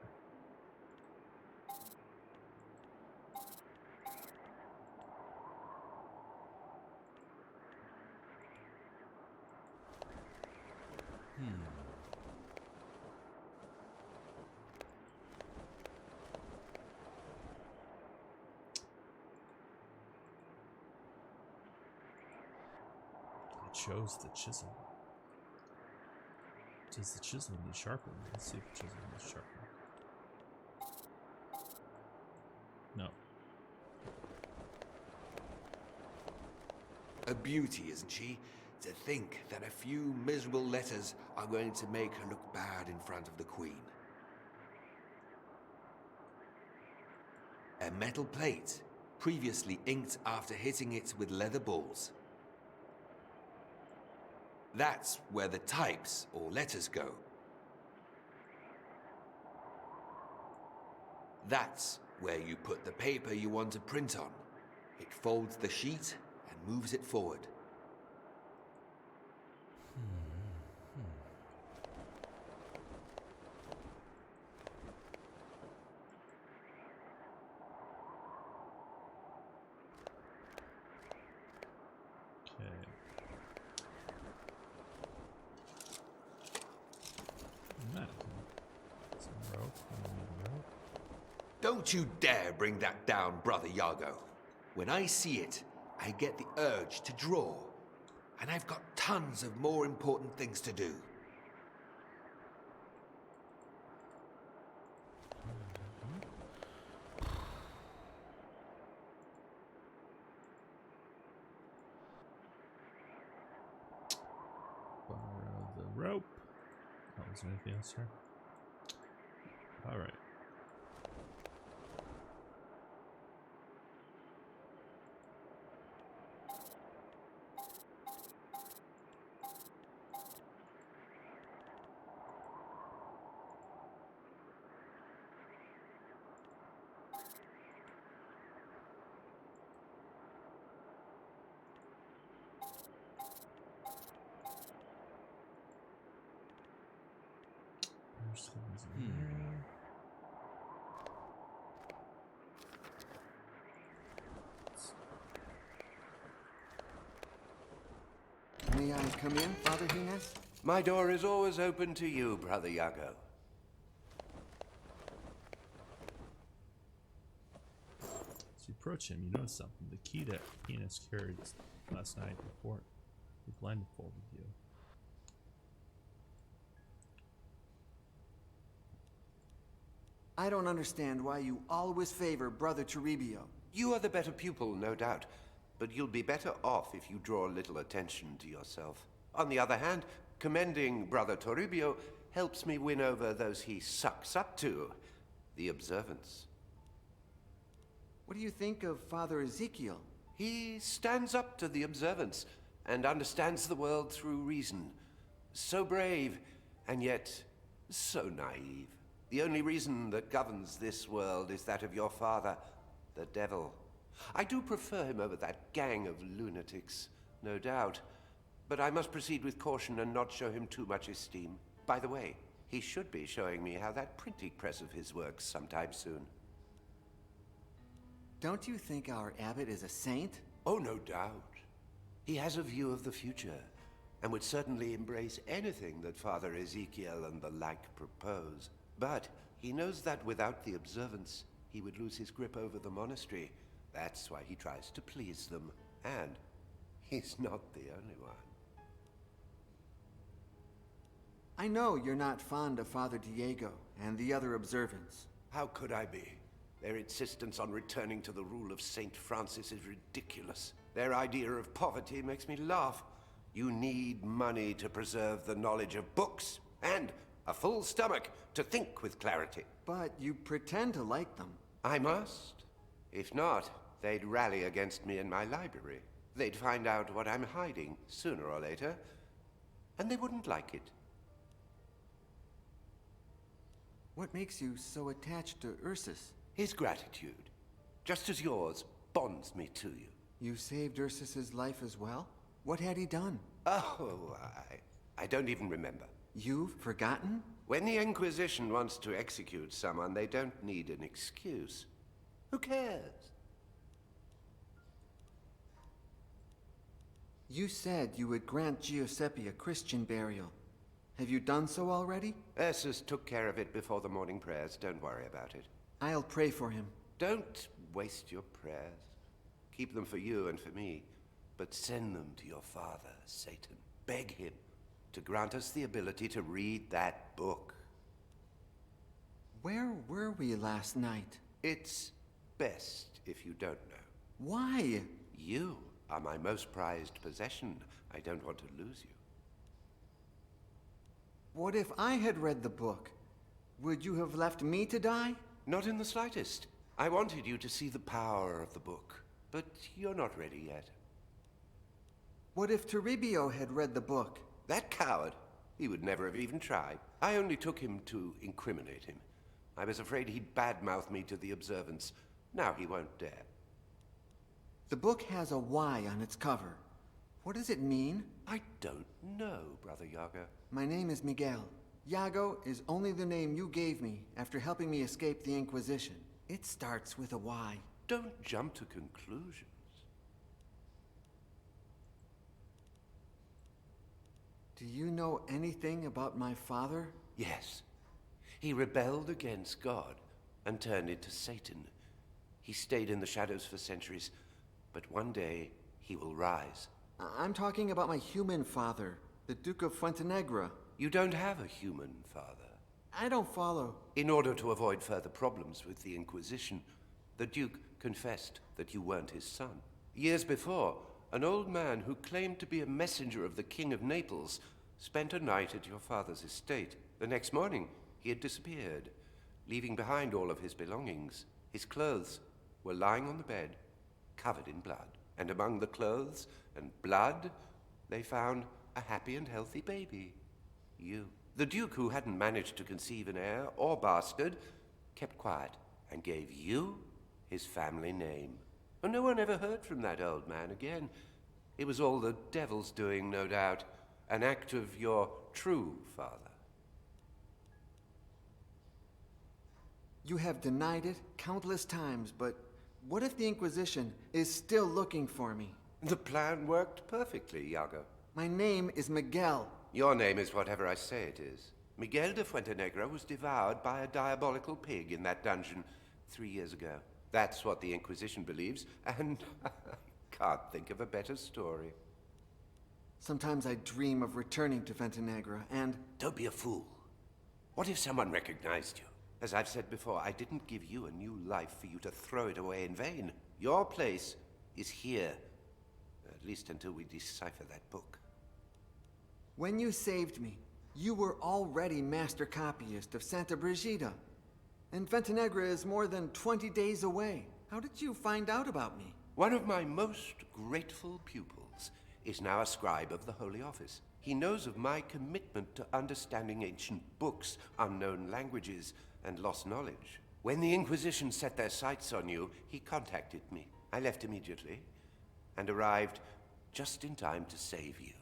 I chose the chisel. Does the chisel need sharpened? Let's see if the chisel needs sharpened. No. A beauty, isn't she? To think that a few miserable letters are going to make her look bad in front of the Queen. A metal plate, previously inked after hitting it with leather balls. That's where the types or letters go. That's where you put the paper you want to print on. It folds the sheet and moves it forward. Don't you dare bring that down, Brother Iago. When I see it, I get the urge to draw. And I've got tons of more important things to do. Borrow the rope. Oh, is there anything else here? Alright. May I come in, Father Gines? My door is always open to you, Brother Iago. As you approach him, you notice something. The key that Gines carried last night before he blindfolded you. I don't understand why you always favor Brother Toribio. You are the better pupil, no doubt. But you'll be better off if you draw little attention to yourself. On the other hand, commending Brother Toribio helps me win over those he sucks up to, the observance. What do you think of Father Ezekiel? He stands up to the observance, and understands the world through reason. So brave, and yet so naive. The only reason that governs this world is that of your father, the devil. I do prefer him over that gang of lunatics, no doubt. But I must proceed with caution and not show him too much esteem. By the way, he should be showing me how that printing press of his works sometime soon. Don't you think our abbot is a saint? Oh, no doubt. He has a view of the future, and would certainly embrace anything that Father Ezekiel and the like propose. But he knows that without the observance, he would lose his grip over the monastery. That's why he tries to please them. And he's not the only one. I know you're not fond of Father Diego and the other observants. How could I be? Their insistence on returning to the rule of Saint Francis is ridiculous. Their idea of poverty makes me laugh. You need money to preserve the knowledge of books, and a full stomach to think with clarity. But you pretend to like them. I must. If not, they'd rally against me in my library. They'd find out what I'm hiding, sooner or later, and they wouldn't like it. What makes you so attached to Ursus? His gratitude, just as yours, bonds me to you. You saved Ursus's life as well? What had he done? Oh, I don't even remember. You've forgotten? When the Inquisition wants to execute someone, they don't need an excuse. Who cares? You said you would grant Giuseppe a Christian burial. Have you done so already? Ursus took care of it before the morning prayers. Don't worry about it. I'll pray for him. Don't waste your prayers. Keep them for you and for me. But send them to your father, Satan. Beg him to grant us the ability to read that book. Where were we last night? It's best if you don't know. Why? You are my most prized possession. I don't want to lose you. What if I had read the book? Would you have left me to die? Not in the slightest. I wanted you to see the power of the book, but you're not ready yet. What if Toribio had read the book? That coward! He would never have even tried. I only took him to incriminate him. I was afraid he'd badmouth me to the observants. Now he won't dare. The book has a Y on its cover. What does it mean? I don't know, Brother Iago. My name is Miguel. Iago is only the name you gave me after helping me escape the Inquisition. It starts with a Y. Don't jump to conclusions. Do you know anything about my father? Yes. He rebelled against God and turned into Satan. He stayed in the shadows for centuries, but one day he will rise. I'm talking about my human father, the Duke of Fuentenegra. You don't have a human father. I don't follow. In order to avoid further problems with the Inquisition, the Duke confessed that you weren't his son. Years before, an old man who claimed to be a messenger of the King of Naples spent a night at your father's estate. The next morning, he had disappeared, leaving behind all of his belongings. His clothes were lying on the bed, covered in blood. And among the clothes and blood, they found a happy and healthy baby. You. The Duke, who hadn't managed to conceive an heir or bastard, kept quiet and gave you his family name. And no one ever heard from that old man again. It was all the devil's doing, no doubt. An act of your true father. You have denied it countless times, but what if the Inquisition is still looking for me? The plan worked perfectly, Iago. My name is Miguel. Your name is whatever I say it is. Miguel de Fuentenegra was devoured by a diabolical pig in that dungeon 3 years ago. That's what the Inquisition believes, and I can't think of a better story. Sometimes I dream of returning to Fuentenegra, and... Don't be a fool. What if someone recognized you? As I've said before, I didn't give you a new life for you to throw it away in vain. Your place is here, at least until we decipher that book. When you saved me, you were already master copyist of Santa Brigida. And Fuentenegra is more than 20 days away. How did you find out about me? One of my most grateful pupils is now a scribe of the Holy Office. He knows of my commitment to understanding ancient books, unknown languages, and lost knowledge. When the Inquisition set their sights on you, he contacted me. I left immediately and arrived just in time to save you.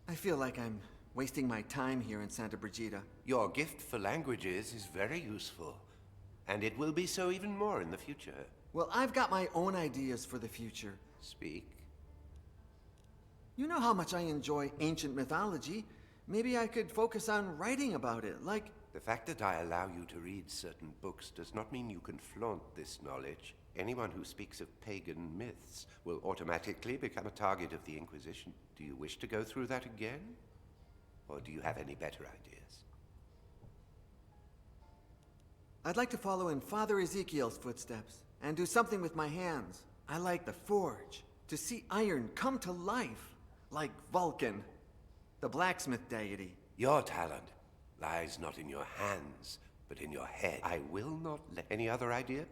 I feel like I'm wasting my time here in Santa Brigida. Your gift for languages is very useful, and it will be so even more in the future. Well, I've got my own ideas for the future. Speak. You know how much I enjoy ancient mythology. Maybe I could focus on writing about it, like... The fact that I allow you to read certain books does not mean you can flaunt this knowledge. Anyone who speaks of pagan myths will automatically become a target of the Inquisition. Do you wish to go through that again? Or do you have any better ideas? I'd like to follow in Father Ezekiel's footsteps and do something with my hands. I like the forge, to see iron come to life, like Vulcan, the blacksmith deity. Your talent lies not in your hands, but in your head. I will not let any other idea.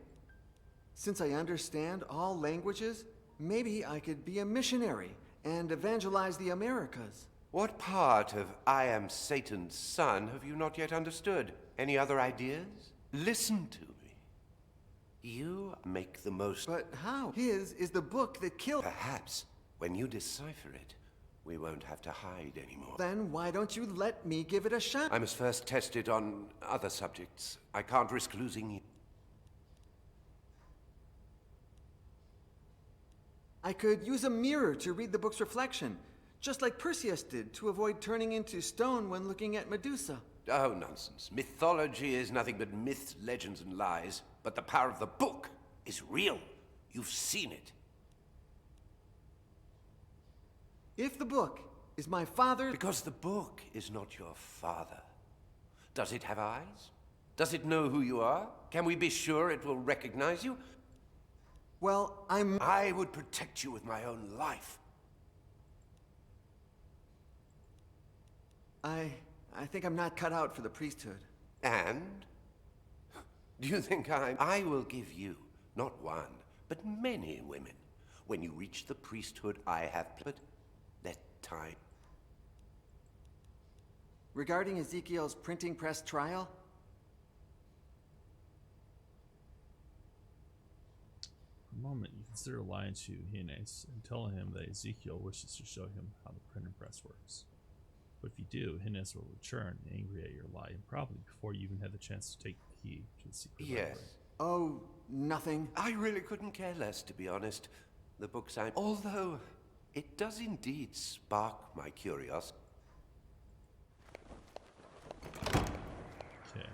Since I understand all languages, maybe I could be a missionary and evangelize the Americas. What part of I am Satan's son have you not yet understood? Any other ideas? Listen to me. You make the most... But how? His is the book that killed... Perhaps, when you decipher it, we won't have to hide anymore. Then why don't you let me give it a shot? I must first test it on other subjects. I can't risk losing you. I could use a mirror to read the book's reflection, just like Perseus did to avoid turning into stone when looking at Medusa. Oh, nonsense. Mythology is nothing but myths, legends, and lies. But the power of the book is real. You've seen it. If the book is my father... Because the book is not your father. Does it have eyes? Does it know who you are? Can we be sure it will recognize you? Well, I would protect you with my own life. I think I'm not cut out for the priesthood. And? Do you think I will give you, not one, but many women. When you reach the priesthood, I have... But let time. Regarding Ezekiel's printing press trial? For a moment, you consider lying to Hines and telling him that Ezekiel wishes to show him how the printing press works. But if you do, Hines will return angry at your lie, and probably before you even had the chance to take the key to the secret library. Oh, nothing. I really couldn't care less, to be honest. The book's although it does indeed spark my curiosity. Okay.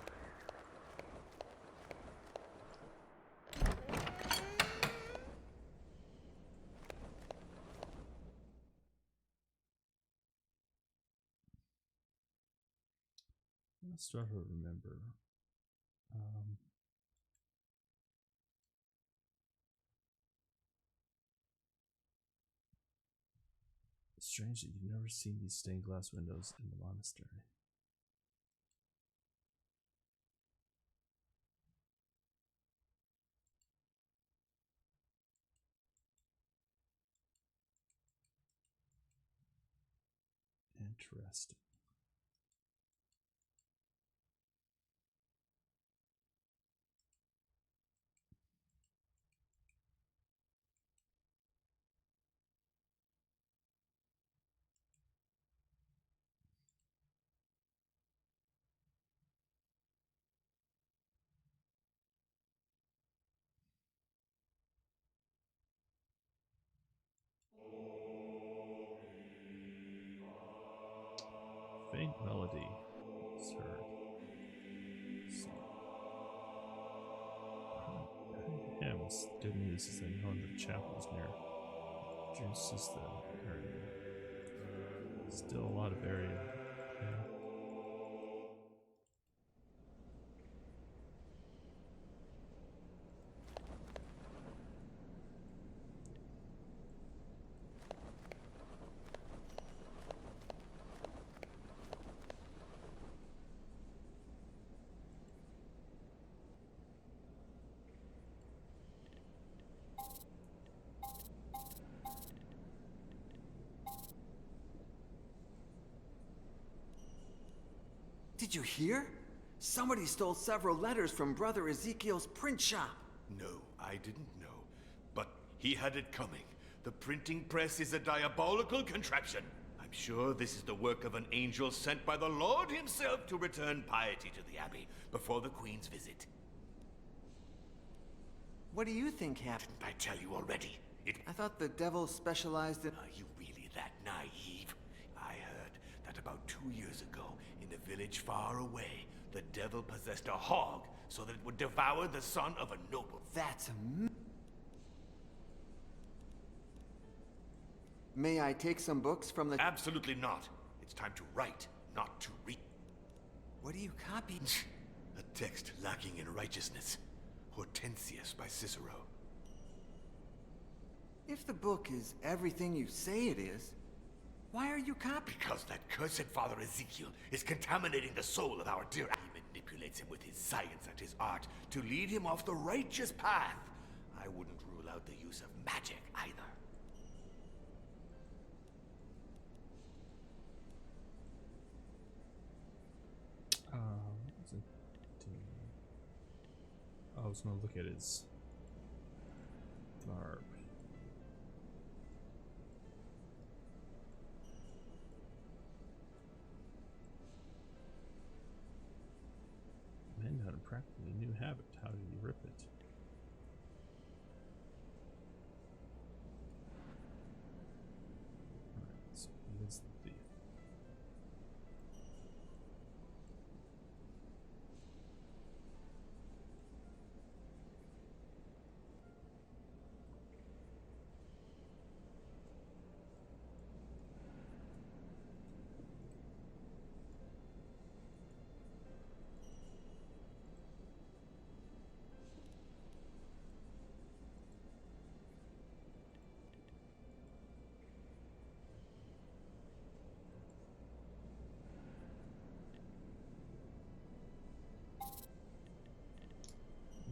Let's try to remember. It's strange that you've never seen these stained glass windows in the monastery. Interesting. Faint melody is heard. Let's see. Hymns, good news is that knowing the chapel is near reduces the area. Still a lot of area. Yeah. Did you hear? Somebody stole several letters from Brother Ezekiel's print shop. No, I didn't know. But he had it coming. The printing press is a diabolical contraption. I'm sure this is the work of an angel sent by the Lord himself to return piety to the Abbey before the Queen's visit. What do you think happened? I tell you already. I thought the devil specialized in... Are you really that naive? I heard that about 2 years ago, in a village far away, the devil possessed a hog so that it would devour the son of a noble. That's May I take some books from the... Absolutely not. It's time to write, not to read. What are you copying? A text lacking in righteousness. Hortensius by Cicero. If the book is everything you say it is, why are you copying? Because that cursed Father Ezekiel is contaminating the soul of our dear... He manipulates him with his science and his art to lead him off the righteous path. I wouldn't rule out the use of magic either. What was it doing? I was gonna look at his garb. Man had a practically new habit. How did he rip it? Alright, so he is the thief.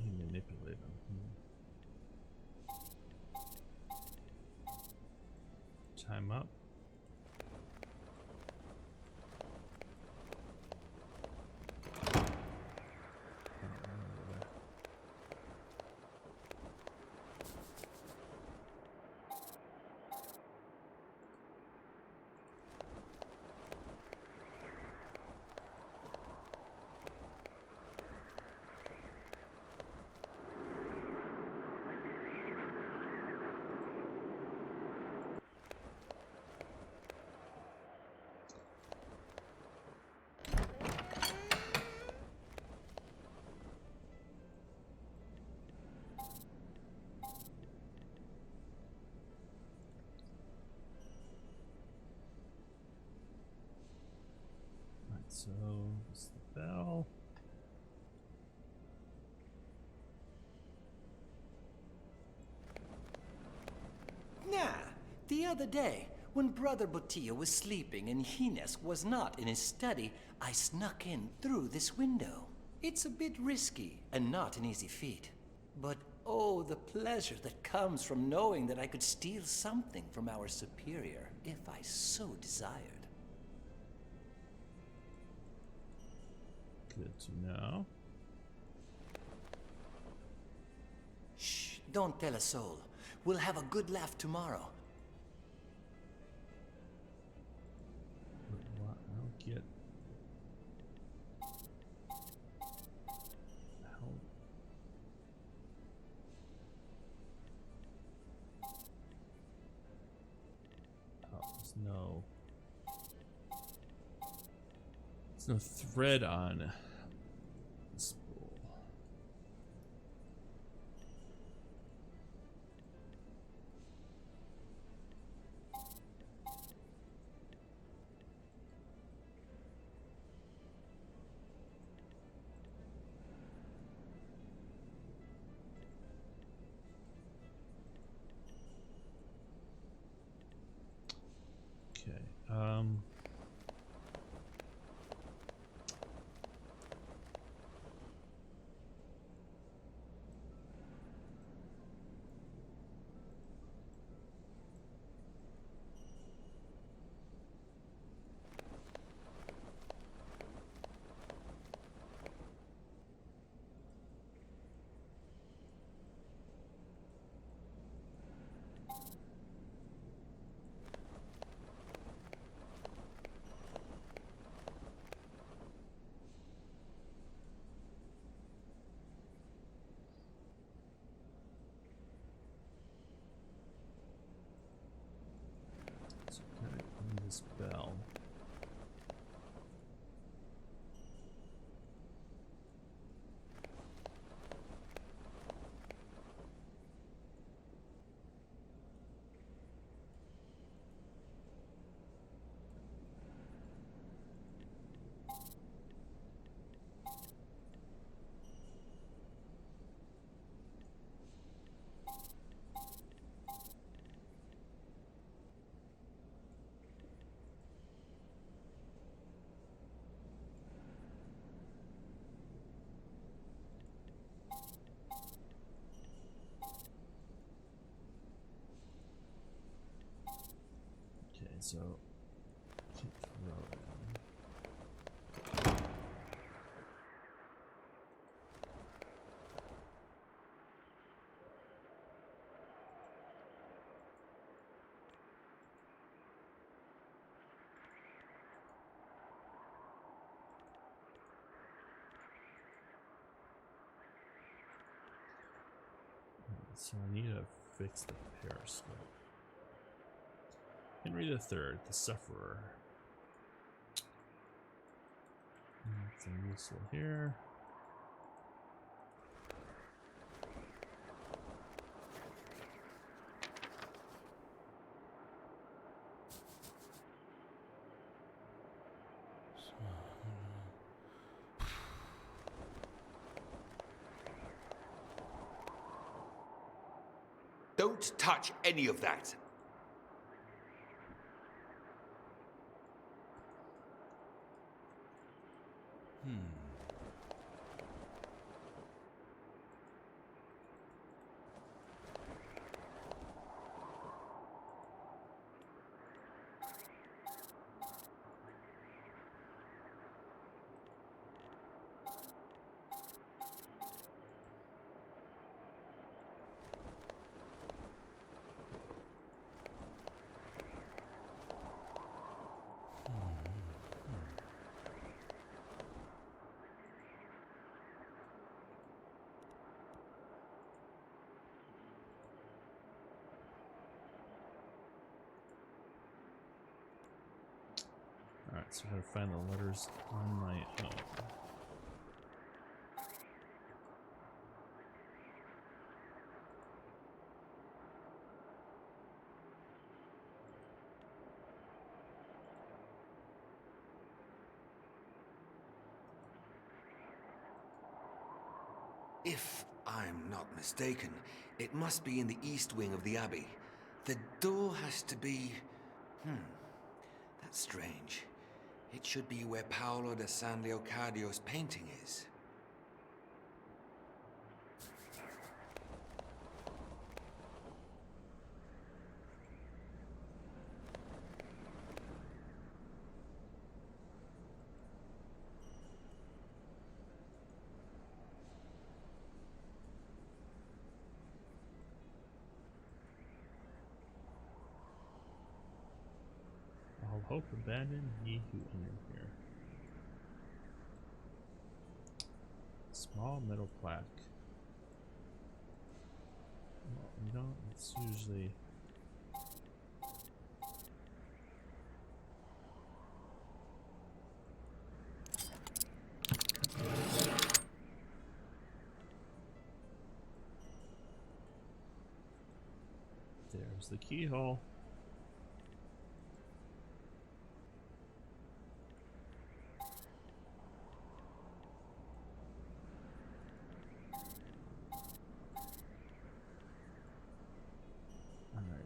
You manipulate him. Time up. So, it's the bell. Nah, the other day, when Brother Botillo was sleeping and Hines was not in his study, I snuck in through this window. It's a bit risky and not an easy feat. But oh, the pleasure that comes from knowing that I could steal something from our superior if I so desired. Good to know. Shh, don't tell a soul. We'll have a good laugh tomorrow. But what? I don't get. How? Oh, there's no thread on the spool. Okay. So keep rolling. So I need to fix the periscope. Henry III, the Sufferer. Nothing useful here. Don't touch any of that. Alright, so I gotta find the letters on my own. If I'm not mistaken, it must be in the east wing of the Abbey. The door has to be... That's strange. It should be where Paolo da San Leocadio's painting is. All hope abandon ye who enter here. Small metal plaque. Well, you know, it's usually... There's the keyhole.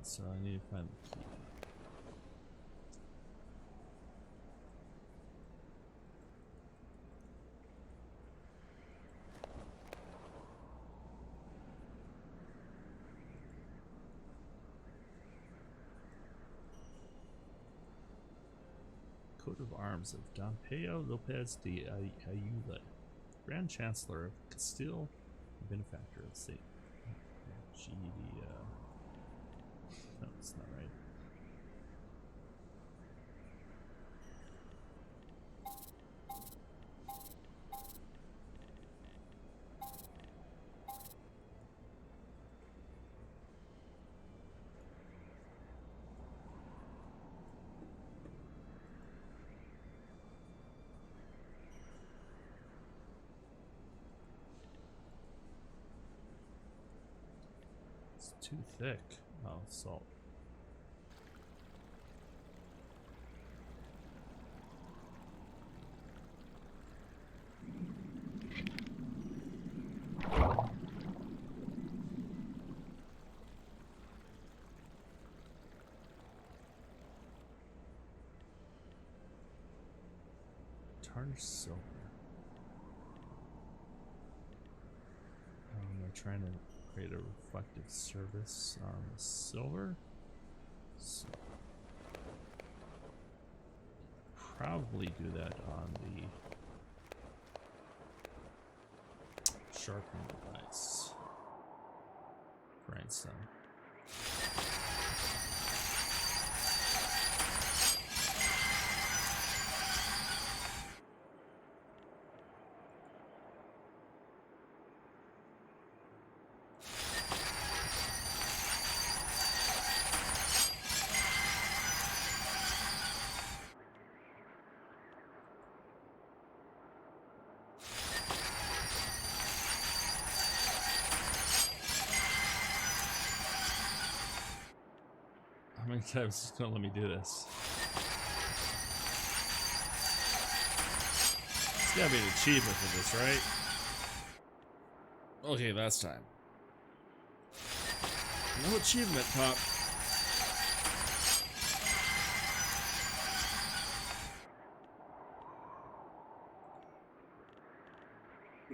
So I need to find the key. Coat of arms of Don Pedro Lopez de Ayala, Grand Chancellor of Castile, benefactor of St. No, it's not right. It's too thick. Oh, salt. Tarnished silver. They're trying to create a reflective surface on the silver. So probably do that on the sharpening device. Grindstone. How many times is it gonna let me do this? There's gotta be an achievement for this, right? Okay, last time. No achievement, Pop.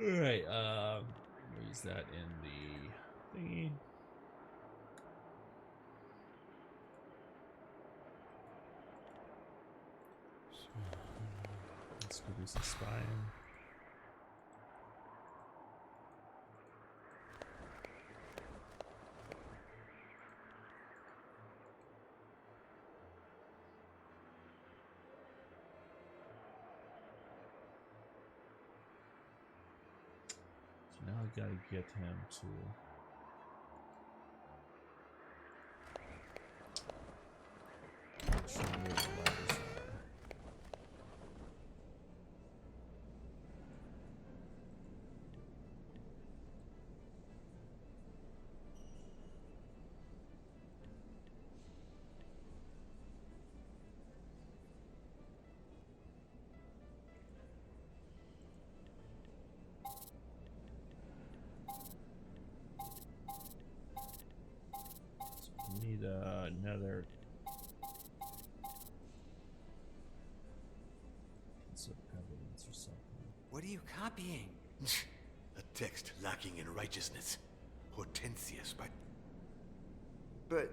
Alright, we'll use that in the thingy. Let's go do some spying. So now I gotta get him to show me where the ladders are. Need another piece of evidence or something. What are you copying? A text lacking in righteousness. Hortensius, But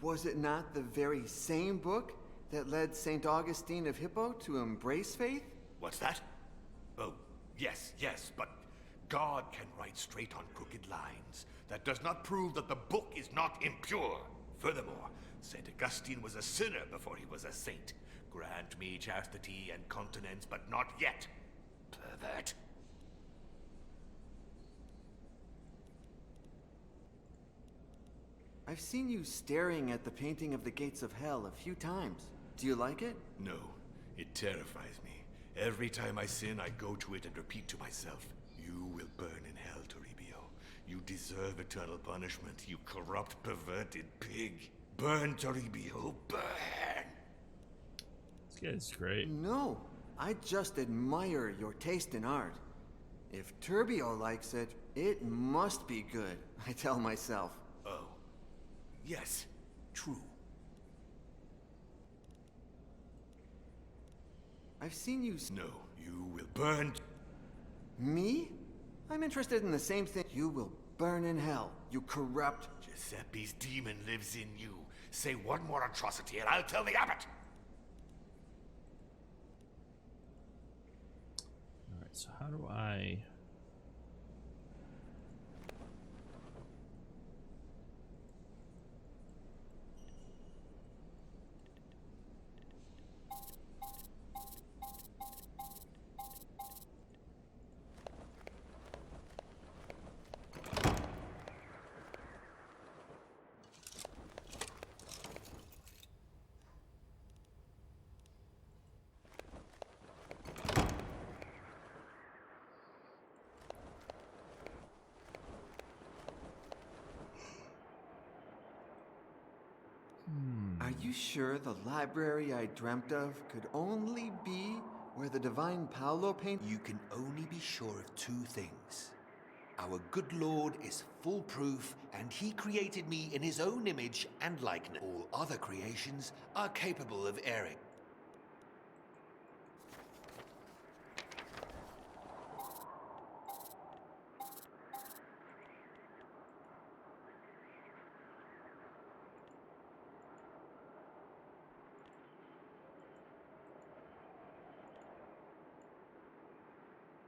was it not the very same book that led St. Augustine of Hippo to embrace faith? What's that? Oh, yes, but God can write straight on crooked lines. That does not prove that the book is not impure. Furthermore, St. Augustine was a sinner before he was a saint. Grant me chastity and continence, but not yet. Pervert. I've seen you staring at the painting of the Gates of Hell a few times. Do you like it? No, it terrifies me. Every time I sin, I go to it and repeat to myself, you will burn in hell, Toribio. You deserve eternal punishment, you corrupt, perverted pig. Burn, Toribio, burn! This guy's great. No, I just admire your taste in art. If Turbio likes it, it must be good, I tell myself. Oh. Yes, true. I've seen you... No, you will burn... Me? I'm interested in the same thing. You will burn in hell, you corrupt... Giuseppe's demon lives in you. Say one more atrocity and I'll tell the abbot! Alright, so how do I... Are you sure the library I dreamt of could only be where the divine Paolo painted? You can only be sure of two things. Our good Lord is foolproof, and he created me in his own image and likeness. All other creations are capable of erring.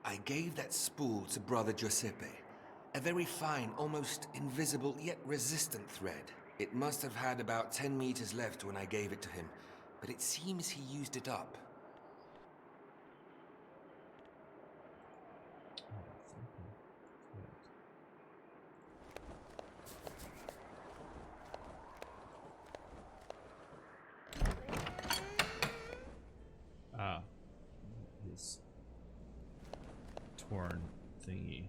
I gave that spool to Brother Giuseppe. A very fine, almost invisible, yet resistant thread. It must have had about 10 meters left when I gave it to him, but it seems he used it up. Ah, his torn thingy.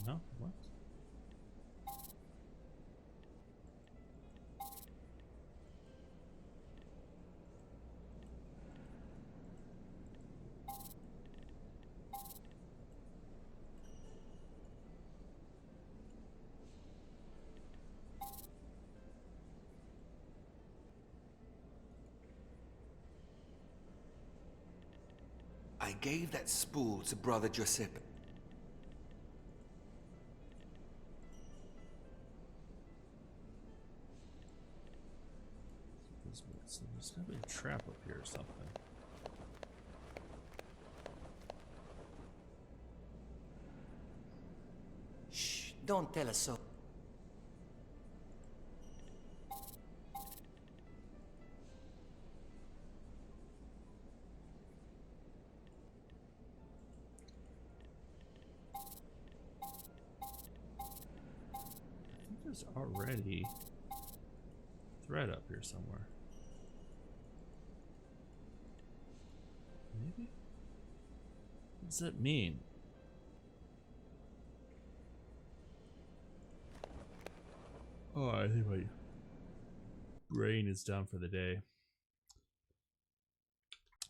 No? What? I gave that spool to Brother Giuseppe. So there's gotta be a trap up here or something. Shh, don't tell us so. I think there's already thread up here somewhere. Maybe? What does that mean? Oh, I think my brain is done for the day.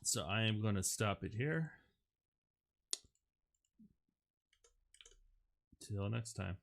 So I am going to stop it here. Till next time.